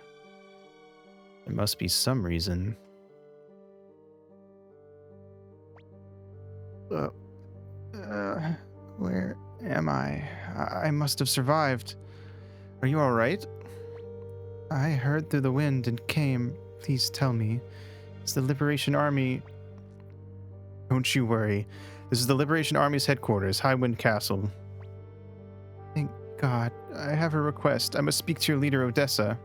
There must be some reason. Where am I? I must have survived. Are you all right? I heard through the wind and came. Please tell me. It's the Liberation Army. Don't you worry. This is the Liberation Army's headquarters, Highwind Castle. Thank God. I have a request. I must speak to your leader, Odessa.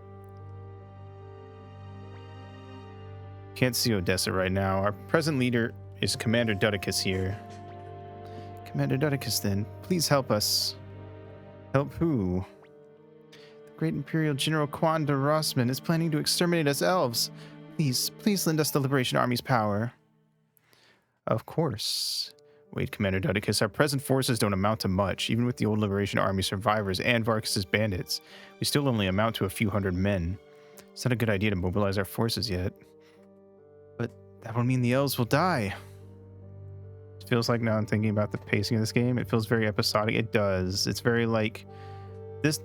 Can't see Odessa right now. Our present leader is Commander Dudicus here. Commander Dudicus, then, please help us. Help who? The great Imperial General Quan de Rossman is planning to exterminate us elves. Please lend us the Liberation Army's power. Of course. Wait, Commander Dudicus, our present forces don't amount to much. Even with the old Liberation Army survivors and Varkus's bandits, we still only amount to a few hundred men. It's not a good idea to mobilize our forces yet. But that will mean the elves will die. It feels like, now I'm thinking about the pacing of this game, it feels very episodic. It does. It's very like this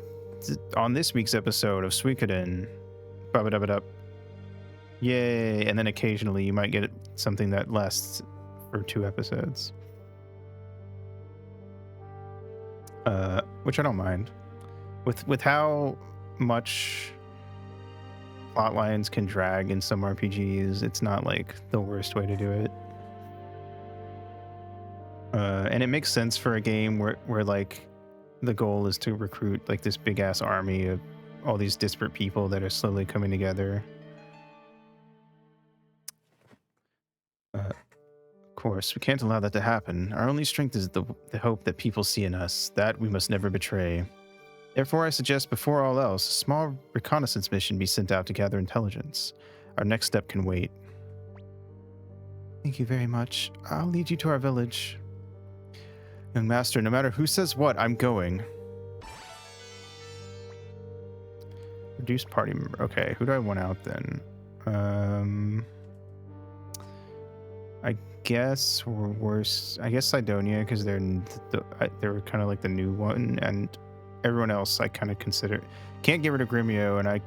on this week's episode of Suikoden. Ba-ba-da-ba-da. Yay. And then occasionally you might get something that lasts for 2 episodes. Which I don't mind. With how much plot lines can drag in some RPGs, it's not like the worst way to do it. And it makes sense for a game where like the goal is to recruit like this big ass army of all these disparate people that are slowly coming together. Of course, we can't allow that to happen. Our only strength is the hope that people see in us. That we must never betray. Therefore, I suggest before all else, a small reconnaissance mission be sent out to gather intelligence. Our next step can wait. Thank you very much. I'll lead you to our village. Young master, no matter who says what, I'm going. Reduce party member. Okay, who do I want out then? I guess we're worse. I guess Sidonia, because they're kind of like the new one, and everyone else I kind of consider. Can't get rid of Gremio, and I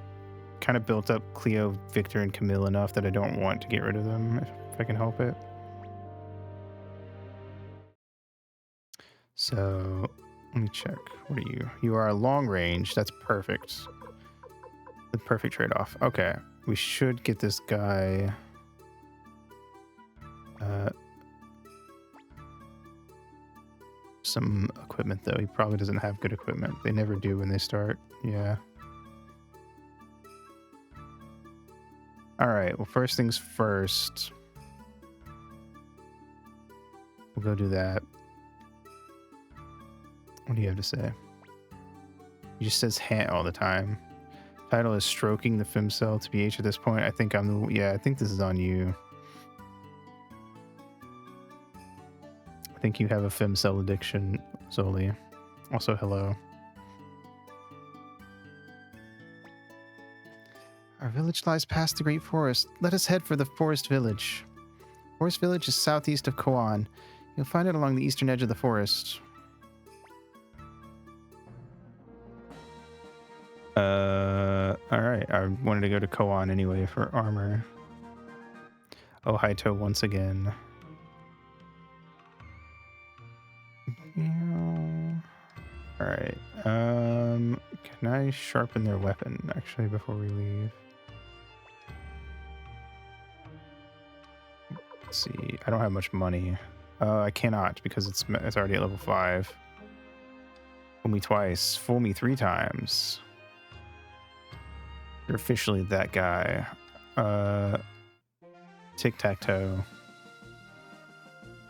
kind of built up Cleo, Victor, and Camille enough that I don't want to get rid of them if I can help it. So let me check. What are you? You are long range. That's perfect. The perfect trade-off. Okay, we should get this guy. Some equipment though. He probably doesn't have good equipment. They never do when they start. Yeah. All right. Well, first things first. We'll go do that. What do you have to say? He just says "hant" all the time. Title is stroking the femcell to BH at this point. I think I'm the. Yeah, I think this is on you. I think you have a femcell addiction, Zoli. Also, hello. Our village lies past the Great Forest. Let us head for the Forest Village. Forest Village is southeast of Koan. You'll find it along the eastern edge of the forest. Alright. I wanted to go to Koan anyway for armor. Oh, Haito once again. Alright. Can I sharpen their weapon actually before we leave? Let's see. I don't have much money. I cannot because it's already at level 5. Fool me twice. Fool me 3 times. You're officially that guy. Tic-tac-toe.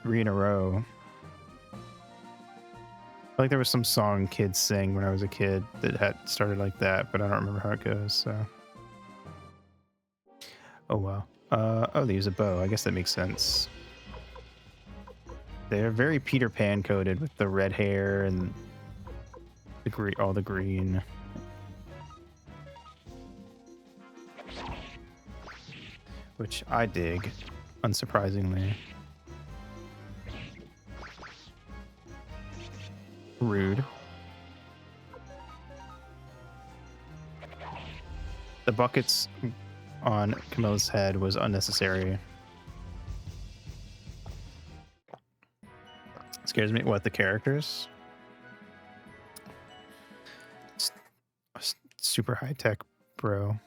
3 in a row. I feel like there was some song kids sang when I was a kid that had started like that, but I don't remember how it goes, so. Oh, wow. Oh, they use a bow. I guess that makes sense. They're very Peter Pan coded with the red hair and all the green. Which I dig, unsurprisingly. Rude. The buckets on Camilla's head was unnecessary. Scares me. What, the characters? Super high tech, bro.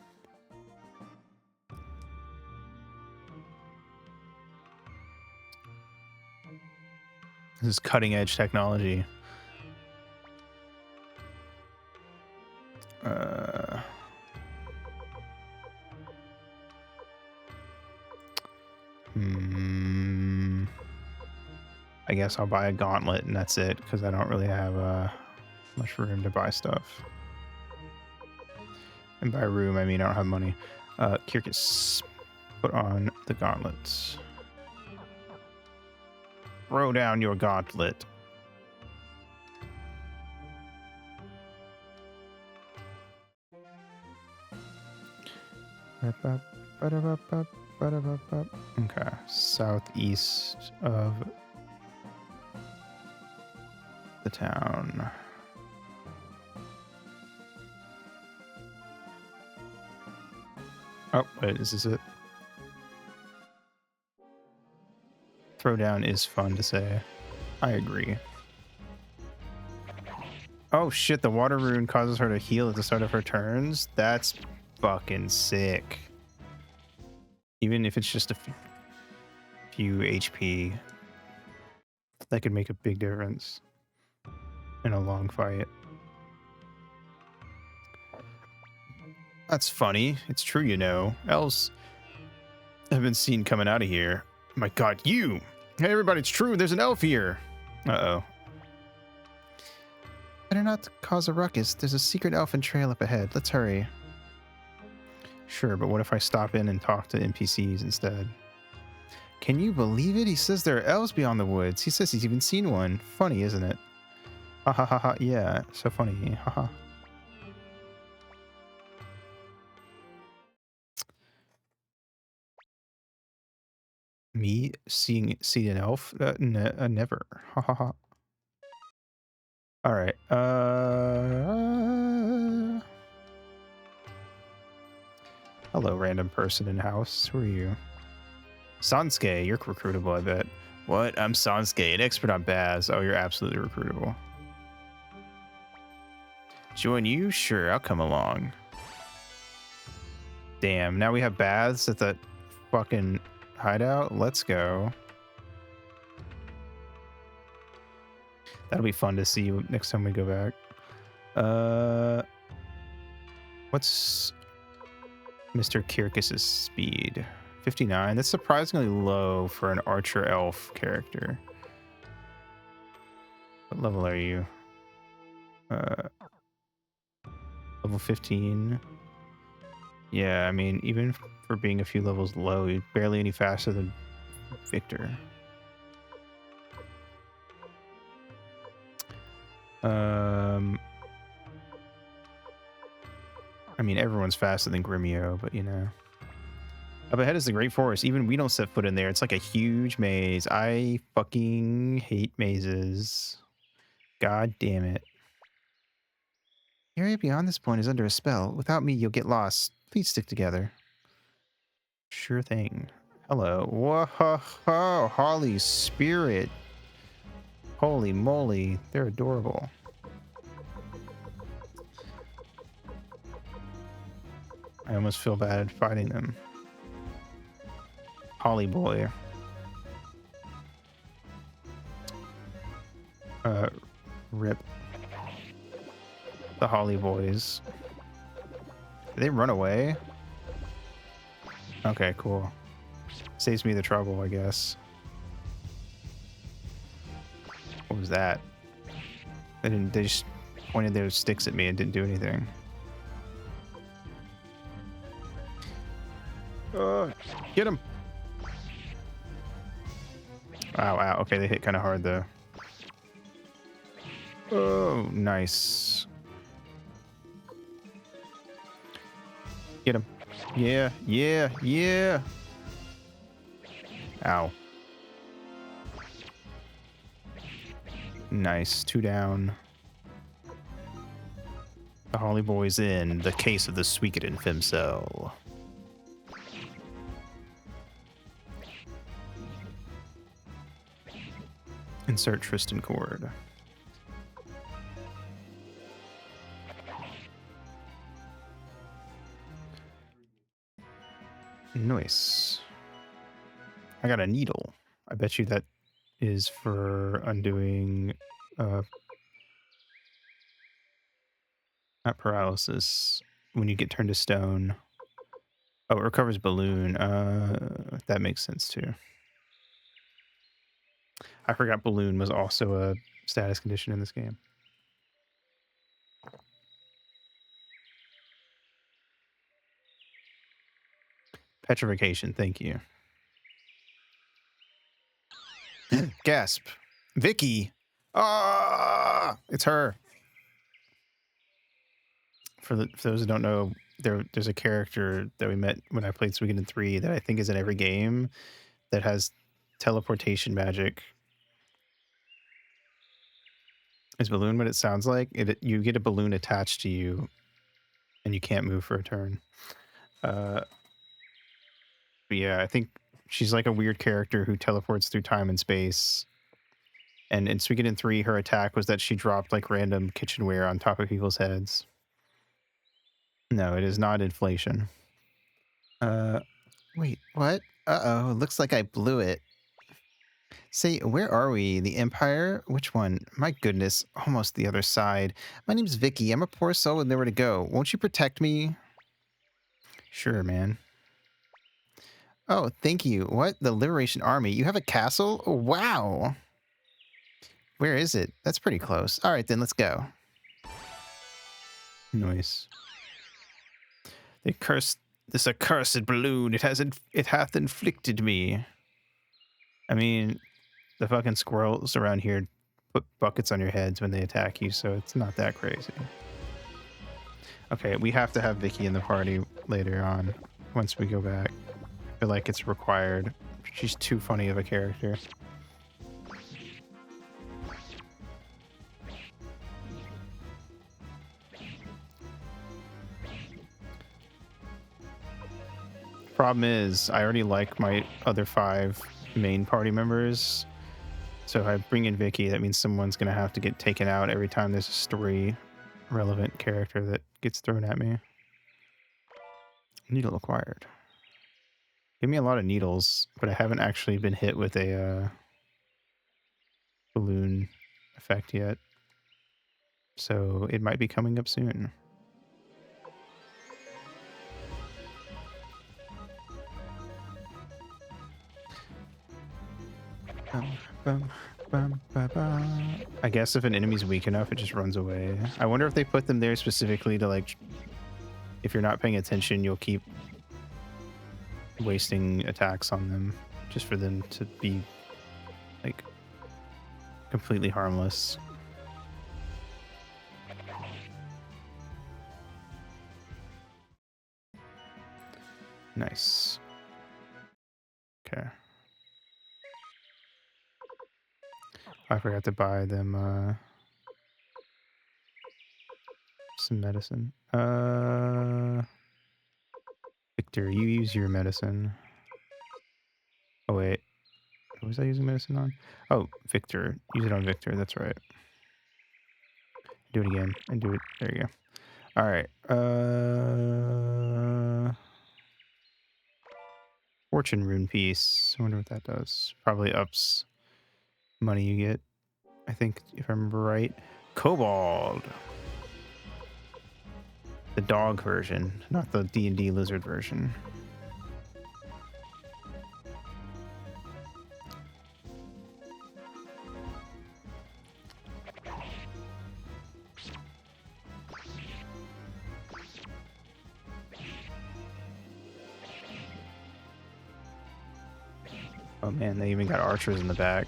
This is cutting edge technology. I guess I'll buy a gauntlet and that's it, because I don't really have much room to buy stuff. And by room, I mean I don't have money. Kirkus, put on the gauntlets. Throw down your gauntlet. Okay, southeast of the town. Oh, wait, is this it? Throwdown is fun to say. I agree. Oh shit, the water rune causes her to heal at the start of her turns? That's fucking sick. Even if it's just a few HP, that could make a big difference in a long fight. That's funny. It's true, you know. Elves have been seen coming out of here. My god, you! Hey everybody, it's true, there's an elf here! Uh-oh. Better not cause a ruckus. There's a secret elfin trail up ahead. Let's hurry. Sure, but what if I stop in and talk to NPCs instead? Can you believe it? He says there are elves beyond the woods. He says he's even seen one. Funny, isn't it? Ha ha ha ha. Yeah, so funny. Ha ha. Me see an elf? Never. Ha ha ha. All right. Hello, random person in house. Who are you? Sansuke, you're recruitable, I bet. What? I'm Sansuke, an expert on baths. Oh, you're absolutely recruitable. Join you? Sure, I'll come along. Damn, now we have baths at the fucking hideout? Let's go. That'll be fun to see next time we go back. What's Mr. Kirkus's speed? 59. That's surprisingly low for an archer elf character. What level are you? Level 15. Yeah, I mean, even for being a few levels low, you're barely any faster than Victor. I mean, everyone's faster than Gremio, but you know. Up ahead is the Great Forest. Even we don't set foot in there. It's like a huge maze. I fucking hate mazes. God damn it. The area beyond this point is under a spell. Without me, you'll get lost. Please stick together. Sure thing. Hello. Whoa, Holly Spirit. Holy moly. They're adorable. I almost feel bad fighting them. Holly boy. Rip. The Holly boys. Did they run away? Okay, cool. Saves me the trouble, I guess. What was that? They just pointed their sticks at me and didn't do anything. Get him! Wow, wow. Okay, they hit kind of hard though. Oh, nice. Get him. Yeah, yeah, yeah. Ow. Nice. 2 down. The Holly Boy's in. The case of the Suikoden Femcell. Insert Tristan Cord. Nice. I got a needle. I bet you that is for undoing not paralysis. When you get turned to stone. Oh, it recovers balloon. That makes sense too. I forgot balloon was also a status condition in this game. Petrification, thank you. Gasp. Vicky. Ah, it's her. For those who don't know, there's a character that we met when I played Suikoden 3 that I think is in every game that has teleportation magic. Is balloon what it sounds like? You get a balloon attached to you and you can't move for a turn. But yeah, I think she's like a weird character who teleports through time and space. And in Suikoden 3, her attack was that she dropped like random kitchenware on top of people's heads. No, it is not inflation. Wait, what? Uh-oh, looks like I blew it. Say, where are we? The Empire? Which one? My goodness, almost the other side. My name's Vicky. I'm a poor soul with nowhere to go. Won't you protect me? Sure, man. Oh, thank you. What? The Liberation Army? You have a castle? Oh, wow. Where is it? That's pretty close. All right, then let's go. Nice. This accursed balloon. It hath inflicted me. I mean, the fucking squirrels around here put buckets on your heads when they attack you, so it's not that crazy. Okay, we have to have Vicky in the party later on once we go back. I feel like it's required. She's too funny of a character. Problem is, I already like my other 5 main party members. So if I bring in Vicky, that means someone's going to have to get taken out every time there's a story relevant character that gets thrown at me. Needle acquired. Give me a lot of needles, but I haven't actually been hit with a balloon effect yet. So it might be coming up soon. I guess if an enemy's weak enough, it just runs away. I wonder if they put them there specifically to, like, if you're not paying attention, you'll keep wasting attacks on them just for them to be, like, completely harmless. Nice. Okay. I forgot to buy them some medicine. Victor, you use your medicine. Oh wait. What was I using medicine on? Oh, Victor. Use it on Victor, that's right. Do it again and do it. There you go. Alright. Fortune rune piece. I wonder what that does. Probably ups money you get. I think, if I remember right. Kobold. The dog version, not the D&D lizard version. Oh man, they even got archers in the back.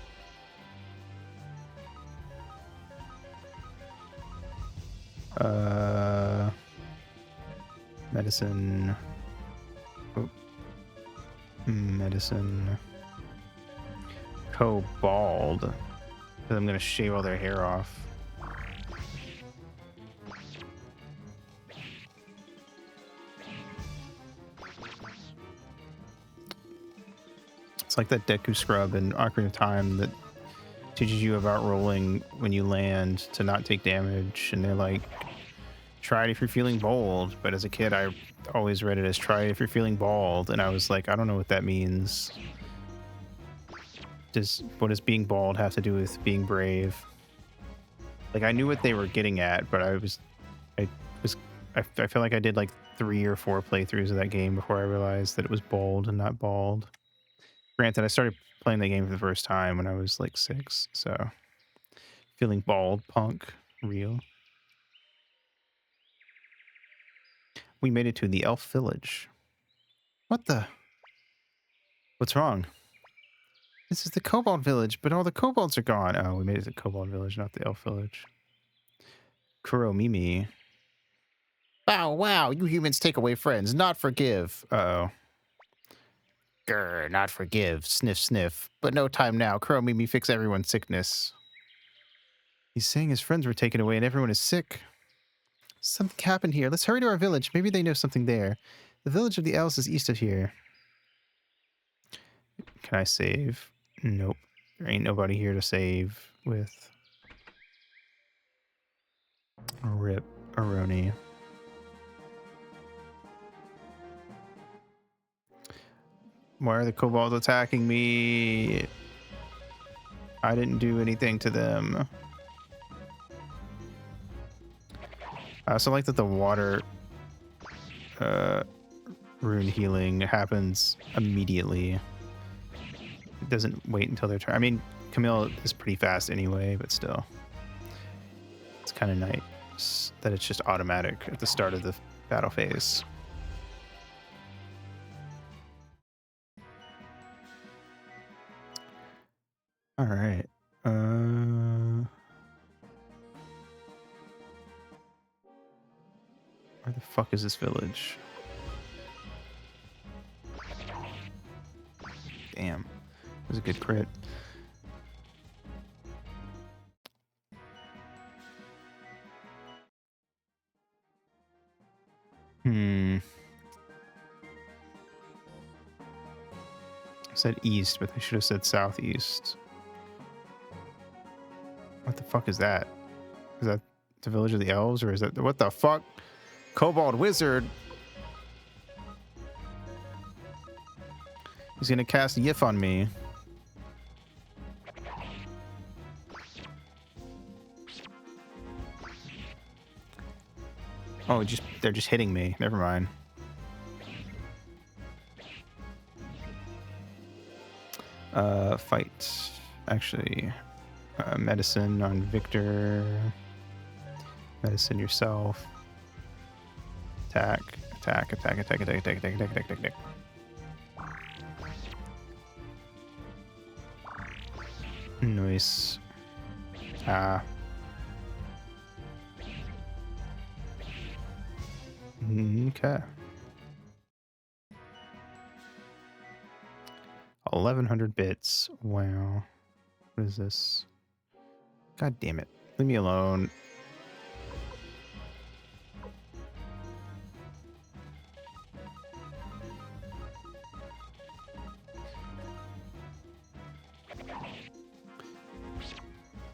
medicine. Oh. Medicine. Cobalt. Because I'm going to shave all their hair off. It's like that Deku scrub in Ocarina of Time that teaches you about rolling when you land to not take damage. And they're like, try it if you're feeling bold. But as a kid, I always read it as try it if you're feeling bald. And I was like, I don't know what that means. What does being bald have to do with being brave? Like, I knew what they were getting at, but I feel like I did like 3 or 4 playthroughs of that game before I realized that it was bold and not bald. Granted, I started playing the game for the first time when I was like 6, so feeling bald, punk, real. We made it to the elf village. What the? What's wrong? This is the kobold village, but all the kobolds are gone. Oh, we made it to the kobold village, not the elf village. Kuro Mimi. Bow wow, you humans take away friends, not forgive. Uh-oh. Grr, not forgive. Sniff, sniff. But no time now. Kuro made me fix everyone's sickness. He's saying his friends were taken away and everyone is sick. Something happened here. Let's hurry to our village. Maybe they know something there. The village of the elves is east of here. Can I save? Nope. There ain't nobody here to save with. Rip. Aroni. Why are the kobolds attacking me? I didn't do anything to them. I also like that the water rune healing happens immediately. It doesn't wait until their turn. I mean, Camille is pretty fast anyway, but still. It's kind of nice that it's just automatic at the start of the battle phase. All right. Where the fuck is this village? Damn. That was a good crit. I said east, but I should have said southeast. What the fuck is that? Is that the village of the elves, or is that what the fuck? Kobold wizard. He's gonna cast Yif on me. Oh, they're just hitting me. Never mind. Fight. Actually, medicine on Victor. Medicine yourself. Attack. Attack. Attack. Attack. Attack. Attack. Attack. Attack. Attack. Attack. Nice. Ah. Okay. 1100 bits. Wow. What is this? God damn it. Leave me alone.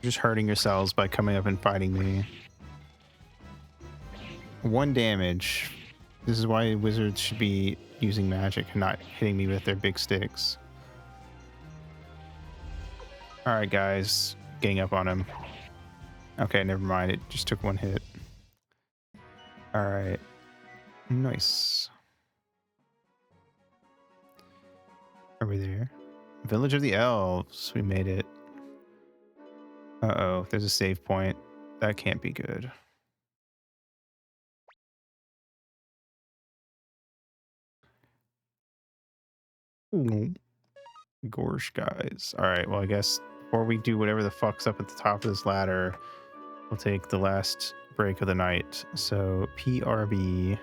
You're just hurting yourselves by coming up and fighting me. 1 damage. This is why wizards should be using magic and not hitting me with their big sticks. Alright, guys. Getting up on him. Okay, never mind. It just took 1 hit. Alright. Nice. Are we there? Village of the Elves. We made it. Uh-oh. There's a save point. That can't be good. Ooh. Gorsh, guys. Alright, well, I guess before we do whatever the fuck's up at the top of this ladder, we'll take the last break of the night. So, PRB.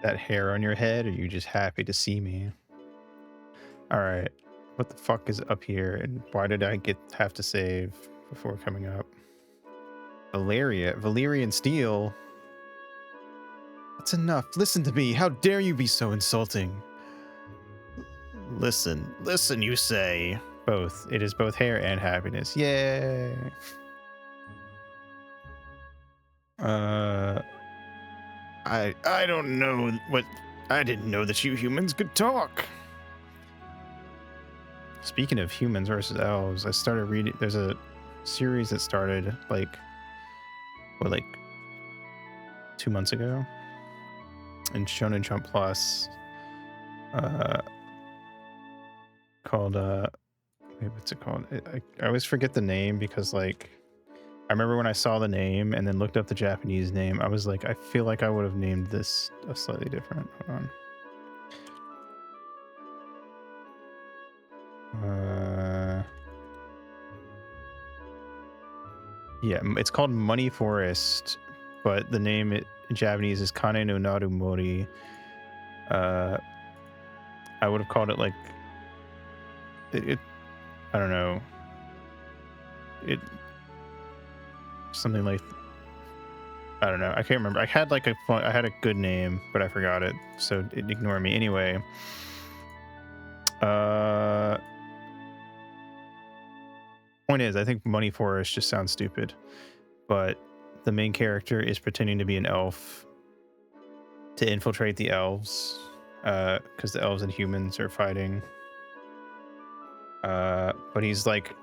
that hair on your head, or are you just happy to see me? All right. What the fuck is up here, and why did I have to save before coming up? Valyrian steel. That's enough. Listen to me. How dare you be so insulting? Listen, you say. Both. It is both hair and happiness. Yay. I don't know what. I didn't know that you humans could talk. Speaking of humans versus elves, I started reading. There's a series that started like 2 months ago in Shonen Jump Plus, called wait, what's it called? I always forget the name because like I remember when I saw the name and then looked up the Japanese name, I was like, I feel like I would have named this a slightly different. Hold on. Yeah, it's called Money Forest, but the name in Japanese is Kane no Naru Mori. I would have called it like it I don't know. It something like I don't know. I can't remember. I had like I had a good name, but I forgot it, so ignore me. Anyway, point is, I think Money Forest just sounds stupid, but the main character is pretending to be an elf to infiltrate the elves, because the elves and humans are fighting. But he's like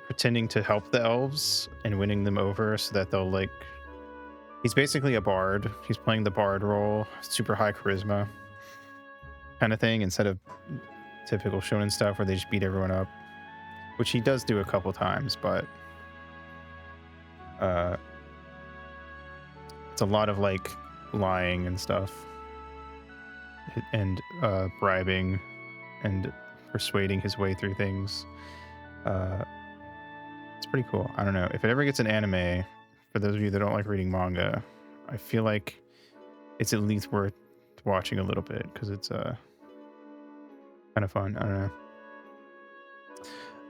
pretending to help the elves and winning them over so that they'll like. He's basically a bard. He's playing the bard role, super high charisma kind of thing, instead of typical shonen stuff where they just beat everyone up, which he does do a couple times, but it's a lot of like lying and stuff, and bribing and persuading his way through things. It's pretty cool. I don't know if it ever gets an anime. For those of you that don't like reading manga, I feel like it's at least worth watching a little bit because it's kind of fun. I don't know.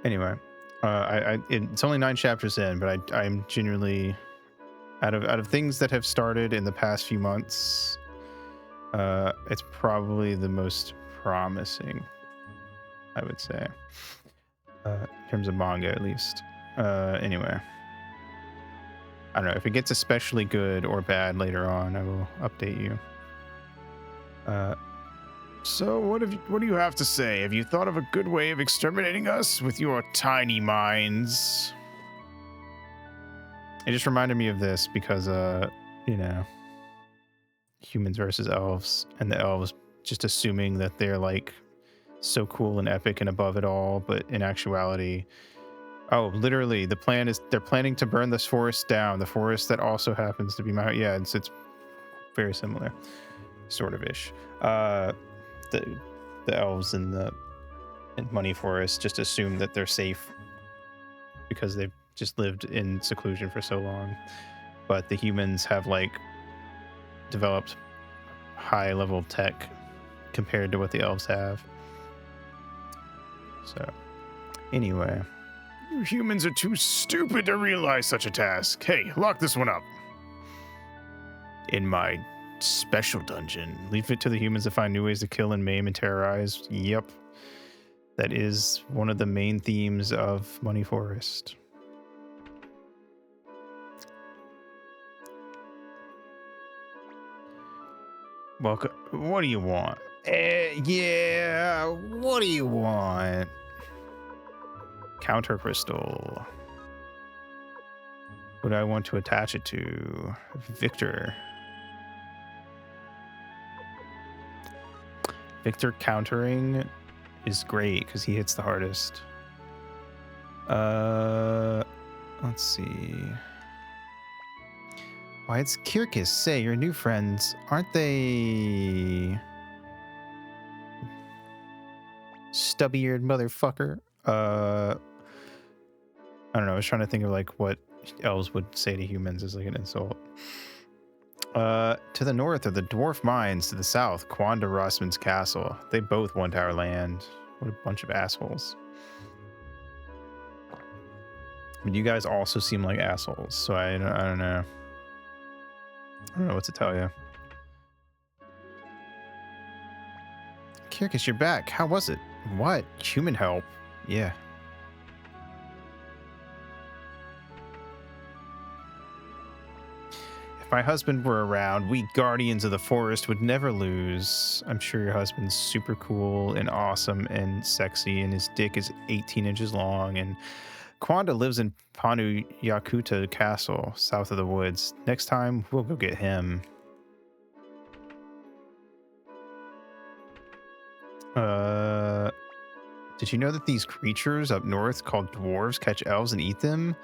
Anyway, it's only 9 chapters in, but I'm genuinely out of things that have started in the past few months. It's probably the most promising, I would say, in terms of manga at least. Anyway. I don't know if it gets especially good or bad later on. I will update you. So what do you have to say? Have you thought of a good way of exterminating us with your tiny minds? It just reminded me of this because, you know, humans versus elves, and the elves just assuming that they're like so cool and epic and above it all, but in actuality, oh, literally, the plan is they're planning to burn this forest down. The forest that also happens to be my yeah, it's very similar, sort of ish. The elves in Money Forest just assume that they're safe because they've just lived in seclusion for so long. But the humans have like developed high level tech compared to what the elves have. So anyway. You humans are too stupid to realize such a task. Hey, lock this one up. In my special dungeon. Leave it to the humans to find new ways to kill and maim and terrorize. Yep. That is one of the main themes of Money Forest. Welcome. What do you want? Yeah, what do you want? Counter crystal. What do I want to attach it to? Victor. Victor countering is great because he hits the hardest. Let's see. Why, it's Kirkus. Say, your new friends, aren't they stubby-eared motherfucker? I don't know. I was trying to think of like what elves would say to humans as like an insult. To the north are the dwarf mines. To the south, Quanda Rossman's castle. They both want our land. What a bunch of assholes. I mean, you guys also seem like assholes, so I don't know. I don't know what to tell you. Kirkus, you're back. How was it? What? Human help? Yeah. If my husband were around, we guardians of the forest would never lose. I'm sure your husband's super cool and awesome and sexy, and his dick is 18 inches long, and Quanda lives in Panu Yakuta Castle, south of the woods. Next time, we'll go get him. Did you know that these creatures up north called dwarves catch elves and eat them?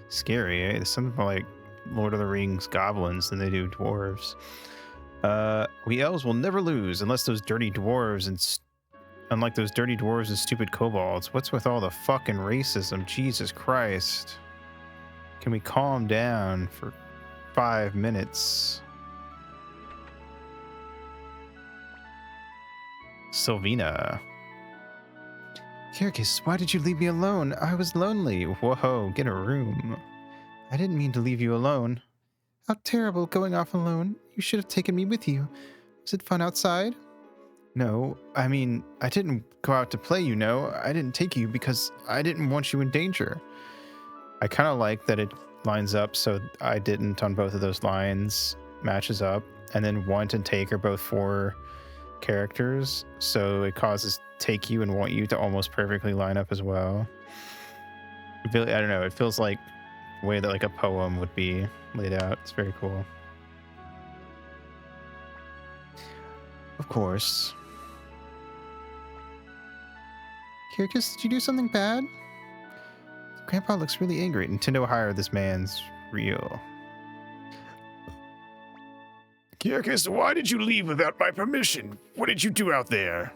Scary, eh? There's something like Lord of the Rings goblins than they do dwarves. We elves will never lose unless those dirty dwarves and unlike those dirty dwarves and stupid kobolds. What's with all the fucking racism? Jesus Christ. Can we calm down for 5 minutes? Sylvina. Kirkus, why did you leave me alone? I was lonely. Whoa, get a room. I didn't mean to leave you alone. How terrible going off alone. You should have taken me with you. Was it fun outside? No, I mean, I didn't go out to play, you know. I didn't take you because I didn't want you in danger. I kind of like that it lines up so I didn't on both of those lines, matches up, and then want and take are both for characters, so it causes take you and want you to almost perfectly line up as well. I don't know, it feels like the way that like a poem would be laid out. It's very cool. Of course. Kirkus, did you do something bad? Grandpa looks really angry. Nintendo hired this man's real. Kirkus, why did you leave without my permission? What did you do out there?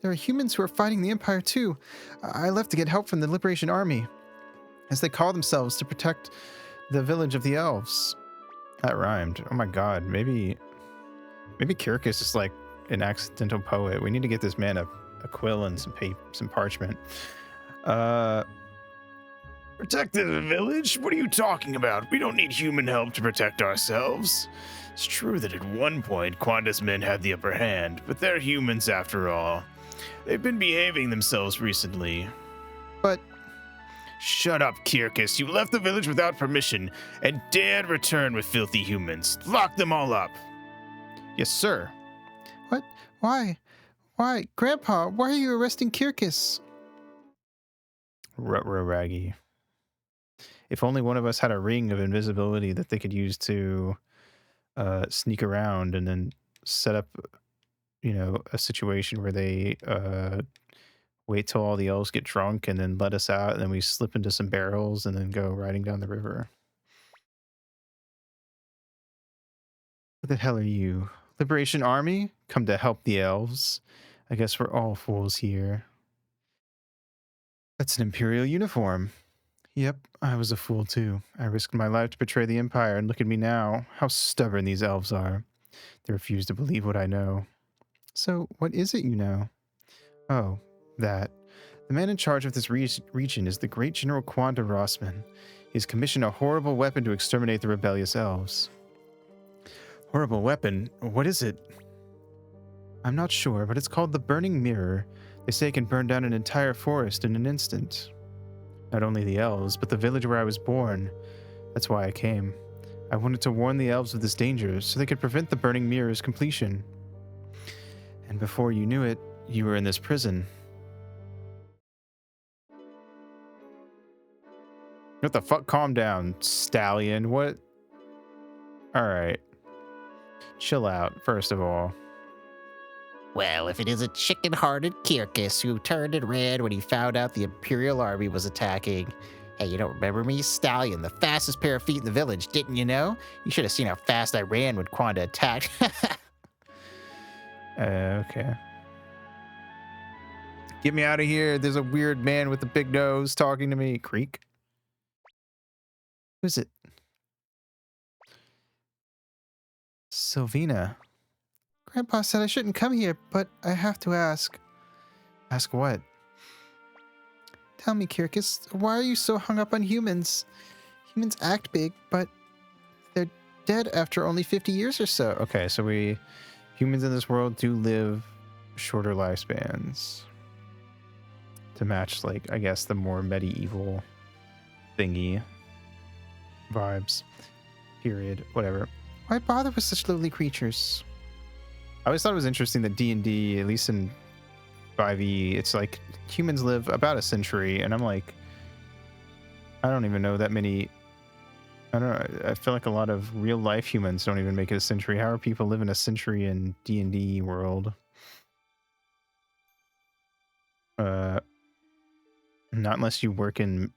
There are humans who are fighting the Empire too. I left to get help from the Liberation Army, as they call themselves, to protect the village of the elves. That rhymed. Oh my god, maybe Kirkus is like an accidental poet. We need to get this man a quill and some parchment. Protect the village? What are you talking about? We don't need human help to protect ourselves. It's true that at one point, Quanda's men had the upper hand, but they're humans after all. They've been behaving themselves recently. But... Shut up, Kirkus. You left the village without permission and dared return with filthy humans. Lock them all up. Yes, sir. What? Why? Why? Grandpa, why are you arresting Kirkus? Ruh-roh Raggy. If only one of us had a ring of invisibility that they could use to sneak around and then set up, you know, a situation where they wait till all the elves get drunk and then let us out, and then we slip into some barrels and then go riding down the river. What the hell are you? Liberation Army? Come to help the elves? I guess we're all fools here. That's an Imperial uniform. Yep, I was a fool too. I risked my life to betray the Empire, and look at me now. How stubborn these elves are. They refuse to believe what I know. So, what is it you know? Oh, that. The man in charge of this region is the great General Quanda Rossman. He's commissioned a horrible weapon to exterminate the rebellious elves. Horrible weapon? What is it? I'm not sure, but it's called the Burning Mirror. They say it can burn down an entire forest in an instant. Not only the elves, but the village where I was born. That's why I came. I wanted to warn the elves of this danger, so they could prevent the Burning Mirror's completion. And before you knew it, you were in this prison. What the fuck? Calm down, stallion. What? Alright. Chill out, first of all. Well, if it is a chicken-hearted Kirkus who turned it red when he found out the Imperial Army was attacking. Hey, you don't remember me, Stallion, the fastest pair of feet in the village, didn't you know? You should have seen how fast I ran when Quanda attacked. Okay. Get me out of here. There's a weird man with a big nose talking to me. Creek? Who is it? Sylvina. Grandpa said I shouldn't come here, but I have to ask. Ask what? Tell me, Kirkus, why are you so hung up on humans? Humans act big, but they're dead after only 50 years or so. Okay, so humans in this world do live shorter lifespans to match, like, I guess the more medieval thingy vibes. Period. Whatever. Why bother with such lowly creatures? I always thought it was interesting that D&D, at least in 5e, it's like humans live about a century, and I'm like, I don't even know that many. I don't know. I feel like a lot of real life humans don't even make it a century. How are people living a century in D&D world? Not unless you work in,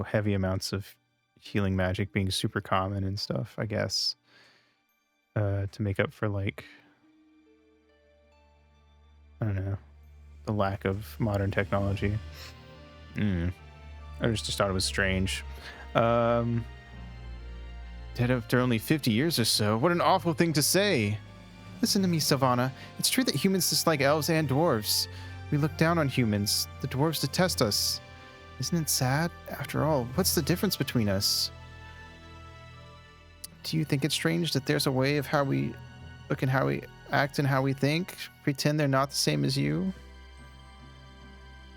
heavy amounts of healing magic being super common and stuff, I guess. To make up for, like, I don't know, the lack of modern technology. I just thought it was strange. Dead after only 50 years or so. What an awful thing to say. Listen to me, Sylvana. It's true that humans dislike elves and dwarves. We look down on humans. The dwarves detest us. Isn't it sad? After all, what's the difference between us? Do you think it's strange that there's a way of how we look and how we act and how we think? Pretend they're not the same as you?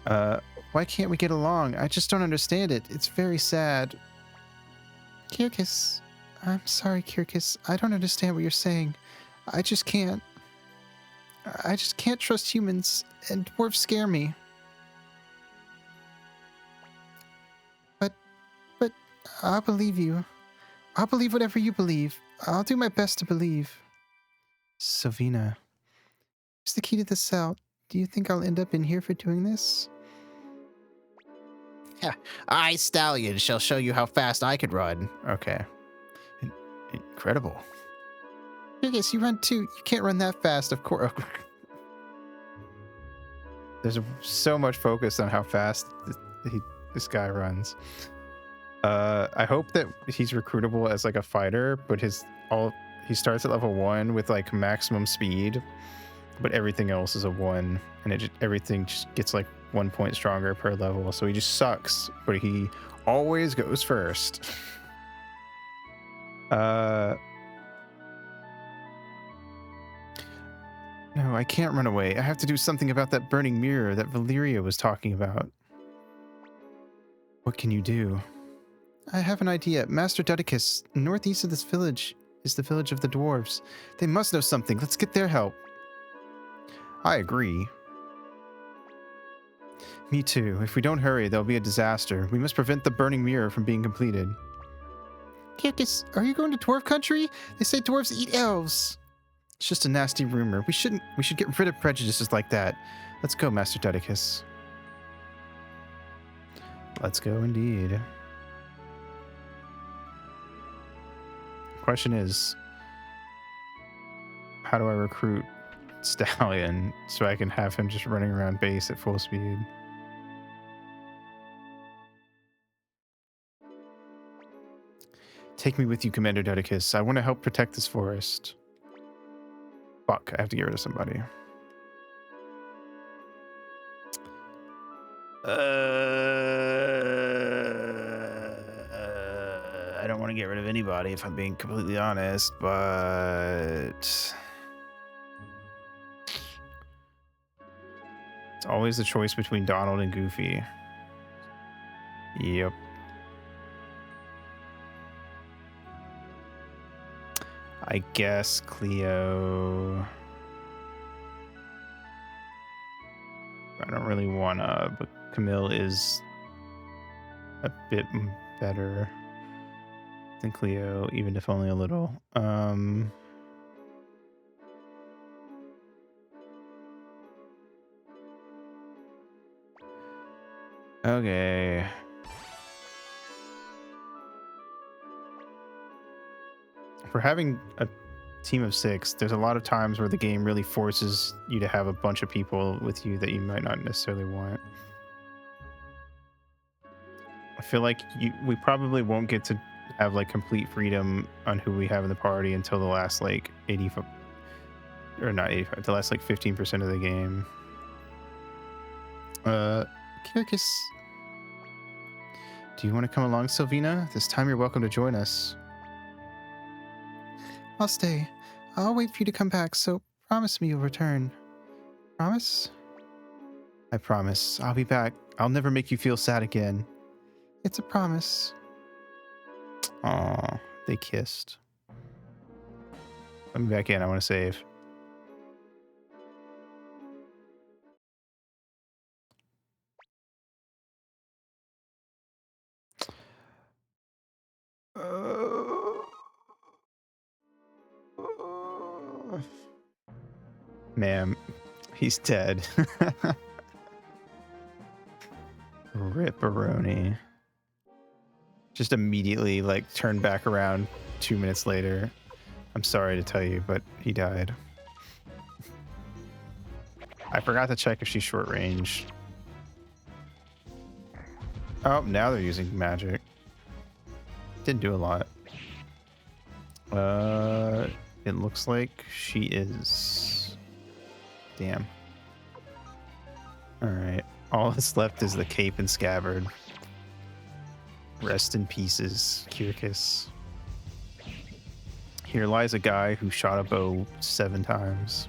Why can't we get along? I just don't understand it. It's very sad. Kirkus. I'm sorry, Kirkus. I don't understand what you're saying. I just can't trust humans, and dwarves scare me. But I'll believe you. I'll believe whatever you believe. I'll do my best to believe. Sylvina. Here's the key to the cell. Do you think I'll end up in here for doing this? I, Stallion, shall show you how fast I could run. Okay. Incredible. Kirkus, you run too. You can't run that fast, of course. There's so much focus on how fast this guy runs. I hope that he's recruitable as, like, a fighter, but he starts at level 1 with, like, maximum speed, but everything else is a 1, and everything just gets, like, 1 point stronger per level. So he just sucks, but he always goes first. No, I can't run away. I have to do something about that burning mirror that Valeria was talking about. What can you do? I have an idea. Master Dudicus, northeast of this village is the village of the dwarves. They must know something. Let's get their help. I agree. Me too. If we don't hurry, there'll be a disaster. We must prevent the burning mirror from being completed. Kirkus, are you going to dwarf country? They say dwarves eat elves. It's just a nasty rumor. We should get rid of prejudices like that. Let's go, Master Dudicus. Let's go indeed. Question is, how do I recruit Stallion so I can have him just running around base at full speed? Take me with you, Commander Dudicus. I want to help protect this forest. Fuck, I have to get rid of somebody. I don't want to get rid of anybody if I'm being completely honest, but it's always the choice between Donald and Goofy. Yep. I guess Cleo. I don't really wanna, but Camille is a bit better than Cleo, even if only a little. Okay. For having a team of 6, there's a lot of times where the game really forces you to have a bunch of people with you that you might not necessarily want. I feel like we probably won't get to have like complete freedom on who we have in the party until the last like 85, or not 85, the last like 15% of the game. Kirkus, do you want to come along, Sylvina? This time you're welcome to join us. I'll stay. I'll wait for you to come back, so promise me you'll return. Promise? I promise. I'll be back. I'll never make you feel sad again. It's a promise. Aw, they kissed. Let me back in. I want to save. Ma'am, he's dead. Ripperoni. Just immediately like turned back around 2 minutes later. I'm sorry to tell you, but he died. I forgot to check if she's short range. Oh, now they're using magic. Didn't do a lot. It looks like she is. Damn. Alright. All that's left is the cape and scabbard. Rest in pieces, Kirkus. Here lies a guy who shot a bow 7 times.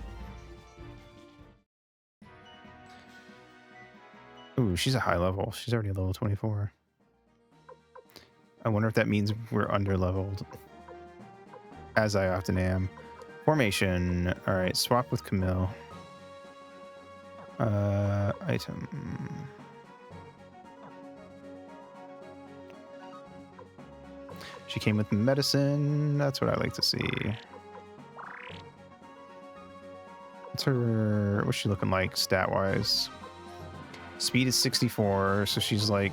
Ooh, she's a high level. She's already level 24. I wonder if that means we're under leveled. As I often am. Formation. Alright, swap with Camille. Item. She came with medicine. That's what I like to see. What's she looking like stat-wise? Speed is 64, so she's like...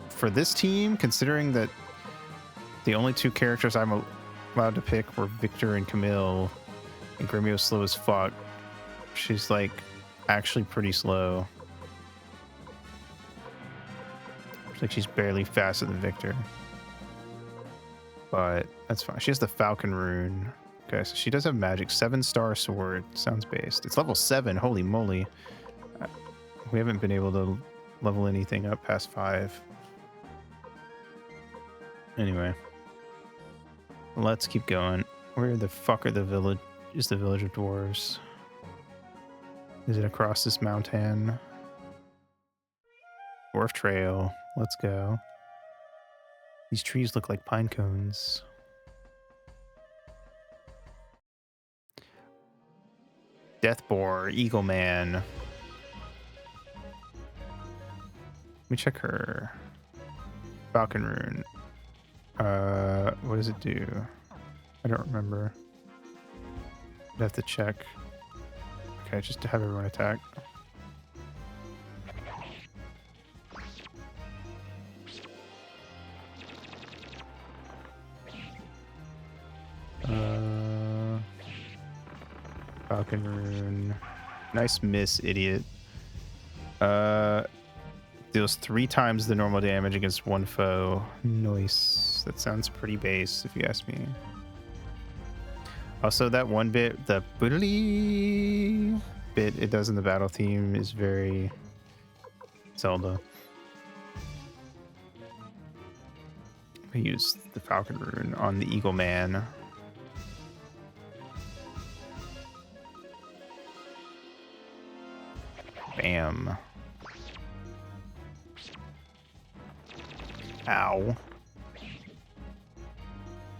For this team, considering that the only 2 characters I'm allowed to pick were Victor and Camille, and Gremio's slow as fuck, she's like actually pretty slow. Looks like she's barely faster than Victor. But that's fine. She has the Falcon rune. Okay, so she does have magic. 7-star sword. Sounds based. It's level 7. Holy moly. We haven't been able to level anything up past 5. Anyway. Let's keep going. Where the fuck are the village? Is the village of dwarves? Is it across this mountain? Dwarf trail. Let's go. These trees look like pine cones. Death Boar, Eagle Man. Let me check her. Falcon rune. What does it do? I don't remember. I'd have to check. Okay, just to have everyone attack. Falcon rune. Nice miss, idiot. Deals 3 times the normal damage against 1 foe. Nice. That sounds pretty base, if you ask me. Also, that one bit, the boodly bit it does in the battle theme is very Zelda. I use the Falcon rune on the Eagle Man. Bam. Ow.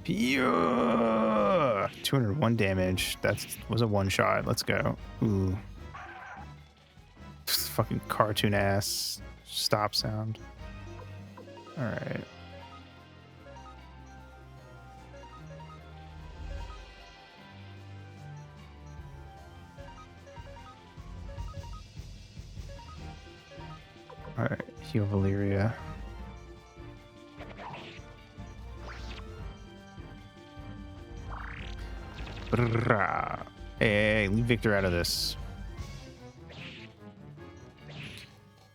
Pure. 201 damage. That was a 1-shot. Let's go. Ooh. Fucking cartoon ass stop sound. All right. All right. Heal Valyria. Hey, leave Victor out of this.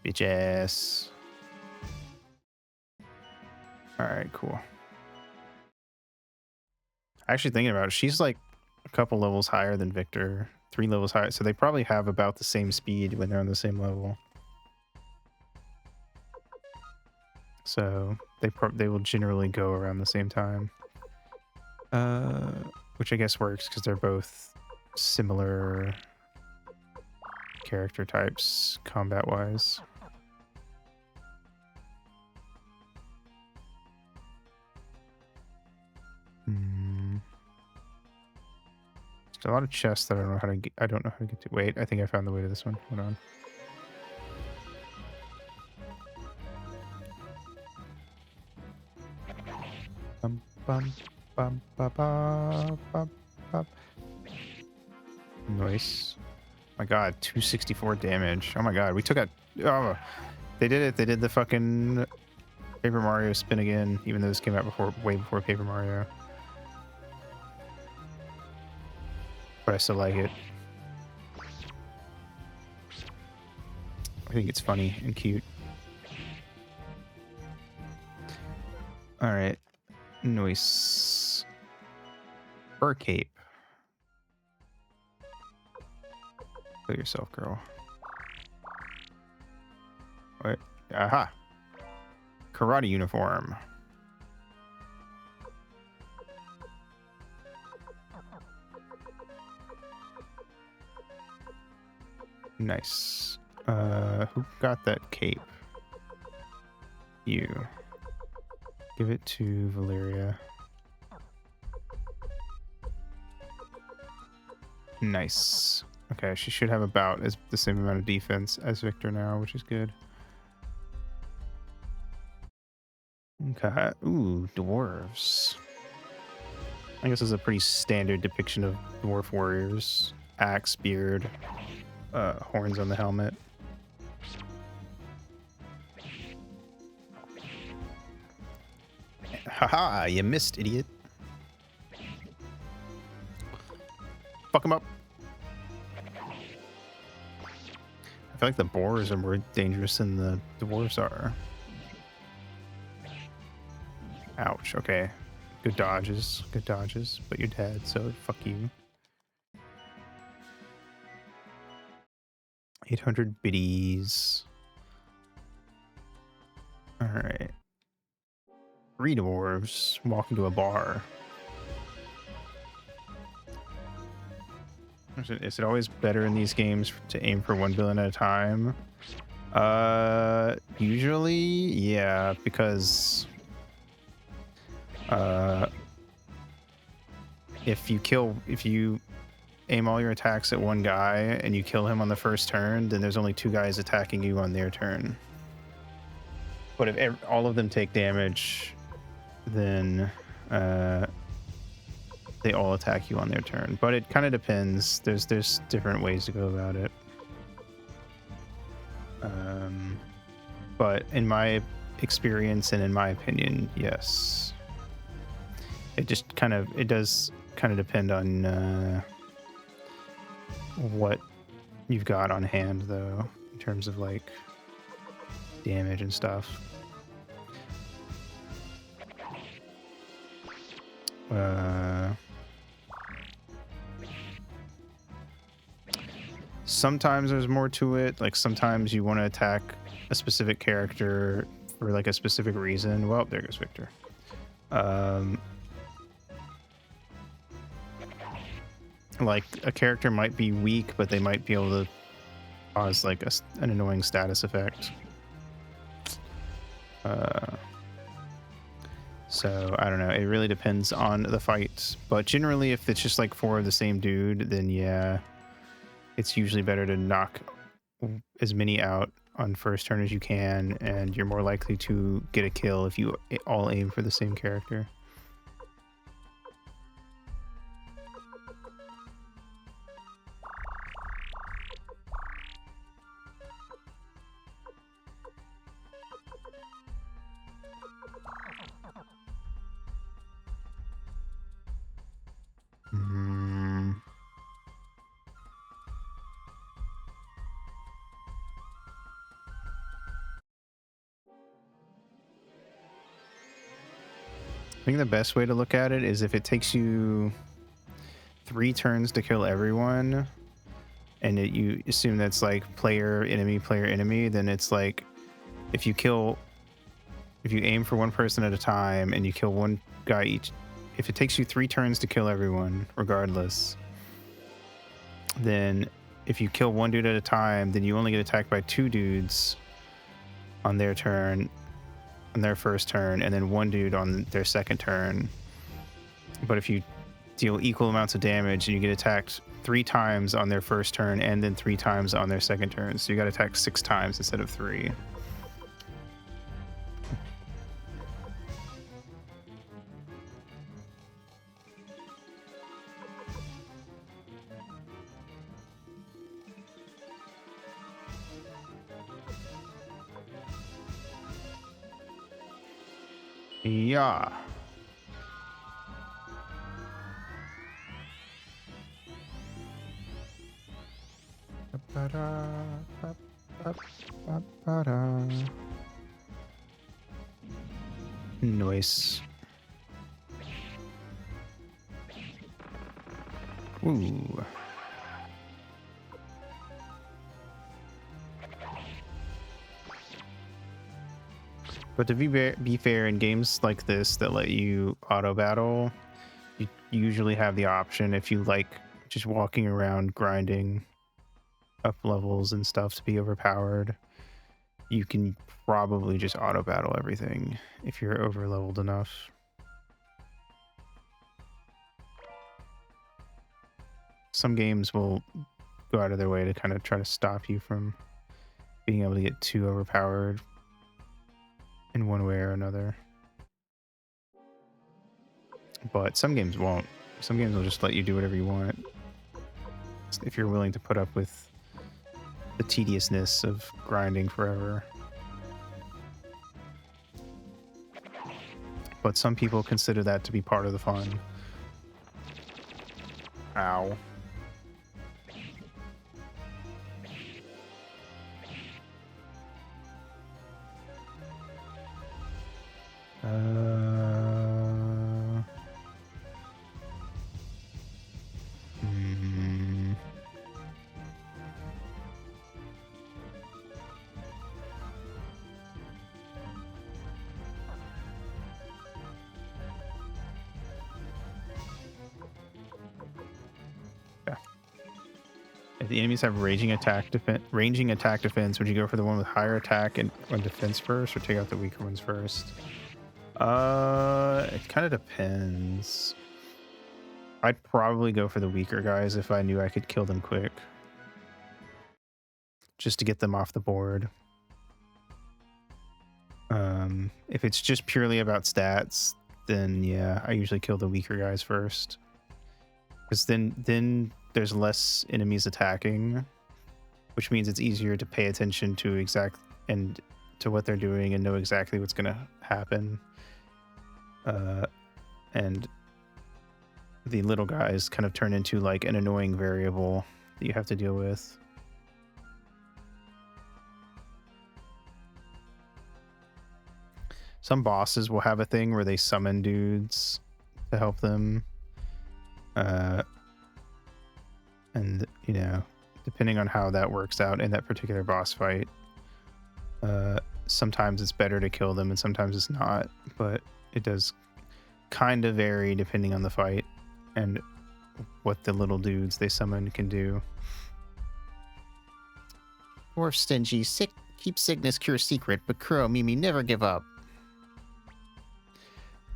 Bitch ass. All right, cool. Actually, thinking about it, she's like a couple levels higher than Victor, 3 levels higher. So they probably have about the same speed when they're on the same level. So they will generally go around the same time. Which I guess works because they're both similar character types combat-wise. There's a lot of chests that I don't know how to get. I don't know how to get to. Wait, I think I found the way to this one. Hold on. Bum, bum, bum, ba, ba, bum, bum. Nice. My God, 264 damage. Oh my God, we took out. Oh, they did it. They did the fucking Paper Mario spin again, even though this came out way before Paper Mario. But I still like it. I think it's funny and cute. All right. Nice. Fur cape. Kill yourself, girl. What? Aha. Karate uniform. Nice. Who got that cape? You. Give it to Valeria. Nice. Okay, she should have about the same amount of defense as Victor now, which is good. Okay. Ooh, dwarves. I guess this is a pretty standard depiction of dwarf warriors. Axe, beard, horns on the helmet. Haha, you missed, idiot. Fuck him up. I feel like the boars are more dangerous than the dwarves are. Ouch, okay. Good dodges, but you're dead, so fuck you. 800 biddies. Alright. 3 dwarves walk into a bar. Is it always better in these games to aim for 1 billion at a time? Usually, yeah, because if you aim all your attacks at one guy and you kill him on the first turn, then there's only 2 guys attacking you on their turn. But if all of them take damage, then they all attack you on their turn. But it kind of depends. There's different ways to go about it. But in my experience and in my opinion, yes. It does kind of depend on what you've got on hand, though, in terms of like damage and stuff. Sometimes there's more to it. Like sometimes you want to attack a specific character for like a specific reason. Well, there goes Victor. Like a character might be weak, but they might be able to cause like an annoying status effect. So I don't know. It really depends on the fight. But generally, if it's just like 4 of the same dude, then yeah, it's usually better to knock as many out on first turn as you can, and you're more likely to get a kill if you all aim for the same character. think the best way to look at it is if it takes you 3 turns to kill everyone, and you assume that's like player enemy, then it's like if you aim for one person at a time and you kill one guy each, if it takes you 3 turns to kill everyone regardless, then if you kill one dude at a time, then you only get attacked by 2 dudes on their turn, on their first turn, and then 1 dude on their second turn. But if you deal equal amounts of damage and you get attacked 3 times on their first turn and then 3 times on their second turn, so you got attacked 6 times instead of 3. Yeah. Nice. Ooh. But to be fair, in games like this that let you auto battle, you usually have the option, if you like just walking around grinding up levels and stuff to be overpowered, you can probably just auto battle everything if you're over leveled enough. Some games will go out of their way to kind of try to stop you from being able to get too overpowered in one way or another. But some games won't. Some games will just let you do whatever you want, if you're willing to put up with the tediousness of grinding forever. But some people consider that to be part of the fun. Ow. If the enemies have ranging attack defense, would you go for the one with higher attack and defense first, or take out the weaker ones first? It kind of depends. I'd probably go for the weaker guys if I knew I could kill them quick, just to get them off the board. If it's just purely about stats, then yeah, I usually kill the weaker guys first, because then there's less enemies attacking, which means it's easier to pay attention to to what they're doing and know exactly what's going to happen. And the little guys kind of turn into like an annoying variable that you have to deal with. Some bosses will have a thing where they summon dudes to help them. And, you know, depending on how that works out in that particular boss fight, sometimes it's better to kill them and sometimes it's not. But it does kind of vary depending on the fight and what the little dudes they summon can do. Dwarf stingy, keep sickness cure secret, but Kuro Mimi never give up.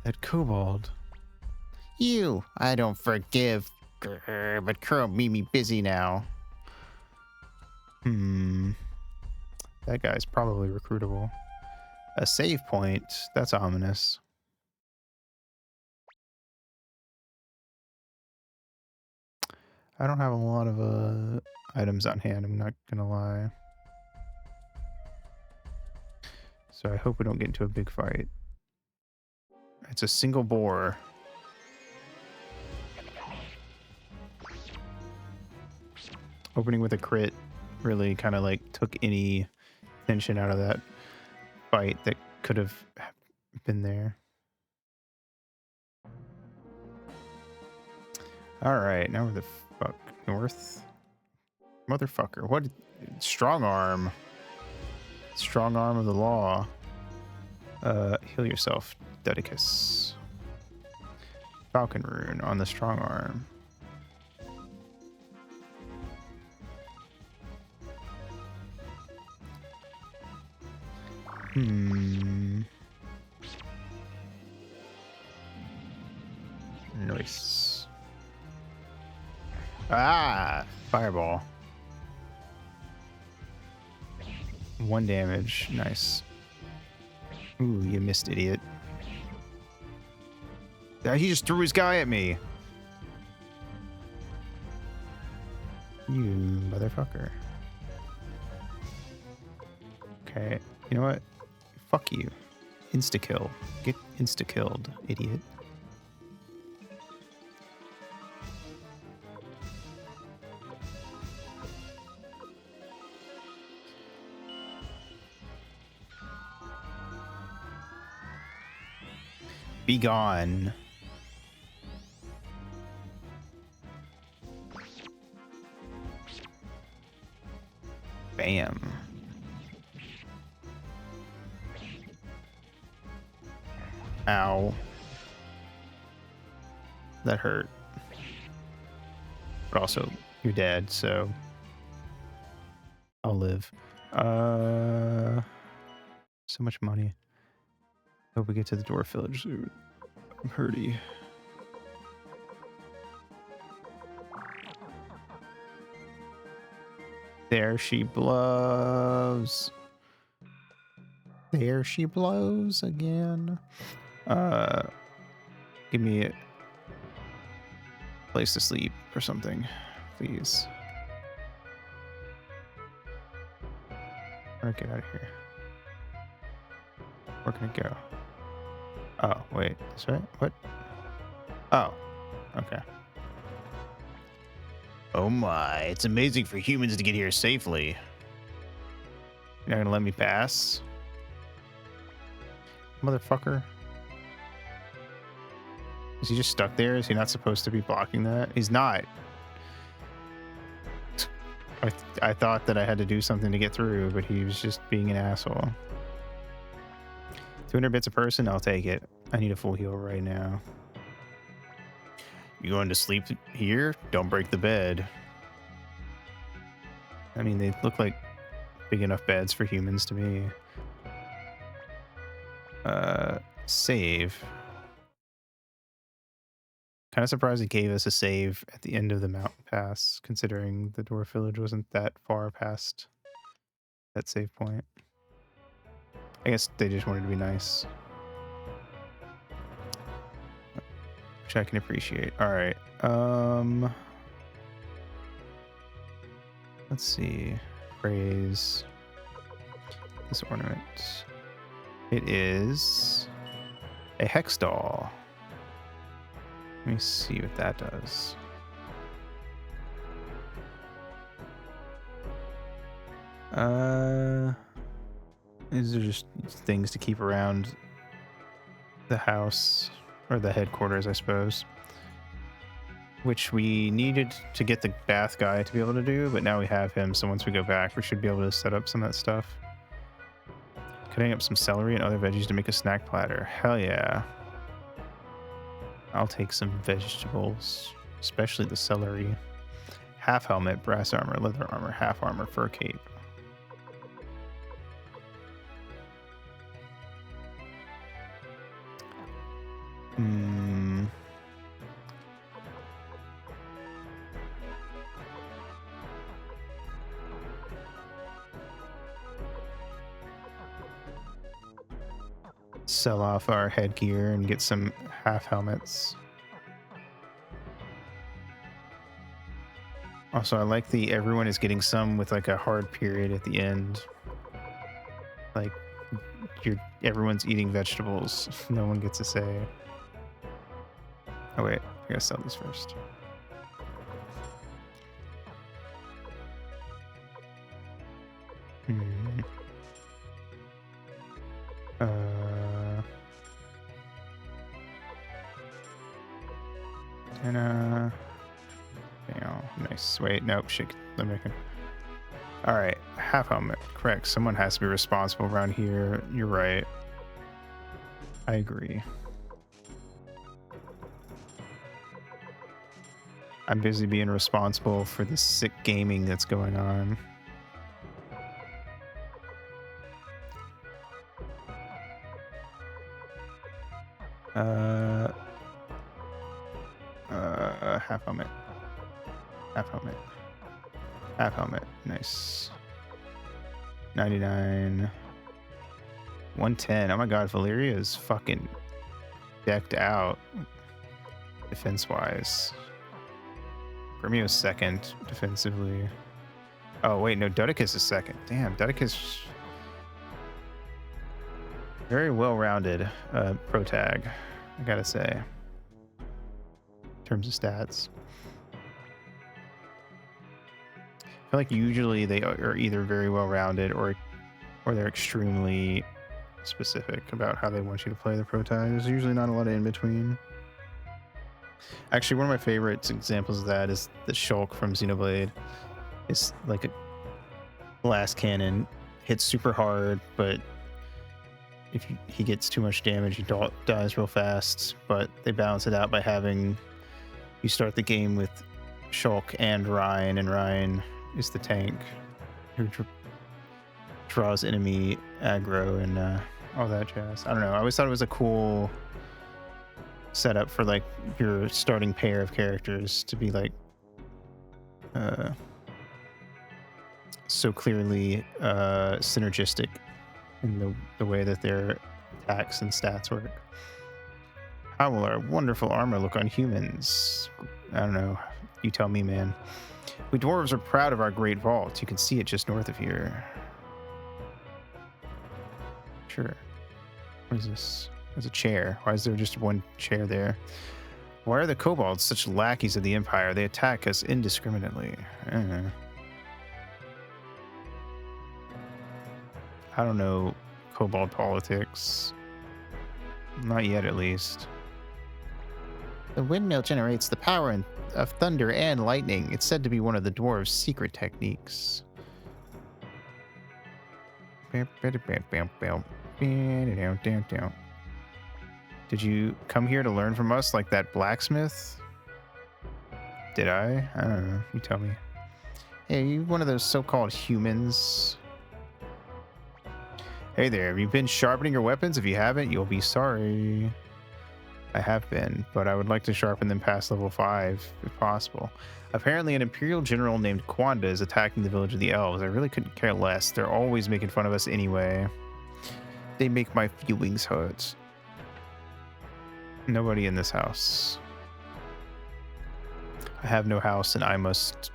That kobold. I don't forgive, but Kuro Mimi busy now. That guy's probably recruitable. A save point? That's ominous. I don't have a lot of items on hand, I'm not gonna lie. So I hope we don't get into a big fight. It's a single boar. Opening with a crit really kind of like took any tension out of that fight that could have been there. All right, now we're the fuck north. Motherfucker, what? Strong arm. Strong arm of the law. Heal yourself, Dedicus. Falcon rune on the strong arm. Nice. Ah, fireball. 1 damage. Nice. Ooh, you missed, idiot. He just threw his guy at me. You motherfucker. Okay, you know what? Fuck you. Insta-kill. Get insta-killed, idiot. Be gone. Bam. Ow. That hurt. But also, you're dead, so I'll live. So much money. Hope we get to the dwarf village soon. I'm hurty. There she blows. There she blows again. Give me a place to sleep or something, please. Where do I get out of here? Where can I go? Oh, wait. This way? What? Oh, okay. Oh my, it's amazing for humans to get here safely. You're not gonna let me pass? Motherfucker. Is he just stuck there? Is he not supposed to be blocking that? He's not. I thought that I had to do something to get through, but he was just being an asshole. 200 bits a person? I'll take it. I need a full heal right now. You going to sleep here? Don't break the bed. I mean, they look like big enough beds for humans to me. Save. Kind of surprised it gave us a save at the end of the mountain pass, considering the dwarf village wasn't that far past that save point. I guess they just wanted to be nice. Which I can appreciate. Alright. Let's see. Praise this ornament. It is a hex doll. Let me see what that does. These are just things to keep around the house, or the headquarters, I suppose. Which we needed to get the bath guy to be able to do, but now we have him, so once we go back, we should be able to set up some of that stuff. Cutting up some celery and other veggies to make a snack platter. Hell yeah. I'll take some vegetables, especially the celery. Half helmet, brass armor, leather armor, half armor, fur cape. Sell off our headgear and get some half helmets. Also, I like the everyone is getting some with like a hard period at the end. Like everyone's eating vegetables. No one gets a say. Oh wait, I gotta sell these first. Yeah, nice. Wait, nope. Shit. Let me. All right, half helmet. Correct. Someone has to be responsible around here. You're right. I agree. I'm busy being responsible for the sick gaming that's going on. Half helmet. Half helmet. Half helmet. Nice. 99. 110. Oh my god, Valeria is fucking decked out defense-wise. Gremio's second defensively. Oh wait, no, Dudicus is second. Damn, Dudicus very well-rounded pro tag, I gotta say. In terms of stats. I feel like usually they are either very well-rounded or they're extremely specific about how they want you to play the pro tag. There's usually not a lot of in between. Actually, one of my favorite examples of that is the Shulk from Xenoblade. It's like a glass cannon, hits super hard, but if he gets too much damage, he dies real fast. But they balance it out by having you start the game with Shulk and Ryan is the tank who draws enemy aggro and all that jazz. I don't know. I always thought it was a cool setup for like your starting pair of characters to be like so clearly synergistic in the way that their attacks and stats work. How will our wonderful armor look on humans? I don't know. You tell me, man. We dwarves are proud of our great vault. You can see it just north of here. Sure. What is this? There's a chair. Why is there just one chair there? Why are the kobolds such lackeys of the Empire? They attack us indiscriminately. I don't know kobold politics. Not yet, at least. The windmill generates the power of thunder and lightning. It's said to be one of the dwarves' secret techniques. Did you come here to learn from us like that blacksmith? Did I? I don't know. You tell me. Hey, are you one of those so-called humans? Hey there, have you been sharpening your weapons? If you haven't, you'll be sorry. I have been, but I would like to sharpen them past level 5, if possible. Apparently, an Imperial general named Quanda is attacking the village of the elves. I really couldn't care less. They're always making fun of us anyway. They make my feelings hurt. Nobody in this house. I have no house and I must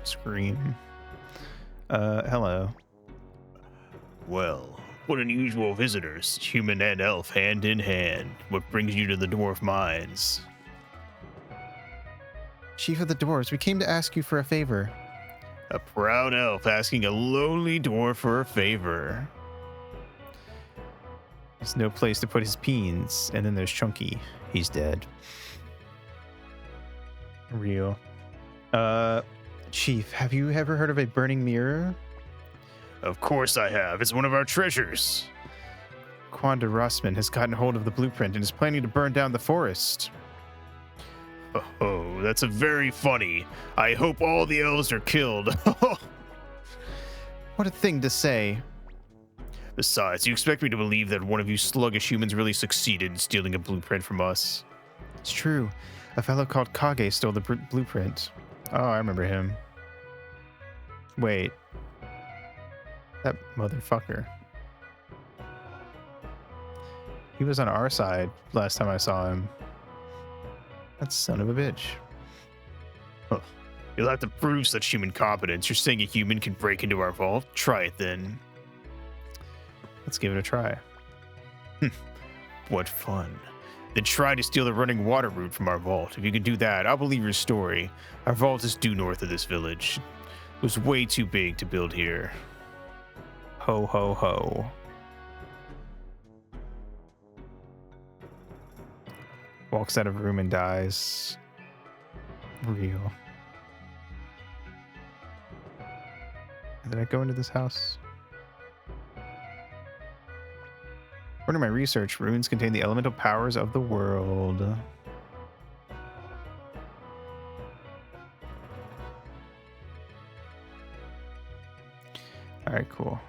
scream. Hello. Well, what unusual visitors, human and elf hand in hand. What brings you to the dwarf mines? Chief of the dwarves, we came to ask you for a favor. A proud elf asking a lowly dwarf for a favor. There's no place to put his peens. And then there's Chunky. He's dead. Real. Chief, have you ever heard of a burning mirror? Of course I have. It's one of our treasures. Quanda Rossman has gotten hold of the blueprint and is planning to burn down the forest. Oh, that's a very funny. I hope all the elves are killed. What a thing to say. Besides, you expect me to believe that one of you sluggish humans really succeeded in stealing a blueprint from us? It's true. A fellow called Kage stole the blueprint. Oh, I remember him. Wait. That motherfucker. He was on our side last time I saw him. That son of a bitch. Huh. You'll have to prove such human competence. You're saying a human can break into our vault? Try it then. Let's give it a try. What fun. Then try to steal the running water route from our vault. If you can do that, I'll believe your story. Our vault is due north of this village. It was way too big to build here. Ho, ho, ho. Walks out of room and dies. Real. Did I go into this house? According to my research, runes contain the elemental powers of the world. Alright, cool.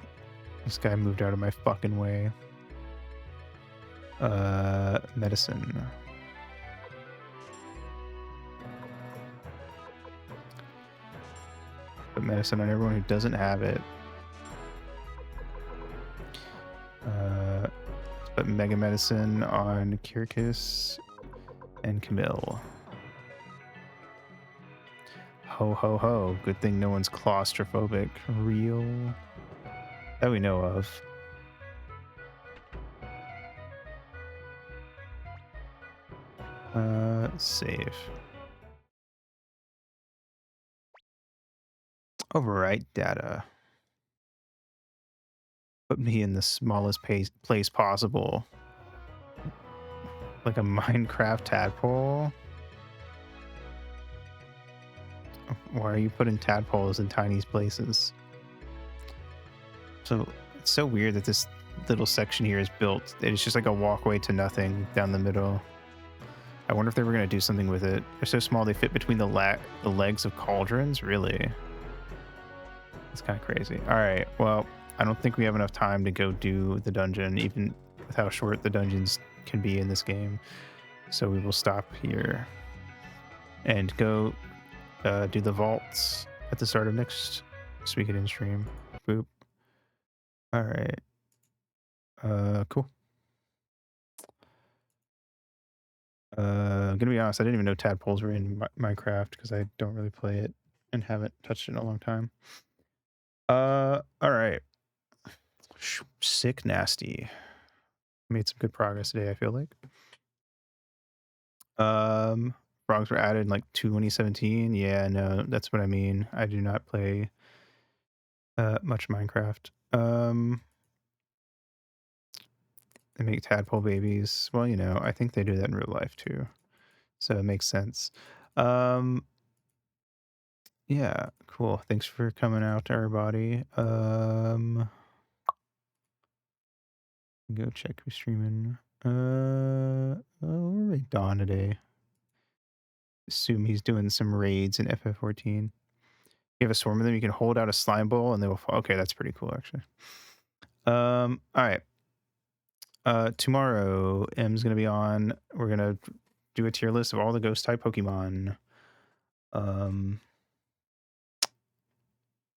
This guy moved out of my fucking way. Medicine. Put medicine on everyone who doesn't have it. Let's put mega medicine on Kirkus and Camille. Ho ho ho. Good thing no one's claustrophobic. Real. That we know of. Save. Overwrite data. Put me in the smallest place possible. Like a Minecraft tadpole. Why are you putting tadpoles in tiny places? So it's so weird that this little section here is built. It's just like a walkway to nothing down the middle. I wonder if they were going to do something with it. They're so small they fit between the legs of cauldrons. Really? It's kind of crazy. All right. Well, I don't think we have enough time to go do the dungeon, even with how short the dungeons can be in this game. So we will stop here and go do the vaults at the start of next Suikoden stream. Boop. All right. Cool. I'm gonna be honest, I didn't even know tadpoles were in Minecraft because I don't really play it and haven't touched it in a long time. All right. Sick nasty. Made some good progress today, I feel like. Frogs were added in like 2017. Yeah, no, that's what I mean. I do not play much Minecraft. They make tadpole babies. Well, you know, I think they do that in real life too. So it makes sense. Yeah, cool. Thanks for coming out, everybody. Go check who's streaming. We're Dawn today. Assume he's doing some raids in FF14. You have a swarm of them, you can hold out a slime ball and they will fall. Okay, that's pretty cool actually. All right. Tomorrow M's gonna be on. We're gonna do a tier list of all the ghost type Pokemon.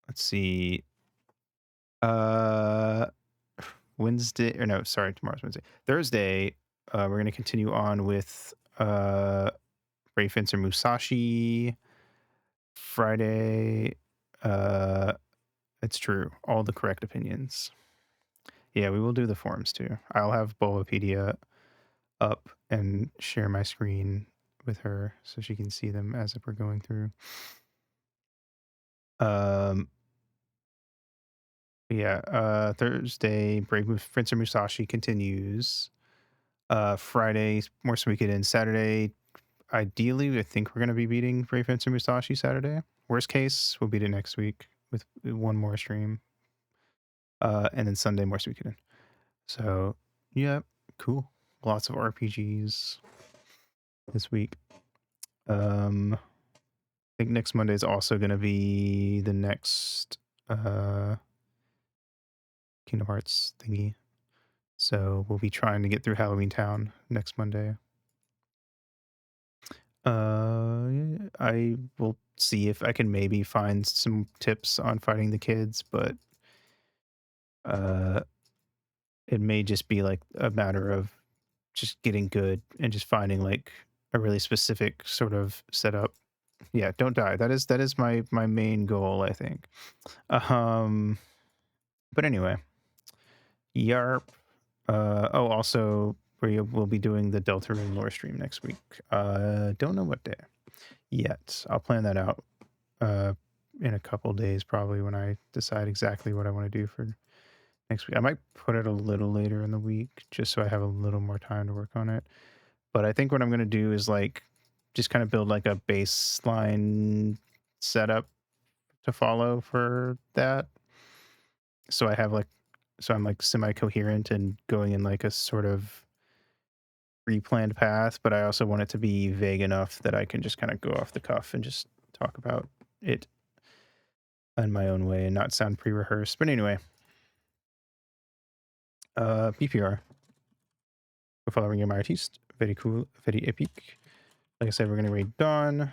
Let's see. Wednesday, or no, sorry, tomorrow's Wednesday. Thursday, we're gonna continue on with Brave Fencer Musashi. Friday, it's true, all the correct opinions. Yeah, we will do the forums too. I'll have Bulbapedia up and share my screen with her so she can see them as if we're going through. Yeah, Thursday, Brave Fencer Musashi continues. Friday, more Suikoden. Saturday, ideally, I think we're going to be beating Brave Fencer Musashi Saturday. Worst case, we'll beat it next week with one more stream. And then Sunday, more Suikoden. So, yeah, cool. Lots of RPGs this week. I think next Monday is also going to be the next Kingdom Hearts thingy. So we'll be trying to get through Halloween Town next Monday. I will see if I can maybe find some tips on fighting the kids, but it may just be like a matter of just getting good and just finding like a really specific sort of setup. Yeah, don't die. That is my main goal, I think. But anyway, yarp. Also, we'll be doing the Deltarune lore stream next week. Don't know what day yet. I'll plan that out in a couple days, probably, when I decide exactly what I want to do for next week. I might put it a little later in the week just so I have a little more time to work on it. But I think what I'm going to do is like just kind of build like a baseline setup to follow for that. so I'm like semi-coherent and going in like a sort of pre-planned path, but I also want it to be vague enough that I can just kind of go off the cuff and just talk about it in my own way and not sound pre-rehearsed. But anyway, PPR. Following your artist. Very cool, very epic. Like I said, we're gonna raid Dawn.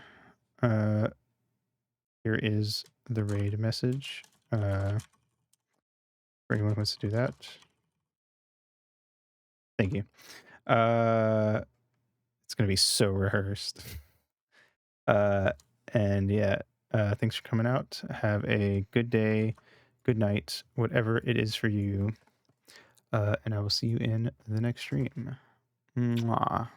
Here is the raid message. For anyone who wants to do that. Thank you. It's gonna be so rehearsed. And yeah, thanks for coming out. Have a good day, good night, whatever it is for you. And I will see you in the next stream. Mwah.